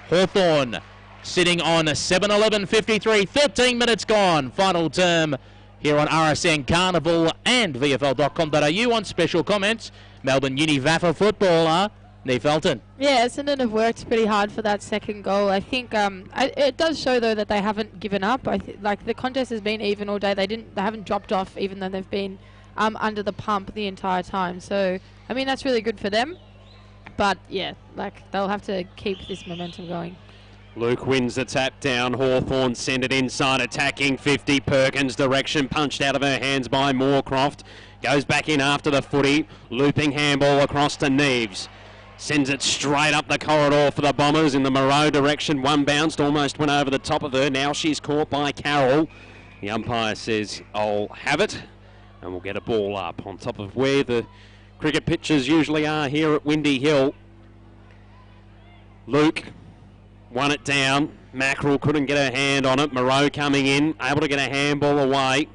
S1: Hawthorn sitting on 7-11-53. 13 minutes gone. Final term here on RSN Carnival and VFL.com.au. On special comments, Melbourne Univafa footballer Neve Felton.
S3: Yeah, Essendon have worked pretty hard for that second goal. I think it does show though that they haven't given up. Like the contest has been even all day. They haven't dropped off, even though they've been under the pump the entire time. So I mean that's really good for them. But yeah, like they'll have to keep this momentum going.
S2: Luke wins the tap down. Hawthorn send it inside, attacking 50. Perkins direction, punched out of her hands by Moorcroft. Goes back in after the footy. Looping handball across to Neves. Sends it straight up the corridor for the Bombers in the Moreau direction. One bounced, almost went over the top of her. Now she's caught by Carroll. The umpire says, I'll have it. And we'll get a ball up on top of where the cricket pitches usually are here at Windy Hill. Luke won it down. Mackerel couldn't get her hand on it. Moreau coming in, able to get a handball away.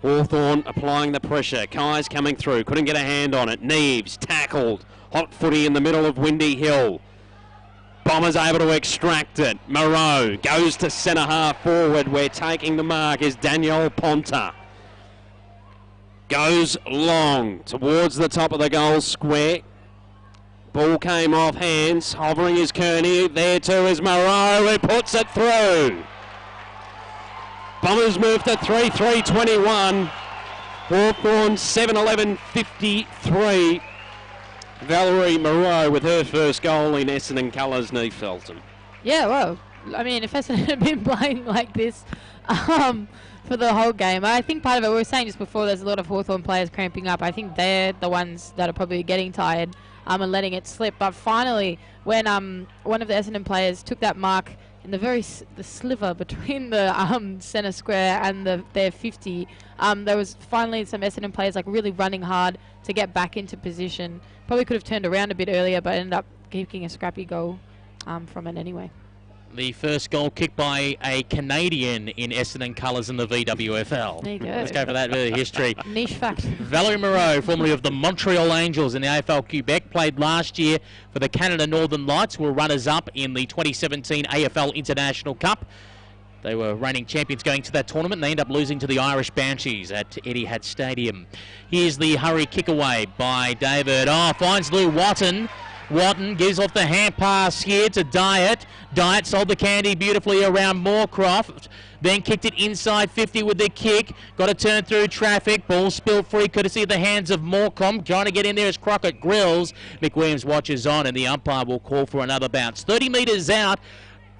S2: Hawthorn applying the pressure. Kai's coming through, couldn't get a hand on it. Neves tackled. Hot footy in the middle of Windy Hill. Bombers able to extract it. Moreau goes to centre half forward where taking the mark is Danielle Ponta. Goes long towards the top of the goal square. Ball came off hands. Hovering is Kearney. There too is Moreau, who puts it through. Bombers move to 3-3-21. Hawthorn 7-11-53. Valerie Moreau with her first goal in Essendon colours, Neve Felton.
S3: Yeah, well, I mean, if Essendon had been playing like this for the whole game, I think part of it, we were saying just before, there's a lot of Hawthorn players cramping up. I think they're the ones that are probably getting tired and letting it slip. But finally, when one of the Essendon players took that mark in the sliver between the centre square and their 50, there was finally some Essendon players like really running hard to get back into position. Probably could have turned around a bit earlier, but ended up kicking a scrappy goal from it anyway.
S1: The first goal kicked by a Canadian in Essendon colours in the VWFL.
S3: There you go.
S1: Let's go for that bit of history.
S3: Niche fact.
S1: Valerie Moreau, formerly of the Montreal Angels in the AFL Quebec, played last year for the Canada Northern Lights, were runners-up in the 2017 AFL International Cup. They were reigning champions going to that tournament, and they end up losing to the Irish Banshees at Etihad Stadium. Here's the hurry kick away by David. Finds Lou Watton. Watton gives off the hand pass here to Dyatt. Dyatt sold the candy beautifully around Moorcroft. Then kicked it inside 50 with the kick. Got to turn through traffic. Ball spilled free courtesy of the hands of Morecambe. Trying to get in there is Crockett Grills. McWilliams watches on and the umpire will call for another bounce. 30 metres out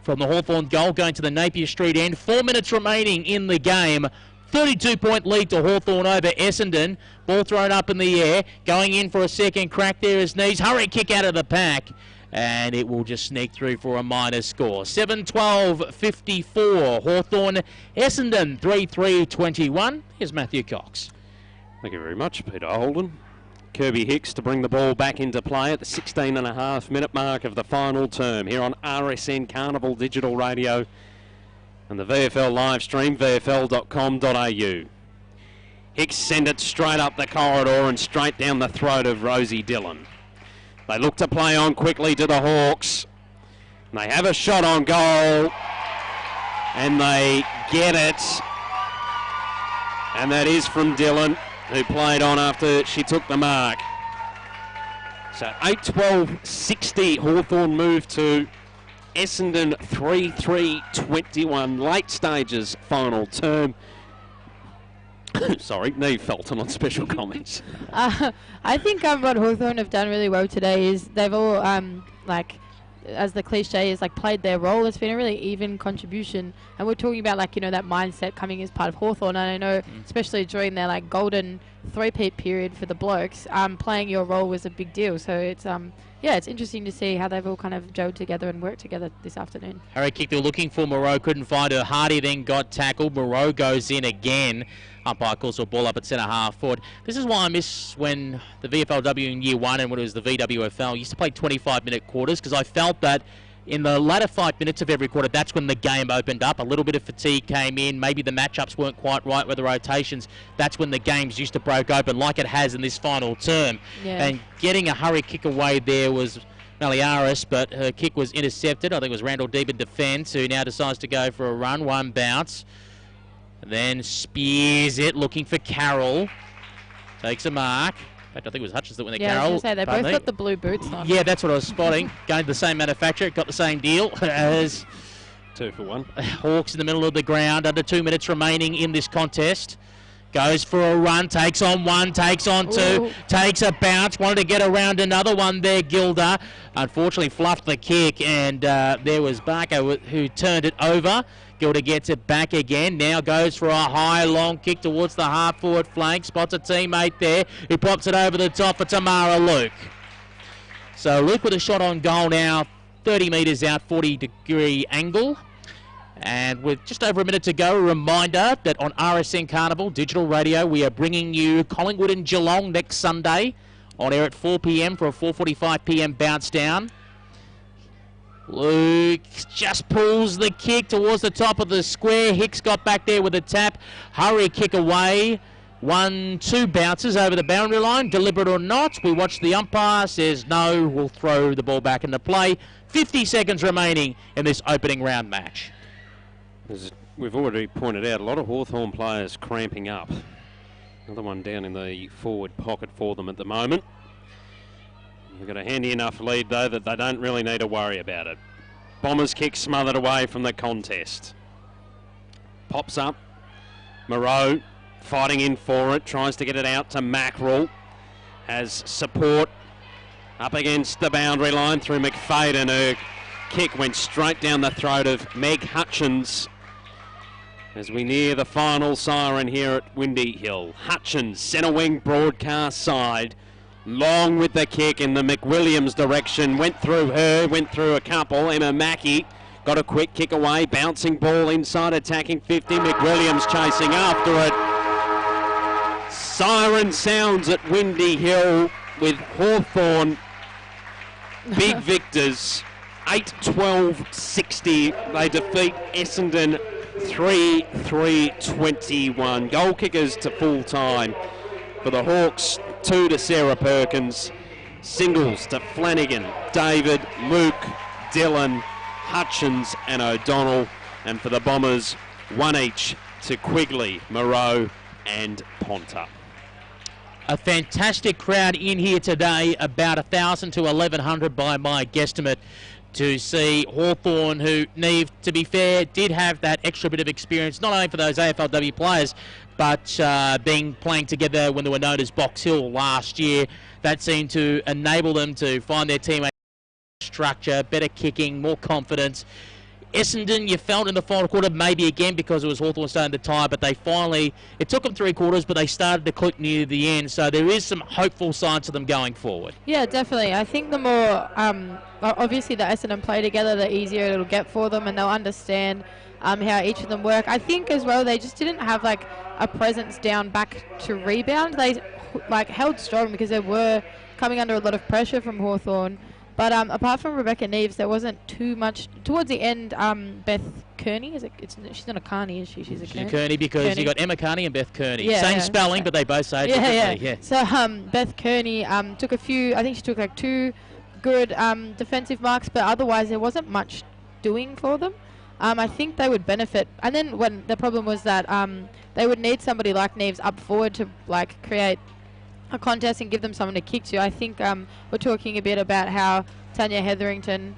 S1: from the Hawthorn goal going to the Napier Street end. 4 minutes remaining in the game. 32-point lead to Hawthorn over Essendon. Ball thrown up in the air. Going in for a second crack there is Neves. Hurry kick out of the pack. And it will just sneak through for a minor score. 7-12-54. Hawthorn, Essendon 3-3-21. Here's Matthew Cox.
S2: Thank you very much, Peter Holden. Kirby Hicks to bring the ball back into play at the 16.5-minute mark of the final term here on RSN Carnival Digital Radio and the VFL live stream, VFL.com.au. Hicks send it straight up the corridor and straight down the throat of Rosie Dillon. They look to play on quickly to the Hawks. And they have a shot on goal. And they get it. And that is from Dillon, who played on after she took the mark. So 8-12-60, Hawthorn move to Essendon 3-3-21, late stages final term. Sorry, Neve Felton on special comments.
S3: I think what Hawthorn have done really well today is they've all, as the cliche is, played their role. It's been a really even contribution. And we're talking about, that mindset coming as part of Hawthorn. And I know, especially during their, golden three-peat period for the blokes, playing your role was a big deal. So it's it's interesting to see how they've all kind of gelled together and worked together this afternoon.
S1: Harry kick they were looking for. Moreau couldn't find her. Hardy then got tackled. Moreau goes in again. Umpire calls for a ball up at centre half forward. This is why I miss when the VFLW in year one and when it was the VWFL used to play 25-minute quarters, because I felt that in the latter 5 minutes of every quarter, that's when the game opened up. A little bit of fatigue came in. Maybe the matchups weren't quite right with the rotations. That's when the games used to break open like it has in this final term.
S3: Yeah.
S1: And getting a hurry kick away there was Maliaris, but her kick was intercepted. I think it was Randall Deeb in defence, who now decides to go for a run. One bounce. And then spears it, looking for Carroll. Takes a mark. In fact, I think it was Hutchins that went there. Carroll.
S3: I was going to say, they both got the blue boots on.
S1: Yeah, that's what I was spotting. Going to the same manufacturer, got the same deal as
S2: 2 for 1.
S1: Hawks in the middle of the ground, under 2 minutes remaining in this contest. Goes for a run, takes on one, takes on two, takes a bounce, wanted to get around another one there, Gilda. Unfortunately fluffed the kick, and there was Barker who turned it over. Gilda gets it back again, now goes for a high, long kick towards the half-forward flank, spots a teammate there, who pops it over the top for Tamara Luke. So Luke with a shot on goal now, 30 metres out, 40-degree angle. And with just over a minute to go, a reminder that on RSN Carnival Digital Radio, we are bringing you Collingwood and Geelong next Sunday on air at 4 p.m. for a 4:45 p.m. bounce down. Luke just pulls the kick towards the top of the square. Hicks got back there with a tap. Hurry kick away. 1-2 bounces over the boundary line. Deliberate or not, we watch the umpire. Says no, we'll throw the ball back into play. 50 seconds remaining in this opening round match.
S2: As we've already pointed out, a lot of Hawthorn players cramping up. Another one down in the forward pocket for them at the moment. They've got a handy enough lead, though, that they don't really need to worry about it. Bombers kick smothered away from the contest. Pops up. Moreau fighting in for it, tries to get it out to Mackerel. Has support up against the boundary line through McFadden. Her kick went straight down the throat of Meg Hutchins as we near the final siren here at Windy Hill. Hutchins, centre wing broadcast side. Long with the kick in the McWilliams direction. Went through her, went through a couple. Emma Mackey got a quick kick away. Bouncing ball inside, attacking 50. McWilliams chasing after it. Siren sounds at Windy Hill with Hawthorn big victors. 8-12-60. They defeat Essendon 3-3-21. Goal kickers to full time for the Hawks. 2 to Sarah Perkins. Singles to Flanagan, David, Luke, Dillon, Hutchins and O'Donnell. And for the Bombers, 1 each to Quigley, Moreau and Ponta.
S1: A fantastic crowd in here today, about 1,000 to 1,100 by my guesstimate, to see Hawthorn, who, Neve, to be fair, did have that extra bit of experience, not only for those AFLW players, but playing together when they were known as Box Hill last year. That seemed to enable them to find their teammate structure, better kicking, more confidence. Essendon, you felt in the final quarter, maybe again because it was Hawthorn starting to tie, but they finally, it took them 3 quarters, but they started to click near the end. So there is some hopeful signs to them going forward.
S3: Yeah, definitely. I think the more, obviously the Essendon play together, the easier it'll get for them, and they'll understand how each of them work. I think as well, they just didn't have like a presence down back to rebound. They held strong because they were coming under a lot of pressure from Hawthorn. But apart from Rebecca Neves, there wasn't too much. Towards the end, Beth Kearney, she's not a Carney, is she? She's a Kearney.
S1: She's Kearney because you got Emma Kearney and Beth Kearney.
S3: Yeah,
S1: Same spelling, but they both say it differently. Yeah.
S3: So Beth Kearney took a few, I think she took like 2 good defensive marks, but otherwise there wasn't much doing for them. I think they would benefit. And then when the problem was that they would need somebody like Neves up forward to create a contest and give them someone to kick to. I think we're talking a bit about how Tanya Hetherington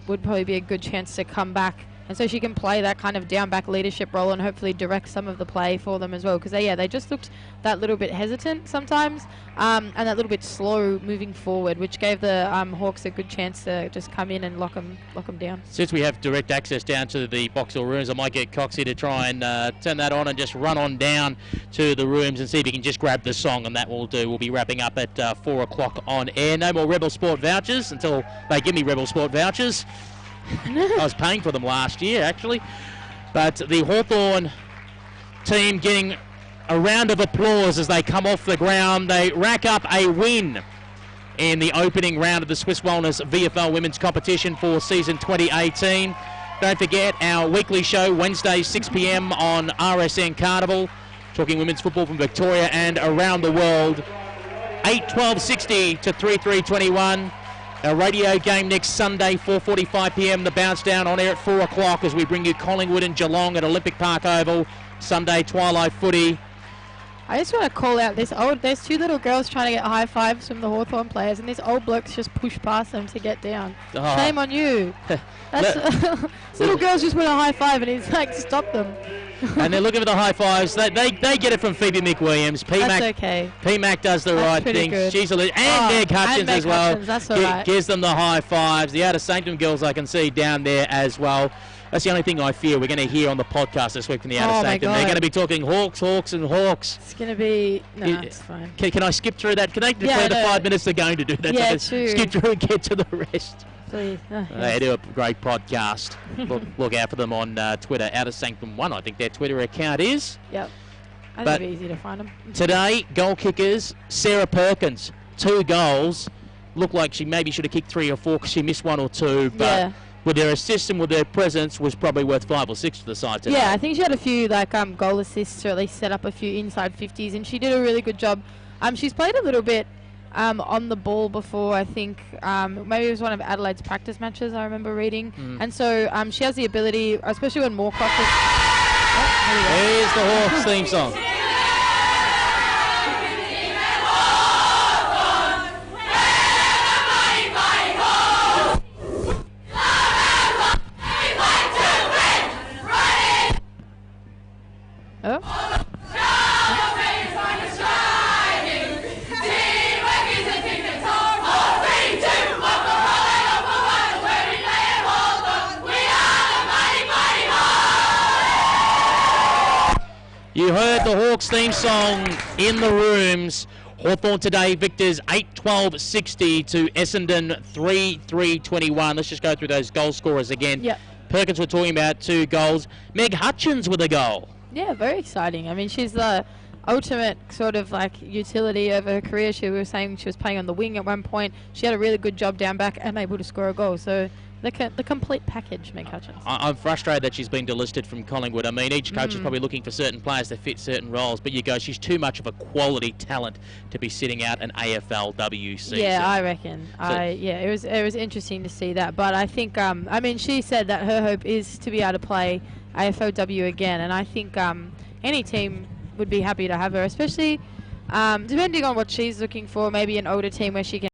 S3: would probably be a good chance to come back and so she can play that kind of down back leadership role and hopefully direct some of the play for them as well, because they just looked that little bit hesitant sometimes, and that little bit slow moving forward, which gave the Hawks a good chance to just come in and lock them down.
S1: Since we have direct access down to the Boxall rooms, I might get Coxie to try and turn that on and just run on down to the rooms and see if he can just grab the song, and that will do. We'll be wrapping up at 4 o'clock on air. No more Rebel Sport vouchers until they give me Rebel Sport vouchers. I was paying for them last year, actually. But the Hawthorn team getting a round of applause as they come off the ground. They rack up a win in the opening round of the Swiss Wellness VFL Women's competition for season 2018. Don't forget our weekly show, Wednesday, 6 p.m. on RSN Carnival, talking women's football from Victoria and around the world. 8-12-60 to 3-3-21. Our radio game next Sunday, 4:45 p.m. The bounce down on air at 4 o'clock as we bring you Collingwood and Geelong at Olympic Park Oval. Sunday twilight footy.
S3: I just want to call out there's two little girls trying to get high fives from the Hawthorn players, and this old bloke's just pushed past them to get down.
S1: Oh.
S3: Shame on you. This little girls just want a high five, and he's like, stop them.
S1: And they're looking for the high fives. They get it from Phoebe McWilliams.
S3: That's okay.
S1: P-Mac does the right thing.
S3: Good.
S1: She's and Meg Hutchins as well.
S3: Hutchins, that's all right.
S1: Gives them the high fives. The Outer Sanctum girls I can see down there as well. That's the only thing I fear we're going to hear on the podcast this week from the Outer Sanctum. They're going to be talking Hawks, and Hawks.
S3: It's going to be... No, it's fine.
S1: Can I skip through that? Can they declare the 5 minutes they're going to do that?
S3: Yeah,
S1: so skip through and get to the rest.
S3: Please.
S1: They do a great podcast. Look out for them on Twitter. Outer Sanctum 1, I think their Twitter account is.
S3: Yep. I think it'd be easy to find them.
S1: Today, goal kickers, Sarah Perkins, 2 goals. Looked like she maybe should have kicked 3 or 4 because she missed 1 or 2. But with their assist and with their presence was probably worth 5 or 6 for the side today.
S3: Yeah, I think she had a few goal assists, or at least set up a few inside 50s, and she did a really good job. She's played a little bit on the ball before, I think. Maybe it was one of Adelaide's practice matches, I remember reading. And so she has the ability, especially when Moorcroft is...
S1: Here's the Hawks theme song. You heard the Hawks theme song in the rooms. Hawthorn today victors 8-12-60 to Essendon 3-3-21. Let's just go through those goal scorers again.
S3: Yep.
S1: Perkins, we're talking about 2 goals. Meg Hutchins with a goal.
S3: Yeah, very exciting. I mean, she's the ultimate sort of utility of her career. She was saying she was playing on the wing at one point. She had a really good job down back and able to score a goal. So the complete package, Meg Hutchins.
S1: I'm frustrated that she's been delisted from Collingwood. I mean, each coach is probably looking for certain players that fit certain roles, but she's too much of a quality talent to be sitting out an AFL W season.
S3: Yeah, I reckon. It was interesting to see that, but I think she said that her hope is to be able to play AFL W again, and I think any team would be happy to have her, especially depending on what she's looking for. Maybe an older team where she can